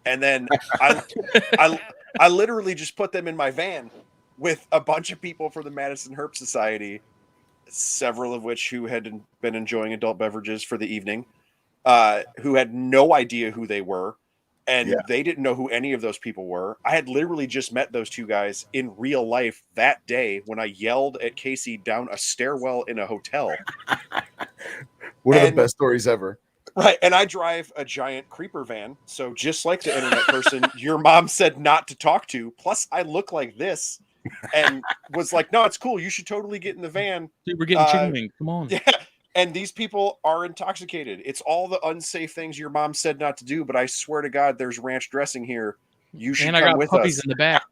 And then I literally just put them in my van with a bunch of people from the Madison Herp Society, several of which who had been enjoying adult beverages for the evening, who had no idea who they were. And they didn't know who any of those people were. I had literally just met those two guys in real life that day when I yelled at Casey down a stairwell in a hotel. One of the best stories ever. Right. And I drive a giant creeper van. So just like the internet person your mom said not to talk to. Plus, I look like this and was like, no, it's cool. You should totally get in the van. Dude, we're getting chicken wings. Come on. Yeah. And these people are intoxicated. It's all the unsafe things your mom said not to do. But I swear to God, there's ranch dressing here. You should come with us. And I got puppies in the back.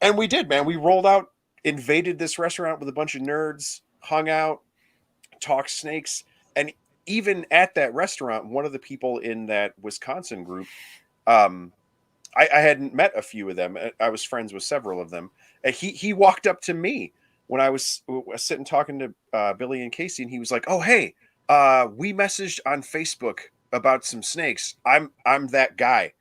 And we did, man. We rolled out, invaded this restaurant with a bunch of nerds, hung out, talked snakes. And even at that restaurant, one of the people in that Wisconsin group, I hadn't met a few of them. I was friends with several of them. And he walked up to me when I was sitting talking to Billy and Casey, and he was like, "Oh, hey, we messaged on Facebook about some snakes. I'm that guy."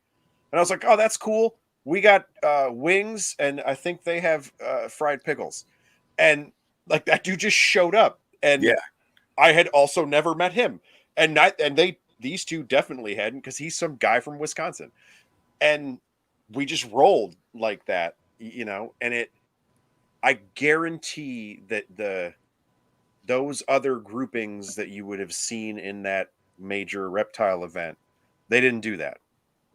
And I was like, "Oh, that's cool. We got wings, and I think they have fried pickles." And like that dude just showed up, and Yeah. I had also never met him, and these two definitely hadn't, because he's some guy from Wisconsin, and we just rolled like that, and I guarantee that those other groupings that you would have seen in that major reptile event, they didn't do that.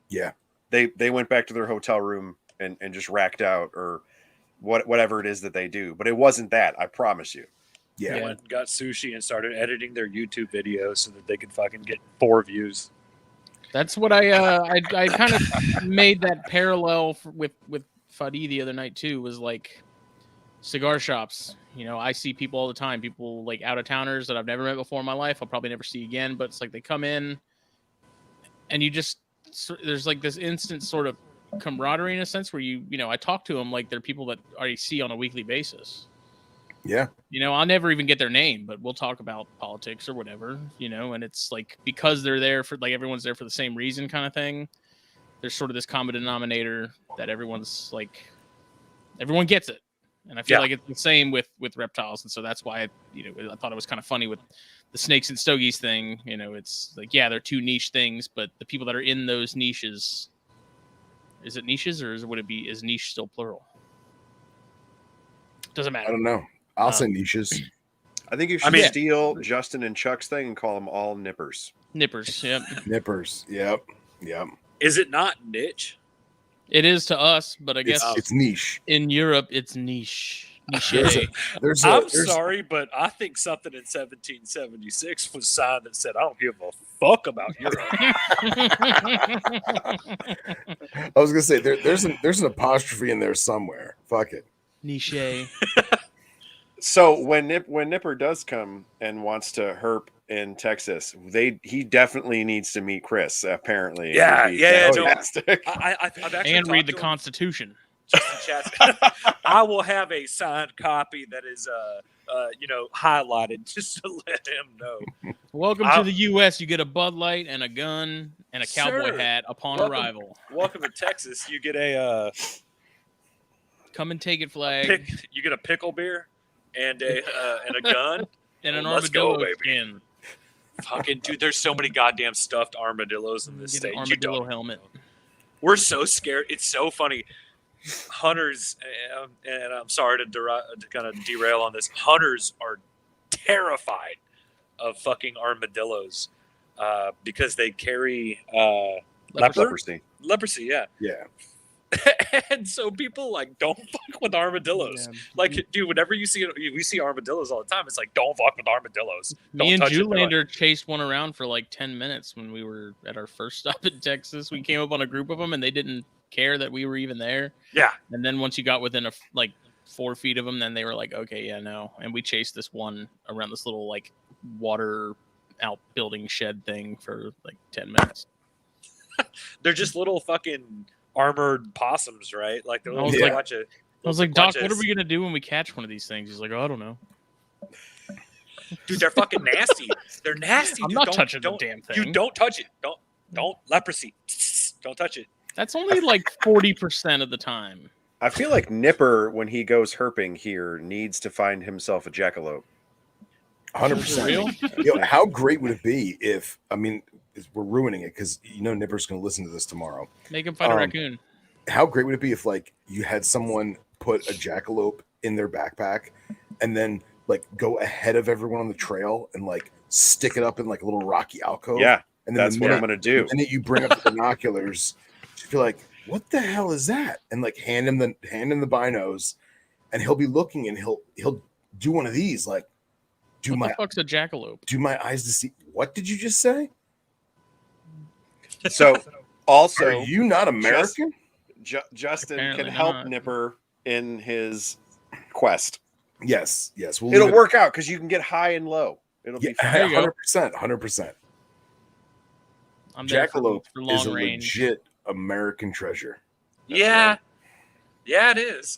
Yeah. They went back to their hotel room and just racked out, or whatever it is that they do. But it wasn't that, I promise you. Yeah. They went and got sushi and started editing their YouTube videos so that they could fucking get 4 views. That's what I kind of made that parallel with Fadi the other night too. Was like cigar shops. I see people all the time. People like out of towners that I've never met before in my life. I'll probably never see again. But it's like they come in, and there's like this instant sort of camaraderie in a sense where I talk to them like they're people that I already see on a weekly basis. Yeah. I'll never even get their name, but we'll talk about politics or whatever, and it's like, because they're there for, like, everyone's there for the same reason kind of thing. There's sort of this common denominator that everyone gets it. And I feel like it's the same with reptiles. And so that's why, I thought it was kind of funny with the snakes and stogies thing. It's like, yeah, they're 2 niche things, but the people that are in those niches, is it niches or is niche still plural? Doesn't matter. I don't know. I'll say niches. I think you should steal Justin and Chuck's thing and call them all nippers. Nippers, yep. Nippers, yep. Is it not niche? It is to us, but I guess it's niche. In Europe, it's niche. I'm sorry, but I think something in 1776 was signed that said, I don't give a fuck about Europe. I was gonna say there's an apostrophe in there somewhere. Fuck it. Niche. So when Nipper does come and wants to herp in Texas, he definitely needs to meet Chris. Apparently, yeah. Fantastic. I've actually and read the Constitution. I will have a signed copy that is highlighted just to let him know. Welcome to the U.S. You get a Bud Light and a gun and a cowboy hat upon arrival. Welcome to Texas. You get a come and take it flag. You get a pickle beer and a gun and an armadillo skin. Fucking dude, there's so many goddamn stuffed armadillos in this state. Armadillo helmet. We're so scared. It's so funny. Hunters, and I'm sorry to kind of derail on this. Hunters are terrified of fucking armadillos because they carry leprosy. Leprosy, yeah. Yeah. And so people don't fuck with armadillos. Yeah. Dude, whenever we see armadillos all the time. It's like, don't fuck with armadillos. Me and Julander chased one around for 10 minutes when we were at our first stop in Texas. We came up on a group of them, and they didn't care that we were even there. Yeah. And then once you got within 4 feet of them, then they were like, okay, yeah, no. And we chased this one around this little water outbuilding shed thing for 10 minutes. They're just little fucking armored possums, right? Like the little I was like, Doc, what are we gonna do when we catch one of these things? He's like, oh, I don't know. Dude, they're fucking nasty. They're nasty. I'm not touching the damn thing. You don't touch it. Don't leprosy. Don't touch it. That's only 40% of the time. I feel like Nipper, when he goes herping here, needs to find himself a jackalope. 100%. How great would it be if, we're ruining it because Nipper's going to listen to this tomorrow. Make him find a raccoon. How great would it be if you had someone put a jackalope in their backpack and then go ahead of everyone on the trail and stick it up in a little rocky alcove? Yeah, and then that's what I'm going to do. And then you bring up the binoculars. Just be like, what the hell is that? And hand him the binos, and he'll be looking, and he'll do one of these. What the fuck's a jackalope? Do my eyes to see? What did you just say? So, also, are you not American? Justin Apparently can help not. Nipper in his quest. Yes. It'll work out because you can get high and low. It'll be 100%. I'm there Jackalope for long is a range. legit American treasure. Yeah, it is.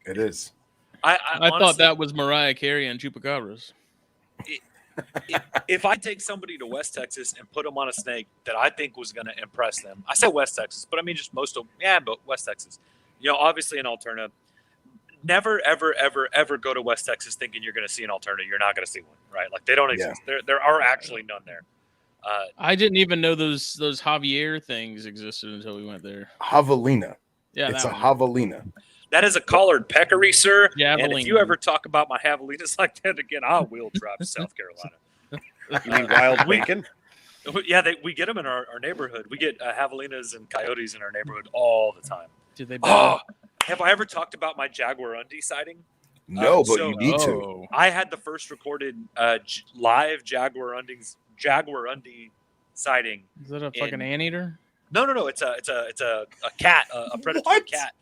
It is. I honestly thought that was Mariah Carey and Chupacabras. If I take somebody to West Texas and put them on a snake that I think was going to impress them, I said West Texas, but I mean just but West Texas. Obviously in Alterna, never, ever, ever, ever go to West Texas thinking you're going to see an alternative. You're not going to see one, right? Like they don't exist. There are actually none there. I didn't even know those Javier things existed until we went there. Javelina. Yeah, it's a one. javelina. That is a collared peccary, sir. Javelina. And if you ever talk about my javelinas like that again, I will drive to South Carolina. You mean wild bacon? Yeah, we get them in our neighborhood. We get javelinas and coyotes in our neighborhood all the time. Did they? Have I ever talked about my jaguarundi sighting? No, but you need to. I had the first recorded live jaguarundi sighting. Is that a fucking anteater? No. It's a cat, a predatory cat.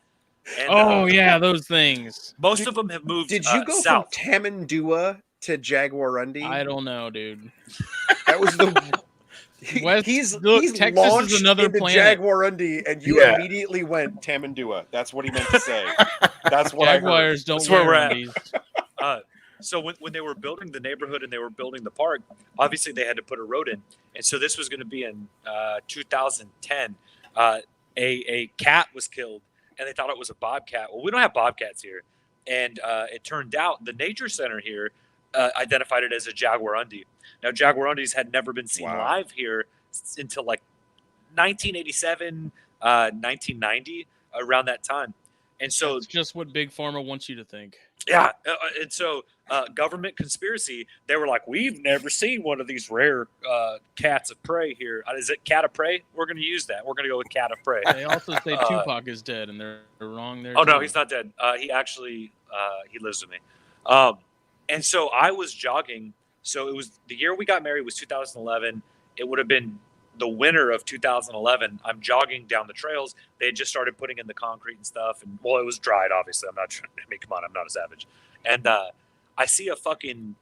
And, yeah, those things. Most of them have moved. Did you go south from Tamandua to Jaguarundi? I don't know, dude. That was the. He's Texas launched is another into planet. Jaguarundi, and you immediately went Tamandua. That's what he meant to say. That's what Jaguars I heard. don't wear undies. So when they were building the neighborhood and they were building the park, obviously they had to put a road in, and so this was going to be in 2010. A cat was killed, and they thought it was a bobcat. Well, we don't have bobcats here, and it turned out the nature center here identified it as a jaguarundi. Now, jaguarundis had never been seen live here until like 1987, 1990, around that time. And so it's just what Big Pharma wants you to think. Yeah. And so government conspiracy, they were like, we've never seen one of these rare cats of prey here. Is it cat of prey? We're going to use that. We're going to go with cat of prey. They also say Tupac is dead, and they're wrong there. Oh, no, he's not dead. He actually, he lives with me. And so I was jogging. So it was the year we got married was 2011. It would have been the winter of 2011. I'm jogging down the trails. They had just started putting in the concrete and stuff. And well, it was dried, obviously. I'm not trying, I mean, come on, I'm not a savage. And I see a fucking,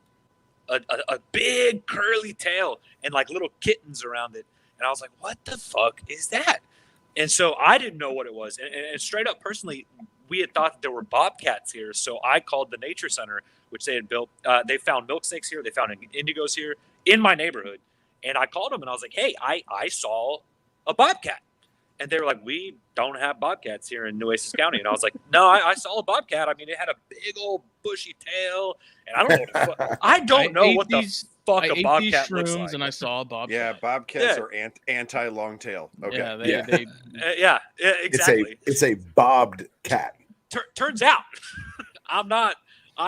a big curly tail and like little kittens around it. And I was like, what the fuck is that? And so I didn't know what it was. And straight up personally, we had thought that there were bobcats here. So I called the nature center, which they had built. They found milk snakes here. They found indigos here in my neighborhood. And I called them and I was like, hey, I saw a bobcat. And they were like, we don't have bobcats here in Nueces County. And I was like, no, I saw a bobcat. I mean, it had a big old bushy tail. And I don't know what the fuck. I don't know what the fuck a bobcat looks like. And I saw a bobcat. Yeah, bobcats are anti-longtail. Okay. Yeah, exactly. It's a bobbed cat. Turns out I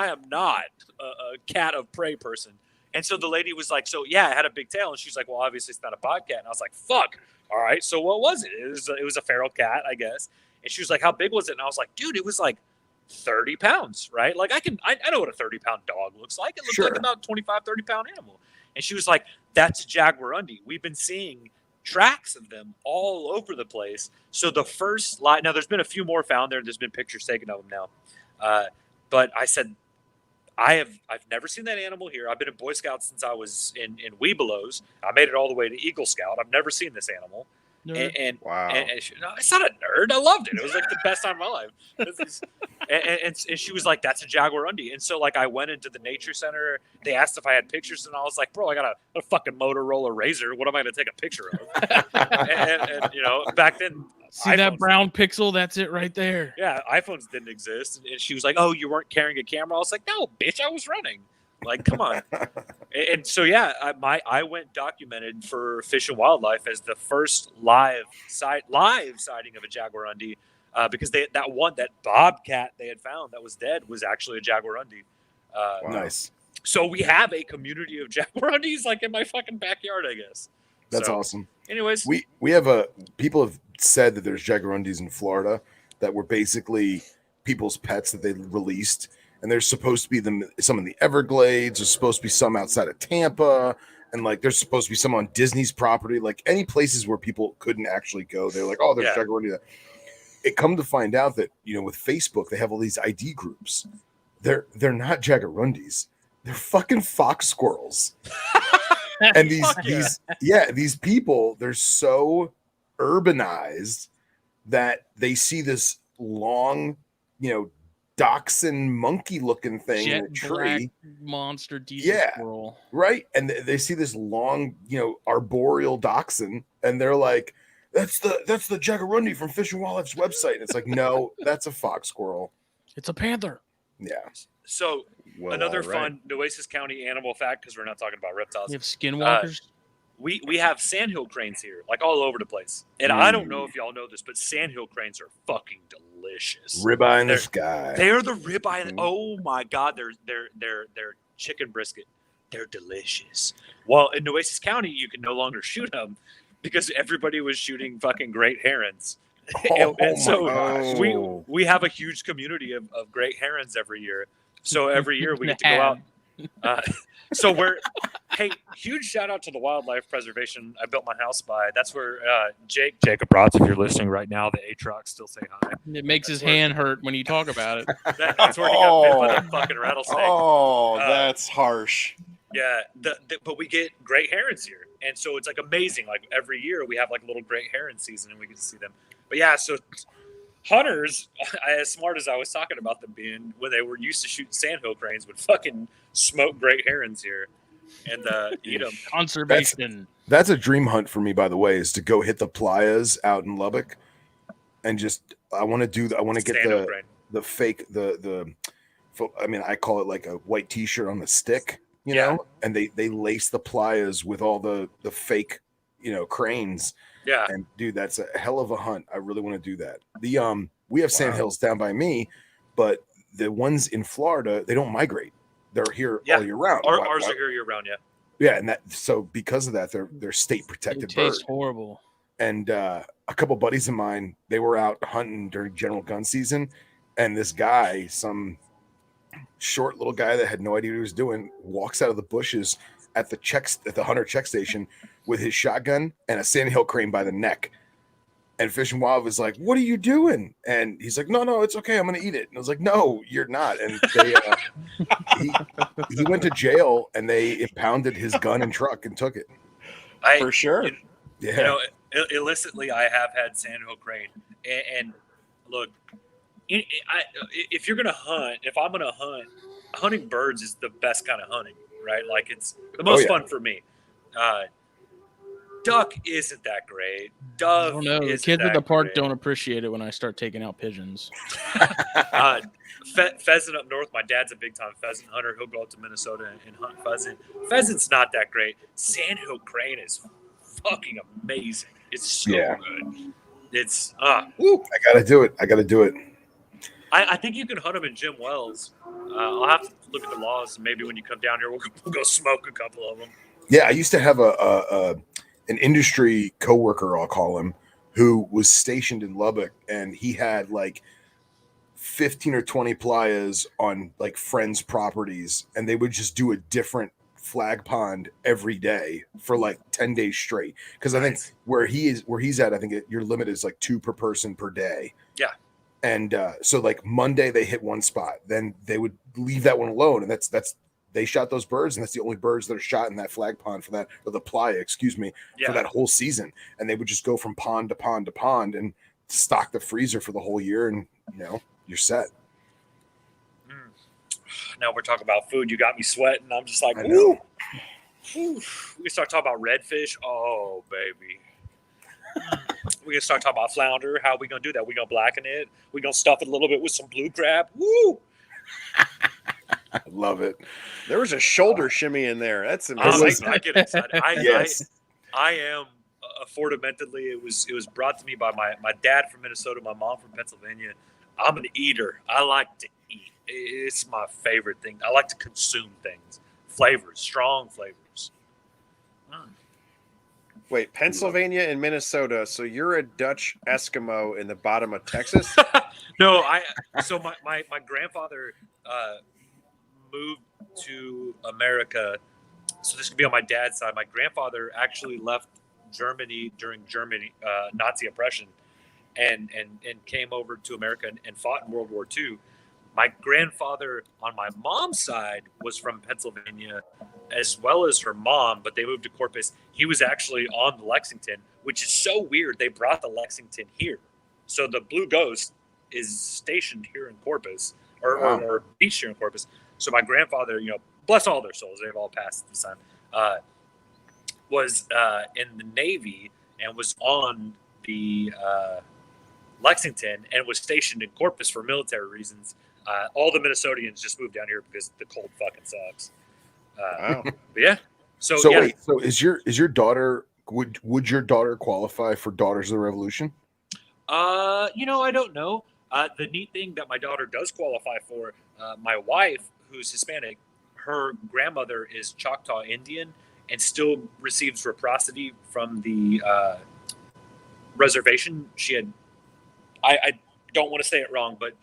am not a cat of prey person. And so the lady was like, so yeah, it had a big tail. And she's like, well, obviously it's not a bobcat. And I was like, fuck. All right. So what was it? It was a feral cat, I guess. And she was like, how big was it? And I was like, dude, it was like 30 pounds, right? Like I know what a 30-pound dog looks like. It looks like about 25, 30-pound animal. And she was like, that's a jaguarundi. We've been seeing tracks of them all over the place. So the first line, now there's been a few more found there. There's been pictures taken of them now. But I said, I've never seen that animal here. I've been in Boy Scouts since I was in Webelos. I made it all the way to Eagle Scout. I've never seen this animal. And wow. And she, no, it's not a nerd. I loved it. It was like the best time of my life. And she was like, that's a jaguarundi. And so like I went into the nature center. They asked if I had pictures. And I was like, bro, I got a fucking Motorola Razr. What am I going to take a picture of? and you know, back then. See that brown pixel? That's it right there. Yeah, iPhones didn't exist. And she was like, oh, you weren't carrying a camera? I was like, no, bitch, I was running. Like, come on. And so, yeah, I went documented for Fish and Wildlife as the first live sighting of a jaguarundi because that bobcat they had found that was dead was actually a jaguarundi. Nice. So we have a community of jaguarundis like in my fucking backyard, I guess. That's awesome. Anyways, we have people have said that there's jaguarundis in Florida that were basically people's pets that they released, and there's supposed to be some in the Everglades. There's supposed to be some outside of Tampa, and like there's supposed to be some on Disney's property. Like any places where people couldn't actually go, they're like, oh, there's jaguarundi. It come to find out that with Facebook they have all these ID groups. They're not jaguarundis. They're fucking fox squirrels. And these people, they're so urbanized that they see this long, dachshund monkey looking thing in a tree. Monster squirrel. Right. And they see this long, arboreal dachshund, and they're like, that's the jaguarundi from Fish and Wildlife's website. And it's like, no, that's a fox squirrel. It's a panther. Yeah. So Well, another all right. fun Nueces County animal fact, because we're not talking about reptiles. You have skinwalkers. We have sandhill cranes here, like all over the place. And I don't know if y'all know this, but sandhill cranes are fucking delicious. Ribeye in the sky. They're the ribeye. Oh my god, they're chicken brisket. They're delicious. Well, in Nueces County, you can no longer shoot them because everybody was shooting fucking great herons. and so we have a huge community of great herons every year. So every year we get to go out. So hey, huge shout out to the wildlife preservation I built my house by. That's where Jacob Rods, if you're listening right now, the Aatrox, still say hi. It makes his hand hurt when you talk about it. That's where he got bit by that fucking rattlesnake. Oh, that's harsh. Yeah, but we get great herons here, and so it's like amazing. Like every year we have like a little great heron season, and we get to see them. But yeah, so hunters, as smart as I was talking about them being, when they were used to shooting sandhill cranes, would fucking smoke great herons here and eat them. Conservation. That's a dream hunt for me, by the way, is to go hit the playas out in Lubbock, and just I want to get the fake I mean, I call it like a white T-shirt on the stick, you know, and they lace the playas with all the fake, cranes. Yeah. And dude, that's a hell of a hunt. I really want to do that. We have sandhills down by me, but the ones in Florida, they don't migrate. They're here all year round. Ours are here year round, yeah. Yeah, and so because of that, they're state protected birds. Tastes horrible. And a couple buddies of mine, they were out hunting during general gun season, and this guy, some short little guy that had no idea what he was doing, walks out of the bushes at the hunter check station with his shotgun and a sandhill crane by the neck. And Fish and Wild was like, "What are you doing?" And he's like, "No, it's okay. I'm going to eat it." And I was like, "No, you're not." And they, he went to jail, and they impounded his gun and truck and took it. For sure. Illicitly, I have had sandhill crane. And look, if you're going to hunt, if I'm going to hunt, hunting birds is the best kind of hunting, right? Like it's the most fun for me. Duck isn't that great. Dove. I don't know. The kids at the park don't appreciate it when I start taking out pigeons. Pheasant up north. My dad's a big time pheasant hunter. He'll go up to Minnesota and hunt pheasant. Pheasant's not that great. Sandhill crane is fucking amazing. It's so good. It's I gotta do it. I think you can hunt them in Jim Wells. I'll have to look at the laws. Maybe when you come down here, we'll go smoke a couple of them. Yeah, I used to have an industry coworker, I'll call him, who was stationed in Lubbock, and he had like 15 or 20 playas on like friends' properties, and they would just do a different flag pond every day for like 10 days straight. Because I think where he's at, I think your limit is like 2 per person per day. Yeah. And so like Monday they hit one spot, then they would leave that one alone, and that's they shot those birds, and that's the only birds that are shot in that flag pond for that, or the playa, for that whole season. And they would just go from pond to pond to pond and stock the freezer for the whole year, and you're set. Now we're talking about food. You got me sweating. I'm just like, woo. We start talking about redfish. Oh, baby. We can start talking about flounder. How are we going to do that? We're going to blacken it. We're going to stuff it a little bit with some blue crab. Woo! I love it. There was a shoulder shimmy in there. That's amazing. I get excited. I am affordmentally. It was brought to me by my dad from Minnesota, my mom from Pennsylvania. I'm an eater. I like to eat. It's my favorite thing. I like to consume things. Flavors, strong flavors. Wait, Pennsylvania and Minnesota. So you're a Dutch Eskimo in the bottom of Texas? No, So my grandfather moved to America. So this could be on my dad's side. My grandfather actually left Germany during Nazi oppression, and came over to America and fought in World War II. My grandfather on my mom's side was from Pennsylvania, as well as her mom, but they moved to Corpus. He was actually on the Lexington, which is so weird. They brought the Lexington here. So the Blue Ghost is stationed here in Corpus, or beached here in Corpus. So my grandfather, bless all their souls, they've all passed this time, was in the Navy and was on the Lexington and was stationed in Corpus for military reasons. All the Minnesotians just moved down here because the cold fucking sucks. Wow. But yeah. So yeah. Wait, so is your daughter, would your daughter qualify for Daughters of the Revolution? I don't know. The neat thing that my daughter does qualify for, my wife, who's Hispanic, her grandmother is Choctaw Indian and still receives reciprocity from the reservation. She had, I don't want to say it wrong, but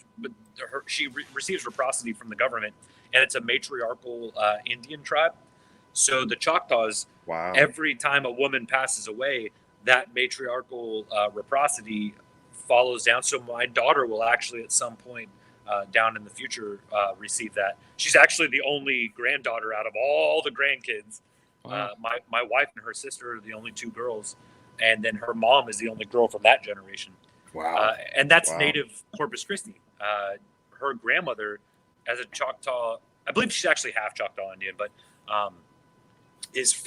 she receives reciprocity from the government, and it's a matriarchal Indian tribe. So the Choctaws, Wow. every time a woman passes away, that matriarchal reciprocity follows down. So my daughter will actually at some point down in the future receive that. She's actually the only granddaughter out of all the grandkids. Wow. My wife and her sister are the only two girls, and then her mom is the only girl from that generation. Wow. And that's Wow. native Corpus Christi. Her grandmother, as a Choctaw, I believe she's actually half Choctaw Indian, but is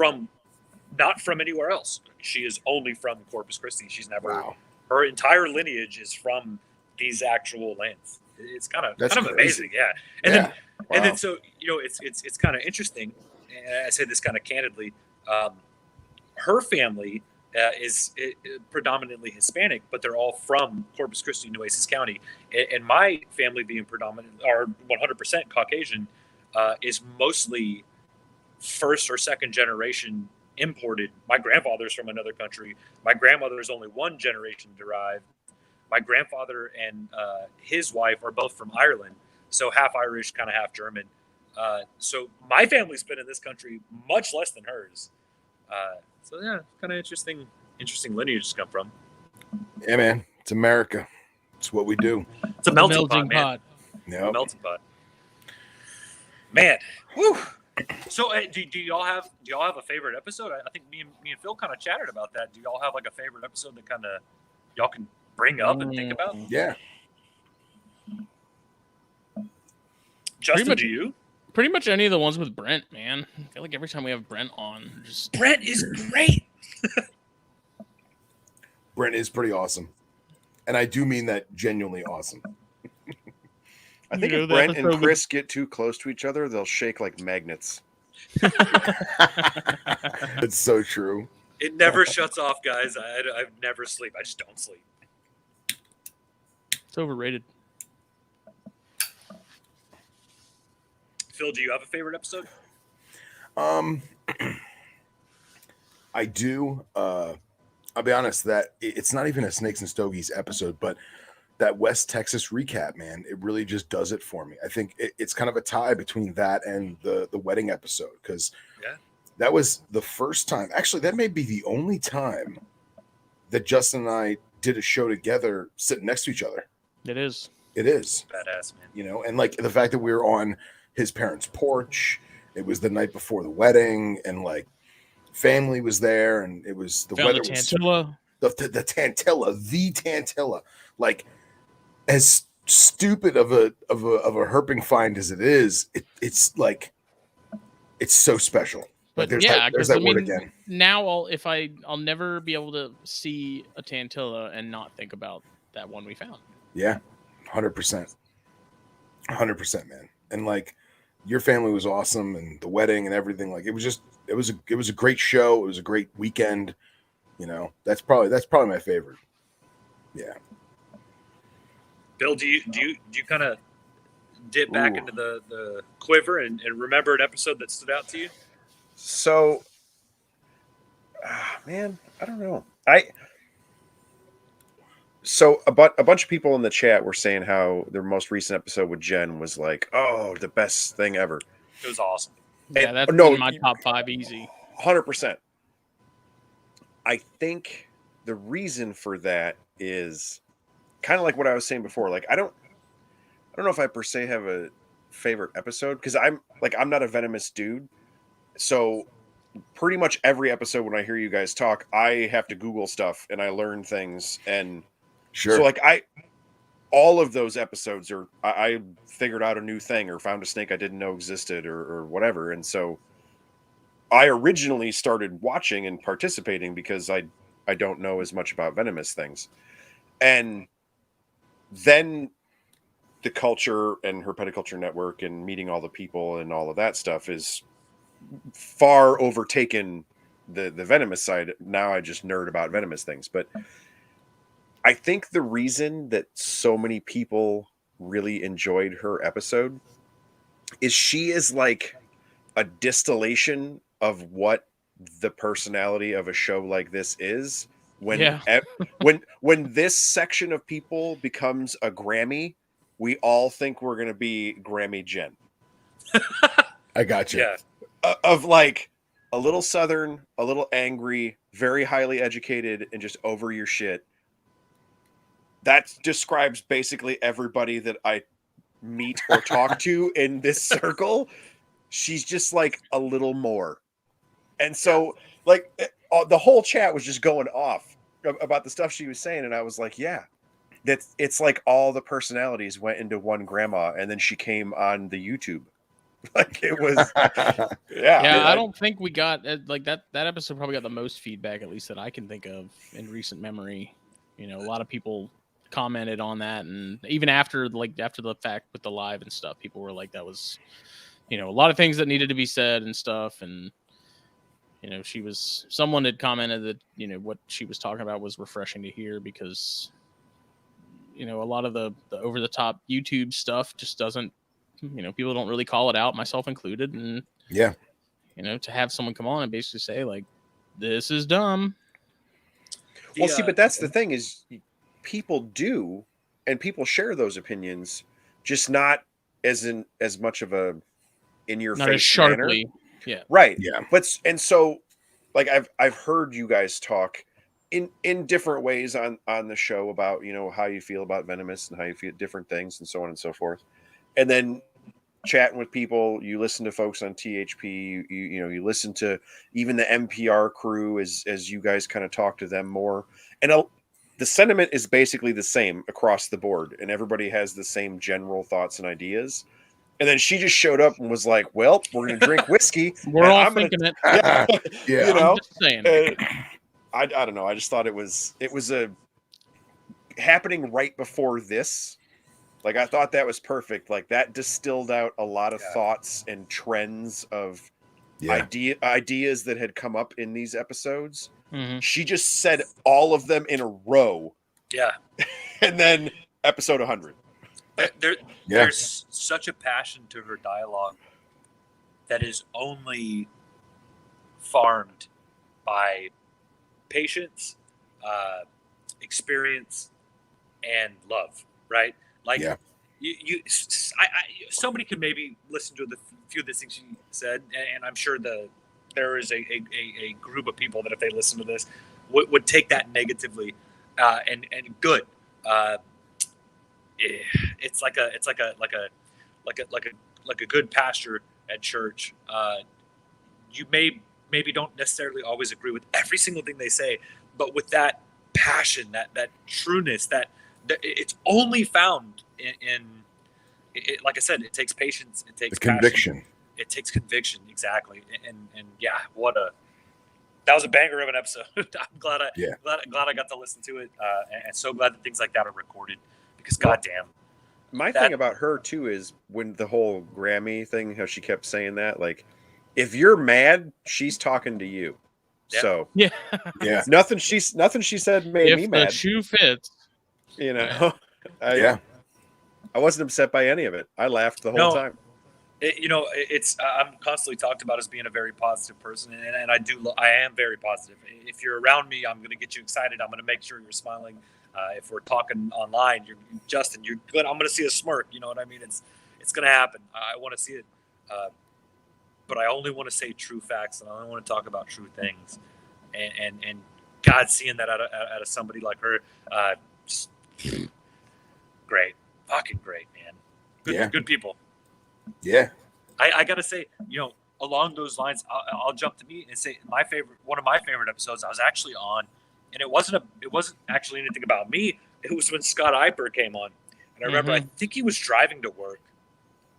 not from anywhere else. She is only from Corpus Christi. She's never. Wow. Her entire lineage is from these actual lands. It's kind of That's crazy. amazing, yeah. And then so it's kind of interesting. And I say this kind of candidly. Her family is predominantly Hispanic, but they're all from Corpus Christi, Nueces County. And my family, being predominant or 100% Caucasian, is mostly first or second generation imported. My grandfather's from another country. My grandmother's only one generation derived. My grandfather and his wife are both from Ireland, so half Irish, kind of half German. So my family's been in this country much less than hers. So yeah, kind of interesting lineage to come from. Yeah, man, it's America. It's what we do. It's a melting pot, man. Yep. A melting pot. Man, whew. So do y'all have a favorite episode? I think me and Phil kind of chatted about that. Do y'all have like a favorite episode that kind of y'all can bring up and think about? Yeah. Justin, do you? Pretty much any of the ones with Brent, man. I feel like every time we have Brent on, just Brent is great. Brent is pretty awesome. And I do mean that genuinely awesome. I think if Brent and Chris get too close to each other, they'll shake like magnets. It's so true. It never shuts off, guys. I never sleep. I just don't sleep. It's overrated. Phil, do you have a favorite episode? I do. I'll be honest that it's not even a Snakes and Stogies episode, but that West Texas recap, man, it really just does it for me. I think it's kind of a tie between that and the wedding episode, because that was the first time. Actually, that may be the only time that Justin and I did a show together sitting next to each other. It is. Badass, man. You know, and like the fact that we were on his parents' porch, it was the night before the wedding, and like family was there, and it was the weather. The Tantilla, like as stupid of a herping find as it is, it's like it's so special. But there's yeah, there's that word again. Now I'll never be able to see a Tantilla and not think about that one we found. Yeah, 100%, man. And like your family was awesome, and the wedding and everything. Like it was a great show. It was a great weekend. You know, that's probably my favorite. Yeah. Bill, do you kind of dip back into the quiver and remember an episode that stood out to you? So, man, I don't know. So a bunch of people in the chat were saying how their most recent episode with Jen was like, oh, the best thing ever. It was awesome. Yeah, that's in my top 5 easy. 100%. I think the reason for that is kind of like what I was saying before. Like, I don't know if I per se have a favorite episode, because I'm not a venomous dude. So pretty much every episode when I hear you guys talk, I have to Google stuff and I learn things. And sure. So like all of those episodes are, I figured out a new thing or found a snake I didn't know existed or whatever. And so I originally started watching and participating because I don't know as much about venomous things. And then the culture and Herpetoculture Network and meeting all the people and all of that stuff is far overtaken the venomous side. Now I just nerd about venomous things, but I think the reason that so many people really enjoyed her episode is she is like a distillation of what the personality of a show like this is. When when this section of people becomes a Grammy, we all think we're going to be Grammy Jen. I got you. Yeah. Of like a little Southern, a little angry, very highly educated, and just over your shit. That describes basically everybody that I meet or talk to in this circle. She's just like a little more. And so like the whole chat was just going off about the stuff she was saying. And I was like, yeah, it's like all the personalities went into one grandma. And then she came on the YouTube. Like it was, yeah. I don't think we got like that episode probably got the most feedback, at least that I can think of in recent memory. You know, a lot of people commented on that, and even after the fact with the live and stuff, people were like, that was, you know, a lot of things that needed to be said and stuff. And you know, someone had commented that, you know, what she was talking about was refreshing to hear, because you know, a lot of the over the top YouTube stuff just doesn't, you know, people don't really call it out, myself included. And yeah, you know, to have someone come on and basically say like, this is dumb. Well, see, but that's the thing is people do, and people share those opinions, just not as much of a in your face, not as sharply manner. Yeah, right. Yeah, but and so like I've heard you guys talk in different ways on the show about, you know, how you feel about venomous and how you feel different things and so on and so forth, and then chatting with people, you listen to folks on THP, you know, you listen to even the NPR crew as you guys kind of talk to them more, and the sentiment is basically the same across the board, and everybody has the same general thoughts and ideas. And then she just showed up and was like, well, we're going to drink whiskey. We're all thinking it. Yeah. Yeah. You know, I'm just saying. I don't know. I just thought it was a happening right before this. Like, I thought that was perfect. Like, that distilled out a lot of thoughts and trends of ideas that had come up in these episodes. Mm-hmm. She just said all of them in a row. Yeah. And then episode 100. There's such a passion to her dialogue that is only farmed by patience, experience, and love, right? Like somebody could maybe listen to the few of the things she said, and I'm sure there is a group of people that if they listen to this would take that negatively, and good. It's like a good pastor at church. You maybe don't necessarily always agree with every single thing they say, but with that passion, that trueness, that it's only found in like I said, it takes patience, it takes conviction. Passion, it takes conviction, exactly. And yeah, that was a banger of an episode. I'm glad I got to listen to it, and so glad that things like that are recorded, because goddamn. My thing about her too is when the whole Grammy thing, how she kept saying that, like, if you're mad, she's talking to you. Yeah. So yeah, nothing she said made me mad. If the shoe fits, you know. I wasn't upset by any of it. I laughed the whole time. I'm constantly talked about as being a very positive person, and I am very positive. If you're around me, I'm going to get you excited. I'm going to make sure you're smiling. If we're talking online, Justin, you're good. I'm going to see a smirk. You know what I mean? It's going to happen. I want to see it, but I only want to say true facts, and I only want to talk about true things. And God, seeing that out of somebody like her, just great, fucking great, man. Good people. Yeah. I gotta say, along those lines, I'll jump to me and say one of my favorite episodes I was actually on, and it wasn't actually anything about me. It was when Scott Eiper came on, and I remember I think he was driving to work,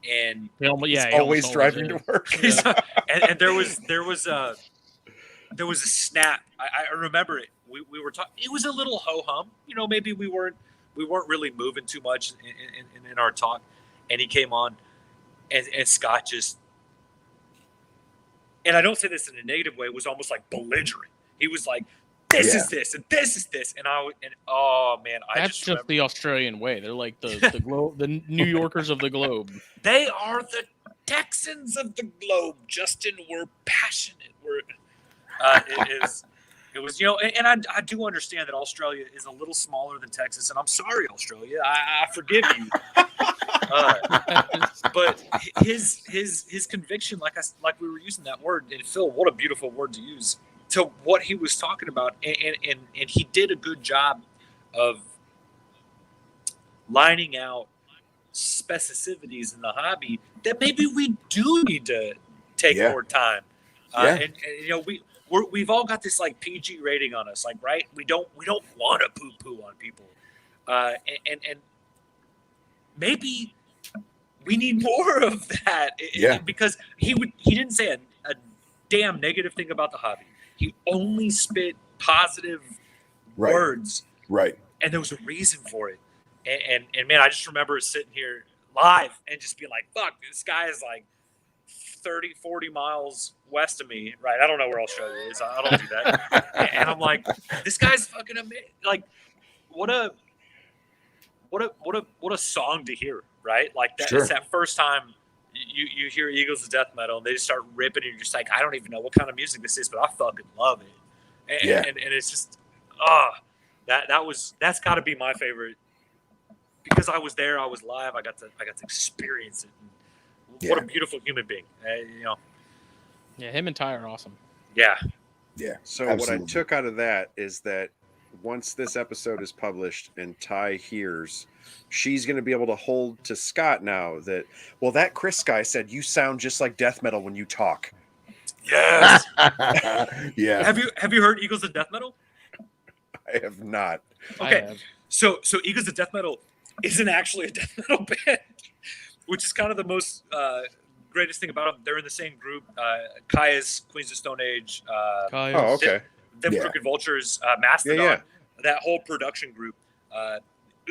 and he's always driving to work. and there was a snap. I remember it. We were talking. It was a little ho hum. Maybe we weren't we weren't really moving too much in our talk, and he came on, and Scott just, and I don't say this in a negative way, it was almost like belligerent. He was like, this is this, and this is this, and oh man, that's just the Australian way. They're like the globe, the New Yorkers of the globe. They are the Texans of the globe, Justin. We're passionate. It was, you know, and I do understand that Australia is a little smaller than Texas, and I'm sorry, Australia. I forgive you. But his conviction, like we were using that word, and Phil, what a beautiful word to use to what he was talking about, and he did a good job of lining out specificities in the hobby that maybe we do need to take more time. And you know, we've all got this like PG rating on us, like, right? We don't want to poo-poo on people, and maybe we need more of that. Because he didn't say a damn negative thing about the hobby. He only spit positive words, right? And there was a reason for it. And man, I just remember sitting here live and just being like, fuck, this guy is like 30, 40 miles west of me, right? I don't know where Australia is. I don't do that. And I'm like, this guy's fucking amazing. Like, what a song to hear, right? Like that. It's that first time you hear Eagles of Death Metal and they just start ripping, and you're just like, I don't even know what kind of music this is, but I fucking love it. And it's just, that's got to be my favorite, because I was there, I was live, I got to experience it. And what a beautiful human being, you know. Yeah, him and Ty are awesome. Yeah. So absolutely. What I took out of that is that once this episode is published and Ty hears, she's going to be able to hold to Scott now that, well, that Chris guy said you sound just like death metal when you talk. Yes. Yeah. Have you heard Eagles of Death Metal? I have not. Okay. So Eagles of Death Metal isn't actually a death metal band, which is kind of the most greatest thing about them. They're in the same group. Kaya's Queens of Stone Age. Okay. Them Crooked Vultures, Mastodon, that whole production group.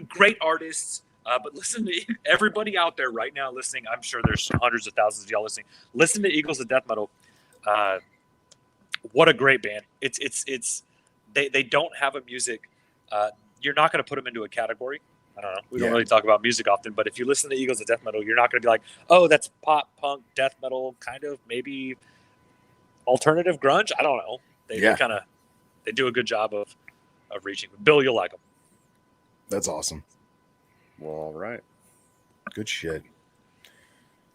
Great artists. But listen to everybody out there right now listening. I'm sure there's hundreds of thousands of y'all listening. Listen to Eagles of Death Metal. What a great band. They don't have a music. You're not going to put them into a category. I don't know. We don't really talk about music often, but if you listen to Eagles of Death Metal, you're not going to be like, oh, that's pop, punk, death metal, kind of, maybe alternative grunge. I don't know. They do a good job of reaching. Bill, you'll like them. That's awesome. Well, all right. Good shit.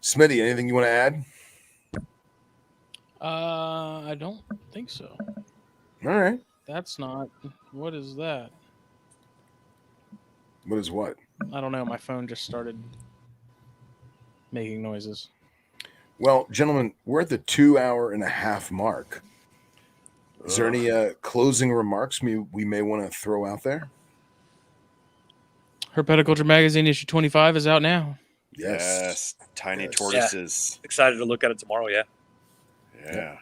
Smitty, anything you want to add? I don't think so. All right. That's not. What is that? What is what? I don't know. My phone just started making noises. Well, gentlemen, we're at the 2.5-hour mark. Is there any closing remarks we may want to throw out there? Herpetoculture Magazine issue 25 is out now. Yes. Tiny tortoises. Yeah. Excited to look at it tomorrow. Yeah.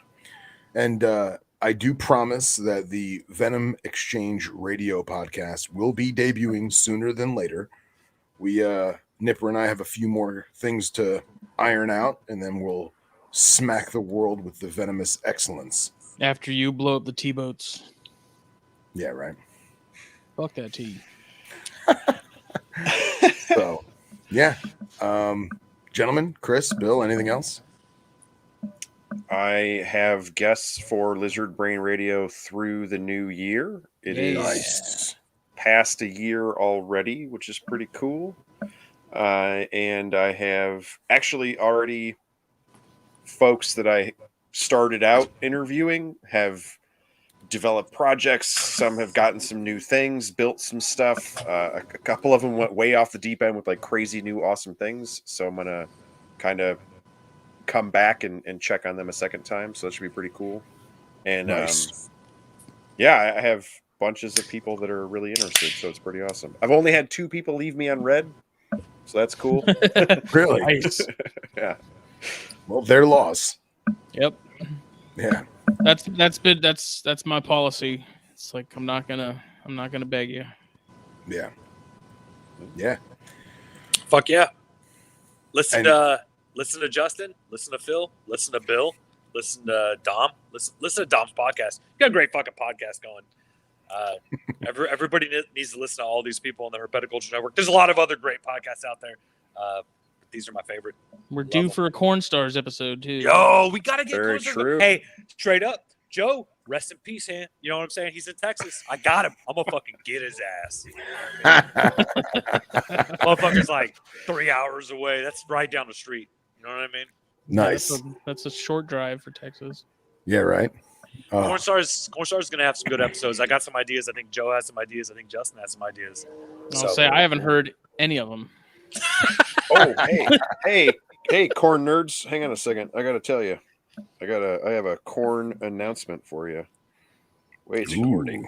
And I do promise that the Venom Exchange radio podcast will be debuting sooner than later. We, Nipper and I, have a few more things to iron out, and then we'll smack the world with the venomous excellence. After you blow up the T-boats. Yeah, right. Fuck that T. So, yeah. Gentlemen, Chris, Bill, anything else? I have guests for Lizard Brain Radio through the new year. It is past a year already, which is pretty cool. And I have actually already folks that I started out interviewing have developed projects. Some have gotten some new things, built some stuff. A couple of them went way off the deep end with like crazy new awesome things. So I'm going to kind of come back and check on them a second time. So that should be pretty cool. And nice. I have bunches of people that are really interested. So it's pretty awesome. I've only had 2 people leave me on red. So that's cool. Really? Nice. Yeah. Well, their loss. Yep. Yeah. That's my policy. It's like I'm not gonna beg you. Yeah. Yeah. Fuck yeah. Listen to Justin. Listen to Phil. Listen to Bill. Listen to Dom. Listen to Dom's podcast. You got a great fucking podcast going. Everybody needs to listen to all these people on the Herpetoculture Network. There's a lot of other great podcasts out there. These are my favorite. We're due for a Corn Stars episode too. Yo, we gotta get Very Corn Stars. true. Hey, straight up, Joe, rest in peace, man. You know what I'm saying? He's in Texas. I got him. I'm gonna fucking get his ass. Motherfucker's like 3 hours away. That's right down the street. You know what I mean? Nice. Yeah, that's a short drive for Texas. Yeah, right. Corn Stars is gonna have some good episodes. I got some ideas. I think Joe has some ideas. I think Justin has some ideas. I'll say I haven't heard any of them. Oh, hey, corn nerds! Hang on a second. I gotta tell you, I have a corn announcement for you. Wait, it's recording.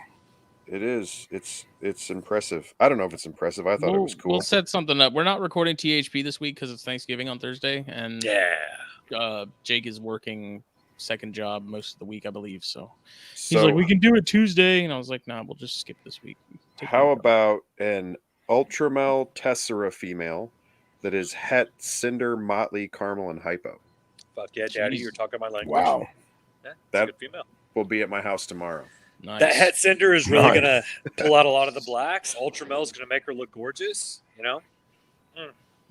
It is. It's impressive. I don't know if it's impressive. I thought it was cool. We'll set something up. We're not recording THP this week because it's Thanksgiving on Thursday, and Jake is working second job most of the week, I believe. So he's like, we can do it Tuesday, and I was like, nah, we'll just skip this week. How about an Ultramel Tessera female that is Het, Cinder, Motley, Caramel, and Hypo? Fuck yeah, Daddy, you're talking my language. Wow. Yeah, that good female. Will be at my house tomorrow. Nice. That Het Cinder is really gonna pull out a lot of the blacks. Ultramel is gonna make her look gorgeous. You know. Yeah,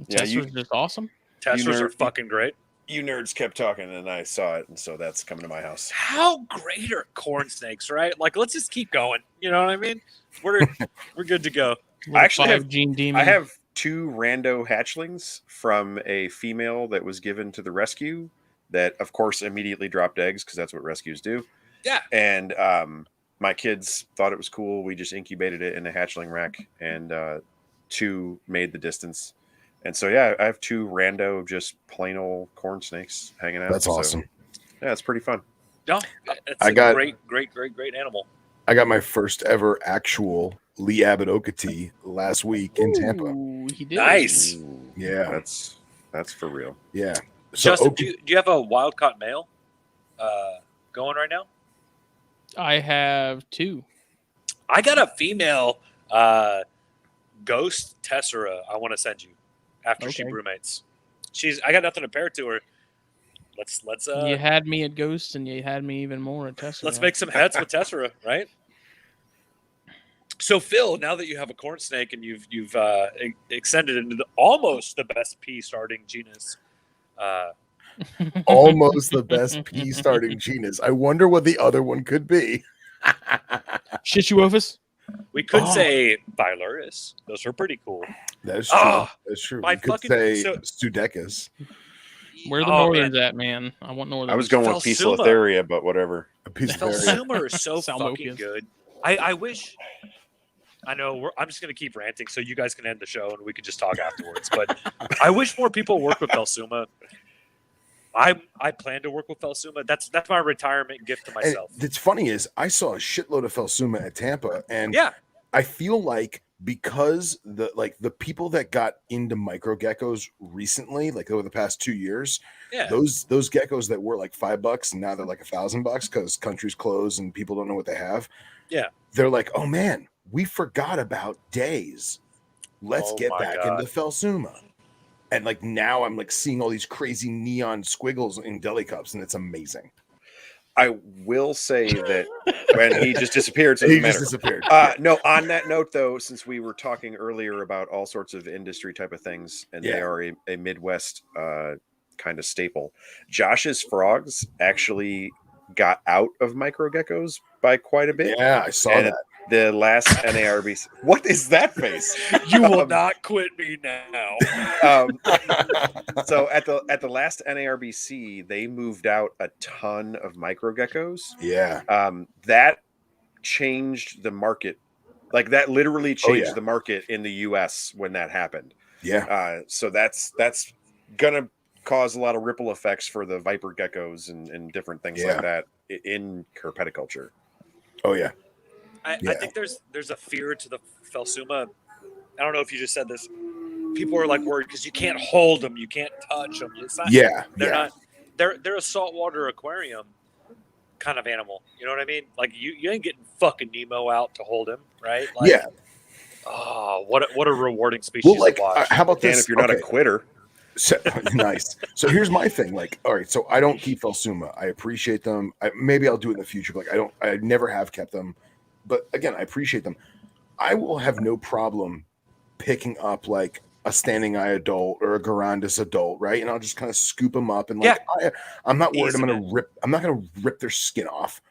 Tesser's just awesome. Tessers are fucking great. You nerds kept talking, and I saw it, and so that's coming to my house. How great are corn snakes, right? Like, let's just keep going. You know what I mean? We're good to go. I actually have Gene Demon. I have 2 rando hatchlings from a female that was given to the rescue that, of course, immediately dropped eggs because that's what rescues do. Yeah. And my kids thought it was cool. We just incubated it in a hatchling rack, and 2 made the distance. And so, yeah, I have 2 rando, just plain old corn snakes hanging out. That's awesome. Yeah, it's pretty fun. No, it's great animal. I got my first ever actual Lee Abbott Okatee last week in Tampa. He did. Nice. Yeah, that's for real. Yeah. So Justin, do you have a wild caught male going right now? I have 2. I got a female ghost Tessera I want to send you after she roommates. I got nothing to pair to her. Let's you had me at Ghost and you had me even more at Tessera. Let's make some hets with Tessera, right? So Phil, now that you have a corn snake and you've extended into almost the best pea starting genus. Almost the best pea starting genus. I wonder what the other one could be. Shituophis? We could say Phylurus. Those are pretty cool. That is true. That's true. We could say Studecus. Where are the northerns at, man? I want northern. I was going with Poecilotheria, but whatever. Phelsuma is so fucking good. I wish. I know. I'm just going to keep ranting, so you guys can end the show and we can just talk afterwards. But I wish more people work with Phelsuma. I plan to work with Phelsuma. That's my retirement gift to myself. And it's funny is I saw a shitload of Phelsuma at Tampa, and I feel like because the people that got into micro geckos recently, like over the past 2 years, those geckos that were like $5 and now they're like $1,000 because countries close and people don't know what they have. Yeah, they're like, oh man, we forgot about days. Let's get back into Phelsuma. And like now I'm like seeing all these crazy neon squiggles in deli cups, and it's amazing. I will say that when he just disappeared, so he just disappeared. No, on that note, though, since we were talking earlier about all sorts of industry type of things, and they are a Midwest kind of staple, Josh's frogs actually got out of micro geckos by quite a bit. Yeah, I saw that. The last NARBC. What is that face? You will not quit me now. So at the last NARBC, they moved out a ton of micro geckos. Yeah. That changed the market. Like that literally changed the market in the US when that happened. Yeah. So that's gonna cause a lot of ripple effects for the viper geckos and different things like that in herpetoculture. Oh yeah. I think there's a fear to the Phelsuma. I don't know if you just said this. People are like worried because you can't hold them, you can't touch them. It's not. They're not. They're a saltwater aquarium kind of animal. You know what I mean? Like you ain't getting fucking Nemo out to hold him, right? Like, Oh Oh, what a rewarding species Well, like, to watch. how about Dan, this? if you're not a Okay. quitter. So, nice. So here's my thing. Like, all right, so I don't keep Phelsuma. I appreciate them. Maybe I'll do it in the future. Like, I never have kept them, but again, I appreciate them. I will have no problem picking up like a standing eye adult or a Garandus adult, right? And I'll just kind of scoop them up and like, I'm not worried. I'm not gonna rip their skin off.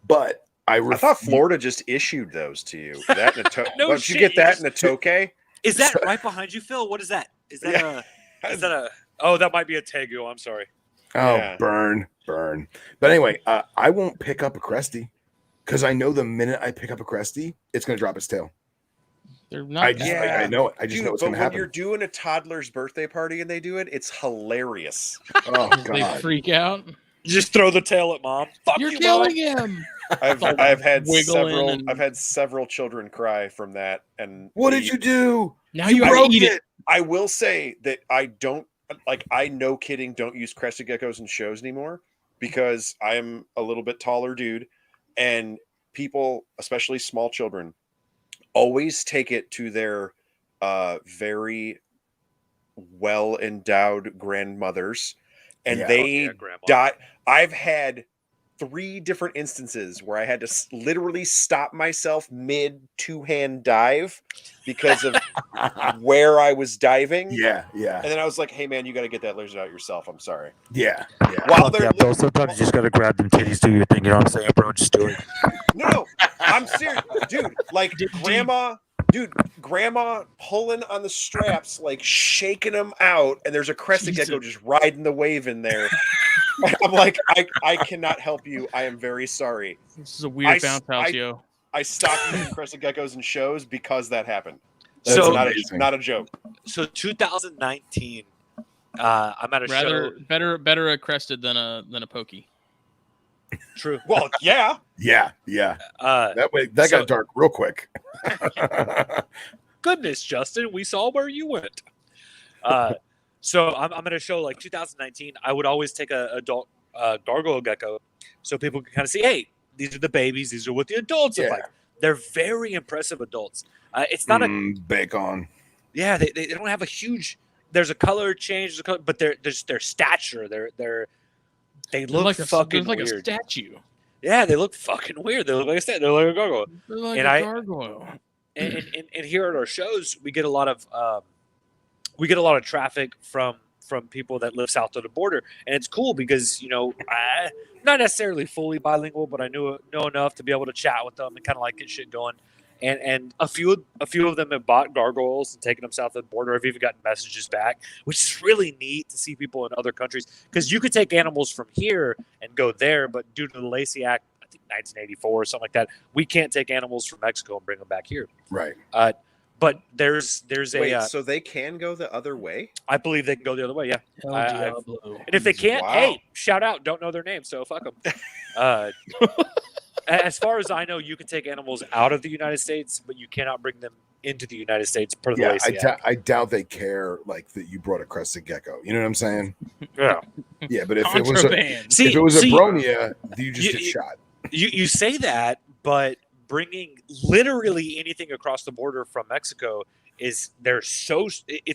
But I thought Florida just issued those to you. That in a No don't you shit, get that you in a tokay? Is that right behind you, Phil? What is that? Is that a? Oh, that might be a Tegu. I'm sorry. Oh, Yeah. burn. But anyway, I won't pick up a Cresty because I know the minute I pick up a Cresty, it's going to drop its tail. They're not. I know it. I just know it's going to happen. When you're doing a toddler's birthday party and they do it, it's hilarious. Oh They God! freak out. You just throw the tail at mom. Fuck You're you, killing Mom. him. I've had Wiggling and- I've had several children cry from that. And What did you do? Now you broke eat it. I will say that I don't like. I no kidding don't use crested geckos in shows anymore because I'm a little bit taller dude, and people, especially small children, always take it to their very well endowed grandmothers, and they die. I've had 3 different instances where I had to literally stop myself mid 2-hand dive because of where I was diving. Yeah. And then I was like, "Hey man, you got to get that laser out yourself. I'm sorry." Yeah. While they're bro, sometimes you just gotta grab them titties, do your thing. You know what I'm saying, bro? Just do it. No, I'm serious, dude. Like grandma pulling on the straps, like shaking them out, and there's a crested gecko just riding the wave in there. I'm like, I cannot help you. I am very sorry. This is a weird bounce house, yo. I stopped using crested geckos in shows because that happened. That's So amazing. not a joke. So 2019, I'm at a show. Better a crested than a pokey. True. Well, yeah. Yeah. That got dark real quick. Goodness, Justin, we saw where you went. So I'm at a show like 2019. I would always take a adult gargoyle gecko so people can kind of see, hey, these are the babies. These are what the adults are like. They're very impressive adults. It's not a bacon. Yeah, they don't have a huge. There's a color change, but their stature, they look like fucking like weird. a statue. Yeah, they look fucking weird. They look like they're like a gargoyle. They're like a gargoyle. And here at our shows, we get a lot of traffic from people that live south of the border, and it's cool because not necessarily fully bilingual, but I know enough to be able to chat with them and kind of like get shit going. And a few of them have bought gargoyles and taken them south of the border. I've even gotten messages back, which is really neat to see people in other countries, because you could take animals from here and go there, but due to the Lacey Act, I think 1984 or something like that, we can't take animals from Mexico and bring them back here. Right. But there's so they can go the other way? I believe they can go the other way. Yeah. Diablo. And if they can't, hey, shout out! Don't know their name, so fuck them. As far as I know, you can take animals out of the United States, but you cannot bring them into the United States per the Lacey Act. I doubt they care like that you brought a crested gecko. You know what I'm saying? Yeah. Yeah, but if it was a Bronia, you just get shot. You say that, but bringing literally anything across the border from Mexico it's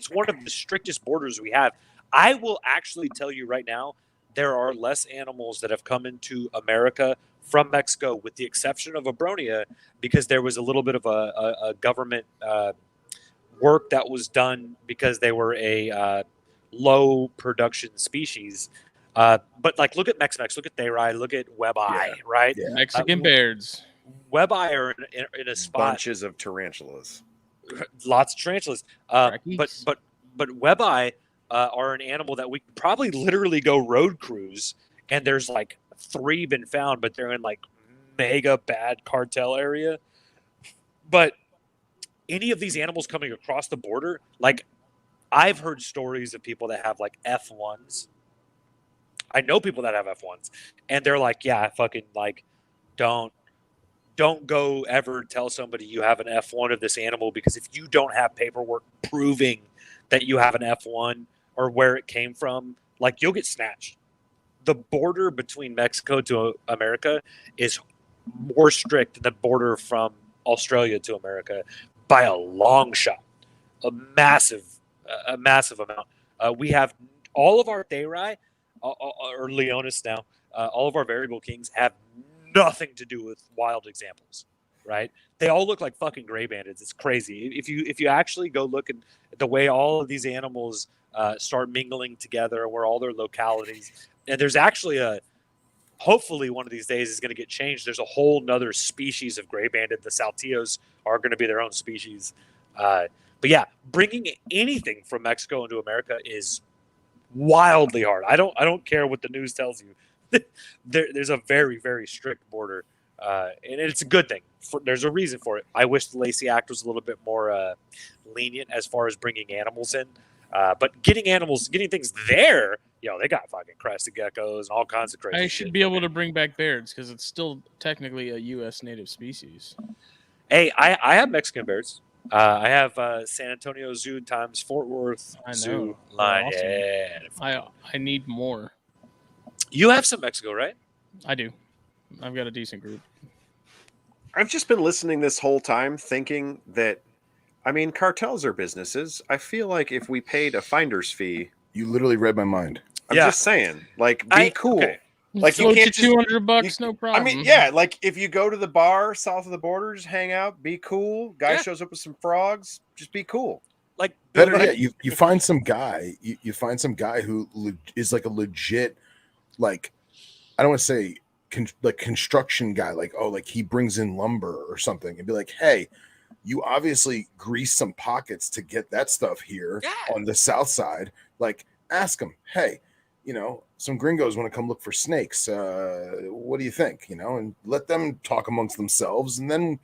one of the strictest borders we have. I will actually tell you right now, there are less animals that have come into America from Mexico, with the exception of a Bronia, because there was a little bit of a government work that was done because they were a low production species. But like, look at Mex-Mex, look at Thayri, look at Web-Eye, right? Yeah. Mexican bears. Web-Eye are in a spot. Bunches of tarantulas. Lots of tarantulas. But Web-Eye are an animal that we could probably literally go road cruise, and there's like 3 been found, but they're in like mega bad cartel area. But any of these animals coming across the border, like I've heard stories of people that have like F1s. I know people that have F1s, and they're like, yeah, fucking like, don't go ever tell somebody you have an F1 of this animal, because if you don't have paperwork proving that you have an F1 or where it came from, like, you'll get snatched. The border between Mexico to America is more strict than the border from Australia to America. by a long shot, a massive amount. We have all of our Theri, or Leonis now, all of our variable kings have nothing to do with wild examples, right? They all look like fucking gray bandits. It's crazy. If you actually go look at the way all of these animals start mingling together, where all their localities, and there's actually hopefully one of these days is going to get changed. There's a whole nother species of gray bandit. The Saltillos are going to be their own species. But yeah, bringing anything from Mexico into America is wildly hard. I don't care what the news tells you. There's a very, very strict border, and it's a good thing. There's a reason for it. I wish the Lacey Act was a little bit more lenient as far as bringing animals in. But getting things there, they got fucking crested geckos and all kinds of crazy I shit. should be able to bring back bears because it's still technically a U.S. native species. Hey, I have Mexican bears. I have San Antonio Zoo times Fort Worth Zoo line. Awesome. Yeah. I need more. You have some Mexico, right? I do. I've got a decent group. I've just been listening this whole time thinking that, cartels are businesses. I feel like if we paid a finder's fee. You literally read my mind. I'm just saying, be cool. Okay. Like you can't just $200, no problem. Like if you go to the bar south of the border, just hang out, be cool. Guy shows up with some frogs, just be cool. Like better yet, you find some guy. You find some guy who is like a legit, like I don't want to say construction guy. Like he brings in lumber or something, and be like, hey, you obviously grease some pockets to get that stuff here on the south side. Like, ask him, hey, some gringos want to come look for snakes. What do you think? And let them talk amongst themselves and then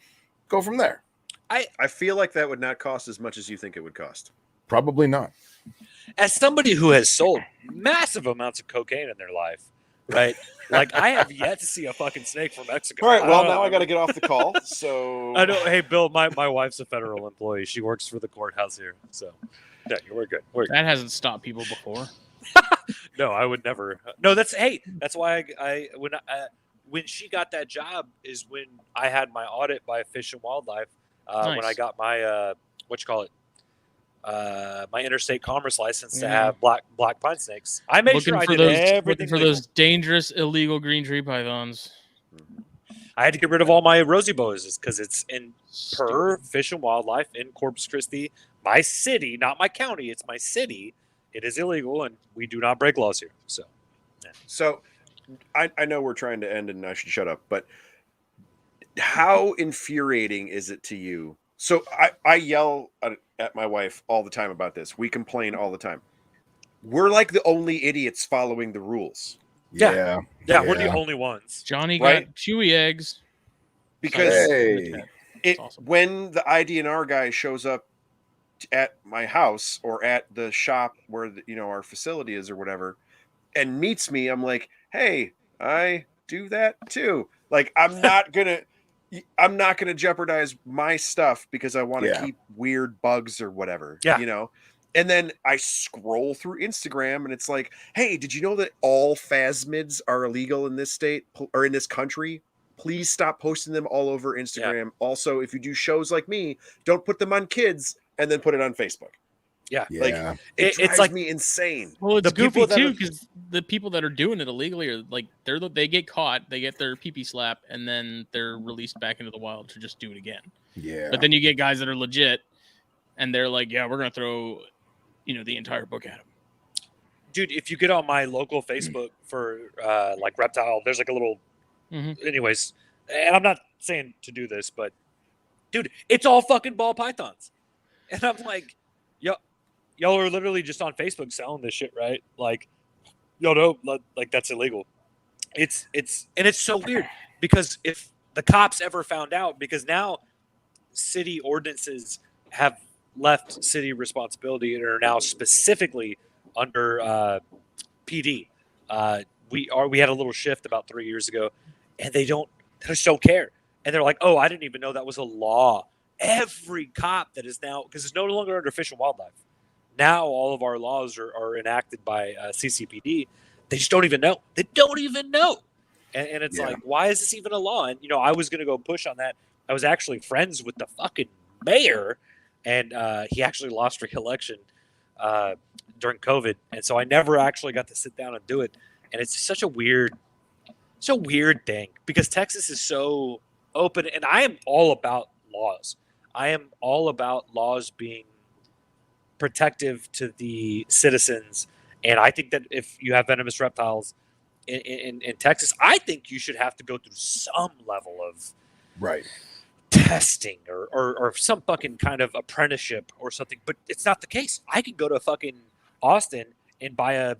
go from there. I feel like that would not cost as much as you think it would cost. Probably not. As somebody who has sold massive amounts of cocaine in their life, right? Like, I have yet to see a fucking snake from Mexico. All right, well, now I got to get off the call. So I know. Hey, Bill, my wife's a federal employee. She works for the courthouse here. So yeah, we're good. That hasn't stopped people before. No, I would never. No, that's why when she got that job is when I had my audit by Fish and Wildlife. Nice. When I got my my interstate commerce license to have black pine snakes. I made sure I did everything for those dangerous illegal green tree pythons. I had to get rid of all my rosy boas because it's per Fish and Wildlife in Corpus Christi, my city, not my county. It's my city. It is illegal, and we do not break laws here. So I know we're trying to end, and I should shut up. But how infuriating is it to you? So I yell at my wife all the time about this. We complain all the time. We're like the only idiots following the rules. Yeah, we're the only ones. Johnny got chewy eggs. Because awesome. When the IDNR guy shows up at my house or at the shop where our facility is or whatever, and meets me, I'm like, hey, I do that too. Like, I'm not gonna jeopardize my stuff because I want to keep weird bugs or whatever. And then I scroll through Instagram and it's like, hey, did you know that all phasmids are illegal in this state or in this country? Please stop posting them all over Instagram. Also, if you do shows like me, don't put them on kids and then put it on Facebook. Like it drives like me insane. Well, it's goofy too because the people that are doing it illegally are like they get caught, they get their pee-pee slap, and then they're released back into the wild to just do it again. Yeah. But then you get guys that are legit, and they're like, "Yeah, we're gonna throw, the entire book at them." Dude, if you get on my local Facebook for like reptile, there's like a little. Anyways, and I'm not saying to do this, but dude, it's all fucking ball pythons, and I'm like, y'all are literally just on Facebook selling this shit, right? Like, no, like that's illegal. It's so weird because if the cops ever found out, because now city ordinances have left city responsibility and are now specifically under PD. We had a little shift about 3 years ago, and they just don't care. And they're like, oh, I didn't even know that was a law. Every cop that is now, because it's no longer under Fish and Wildlife. Now all of our laws are enacted by CCPD. They just don't even know. They don't even know. And it's like, why is this even a law? And, I was going to go push on that. I was actually friends with the fucking mayor, and he actually lost re-election during COVID, and so I never actually got to sit down and do it. And it's such a weird thing because Texas is so open, and I am all about laws. I am all about laws being protective to the citizens, and I think that if you have venomous reptiles in Texas, I think you should have to go through some level of testing or some fucking kind of apprenticeship or something. But it's not the case. I could go to fucking Austin and buy a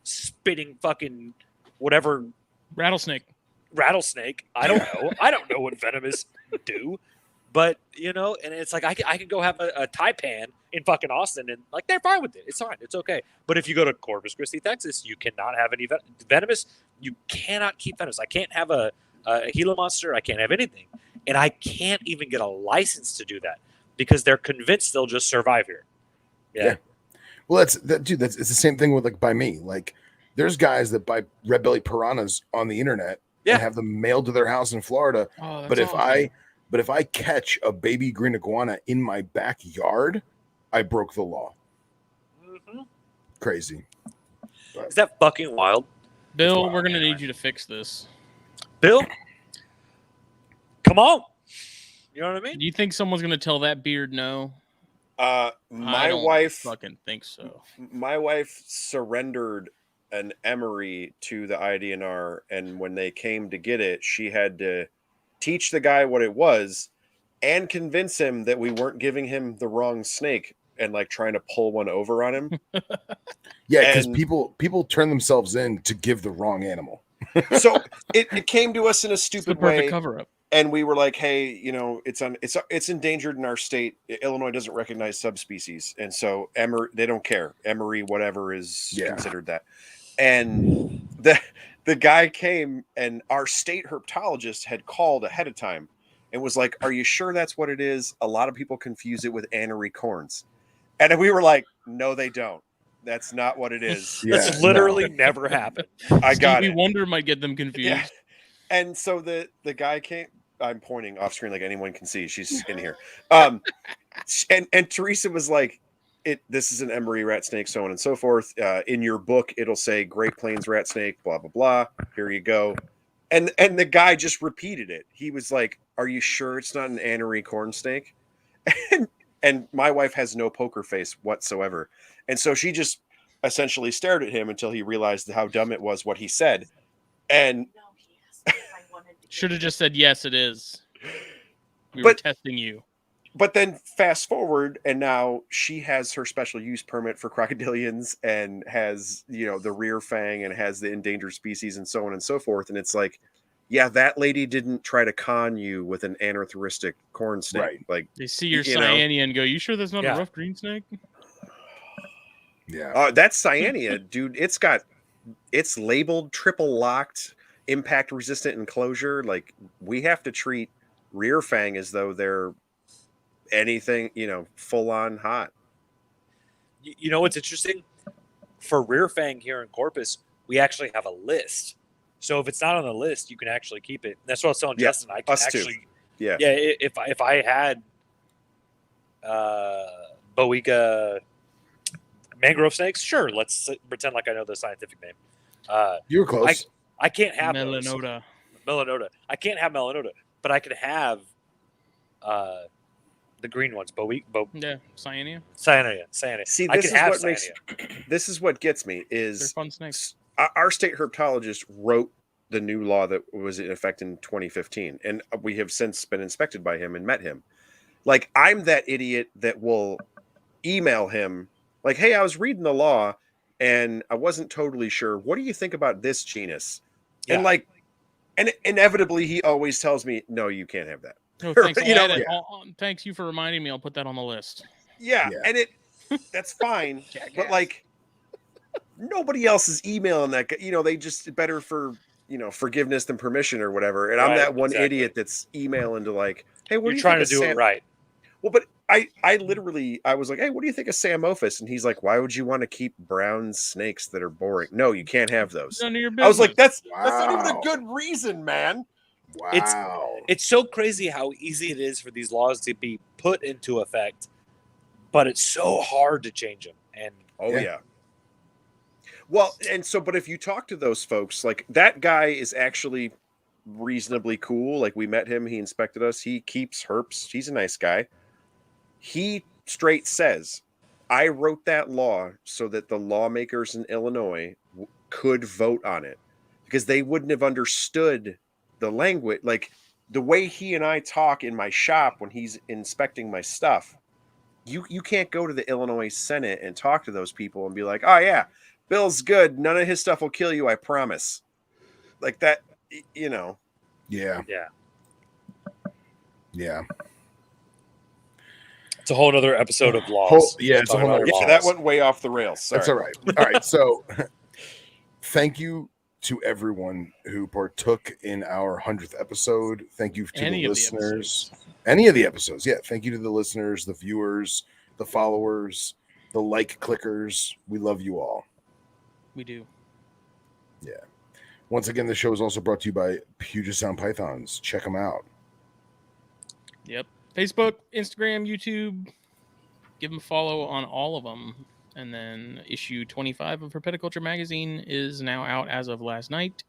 spitting fucking whatever rattlesnake. I don't know. I don't know what venomous do. But, you know, and it's like I could go have a taipan in fucking Austin, and like they're fine with it. It's fine. It's okay. But if you go to Corpus Christi, Texas, you cannot have any venomous. You cannot keep venomous. I can't have a Gila monster. I can't have anything. And I can't even get a license to do that because they're convinced they'll just survive here. Yeah. Well, it's the same thing with like by me. Like there's guys that buy red belly piranhas on the internet and have them mailed to their house in Florida. Oh, but if I catch a baby green iguana in my backyard, I broke the law. Mm-hmm. Crazy. But is that fucking wild? Bill, we're going to need you to fix this. Bill? Come on. You know what I mean? Do you think someone's going to tell that beard no? My wife fucking think so. My wife surrendered an emery to the IDNR, and when they came to get it, she had to teach the guy what it was and convince him that we weren't giving him the wrong snake and like trying to pull one over on him. Yeah, because people turn themselves in to give the wrong animal. So it came to us in a stupid way. Cover up. And we were like, hey, you know, it's endangered in our state. Illinois doesn't recognize subspecies. And so they don't care. Emery, whatever is considered that. And the guy came, and our state herpetologist had called ahead of time and was like, are you sure that's what it is? A lot of people confuse it with anery corns. And we were like, no, they don't. That's not what it is. That's literally never happened. I got Stevie it. Wonder might get them confused. Yeah. And so the guy came. I'm pointing off screen like anyone can see. She's in here. And Teresa was like, this is an emery rat snake, so on and so forth. In your book, it'll say Great Plains rat snake, blah, blah, blah. Here you go. And the guy just repeated it. He was like, are you sure it's not an anery corn snake? And my wife has no poker face whatsoever. And so she just essentially stared at him until he realized how dumb it was what he said. And should have just said, yes, it is. We were testing you. But then fast forward, and now she has her special use permit for crocodilians and has, you know, the rear fang and has the endangered species and so on and so forth. And it's like, yeah, that lady didn't try to con you with an anerythristic corn snake. Right. Like they see your cyanea and go, you sure that's not a rough green snake? Yeah. That's cyanea, dude. It's labeled triple locked, impact resistant enclosure. Like we have to treat rear fang as though they're anything, you know, full on hot. You know what's interesting? For rear fang here in Corpus, we actually have a list. So if it's not on the list, you can actually keep it. That's what I was telling Justin. I can actually, if I had Boiga mangrove snakes, sure, let's pretend like I know the scientific name. You were close. I can't have Melanota. I can't have Melanota, but I could have the green ones. Cyanea. See, this is what gets me is they're fun snakes. Our state herpetologist wrote the new law that was in effect in 2015, and we have since been inspected by him and met him. Like, I'm that idiot that will email him like, hey, I was reading the law and I wasn't totally sure. What do you think about this genus? Yeah. And inevitably he always tells me, no, you can't have that. No, thanks. Thanks you for reminding me. I'll put that on the list. Yeah. And that's fine. But like, nobody else is emailing that guy. You know, they just better for, you know, forgiveness than permission or whatever. And I'm that one idiot that's emailing to like, hey, what are you trying to do it right? Well, but I literally, I was like, hey, what do you think of Samophis? And he's like, why would you want to keep brown snakes that are boring? No, you can't have those. None of your business. I was like, that's not even a good reason, man. Wow. It's so crazy how easy it is for these laws to be put into effect, but it's so hard to change them. And yeah. Well, and so, but if you talk to those folks, like that guy is actually reasonably cool. Like we met him, he inspected us, he keeps herps, he's a nice guy. He straight says, I wrote that law so that the lawmakers in Illinois could vote on it, because they wouldn't have understood the language. Like the way he and I talk in my shop when he's inspecting my stuff, you can't go to the Illinois Senate and talk to those people and be like, oh yeah, Bill's good, none of his stuff will kill you, I promise. Like that, you know. Yeah. It's a whole other episode of laws. It's a whole other laws. That went way off the rails. Sorry. That's all right. All right. So thank you to everyone who partook in our 100th episode. Thank you to the listeners. Any of the episodes. Yeah. Thank you to the listeners, the viewers, the followers, the like clickers. We love you all. We do. Yeah. Once again, the show is also brought to you by Puget Sound Pythons. Check them out. Yep. Facebook, Instagram, YouTube. Give them a follow on all of them. And then issue 25 of Herpetoculture magazine is now out as of last night.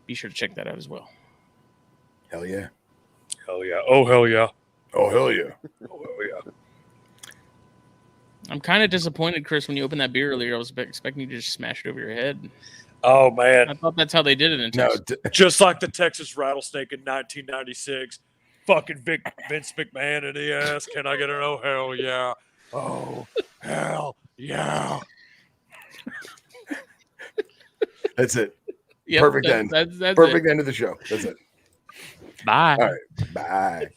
Be sure to check that out as well. Hell yeah. Hell yeah. Oh, hell yeah. Oh, hell yeah. Oh, hell yeah. I'm kind of disappointed, Chris, when you opened that beer earlier. I was expecting you to just smash it over your head. Oh, man. I thought that's how they did it in Texas. Just like the Texas rattlesnake in 1996. Fucking Vince McMahon in the ass. Can I get an oh, hell yeah? Oh, hell yeah. That's it. Yep, Perfect end. That's Perfect it. end of the show. That's it. Bye. All right. Bye.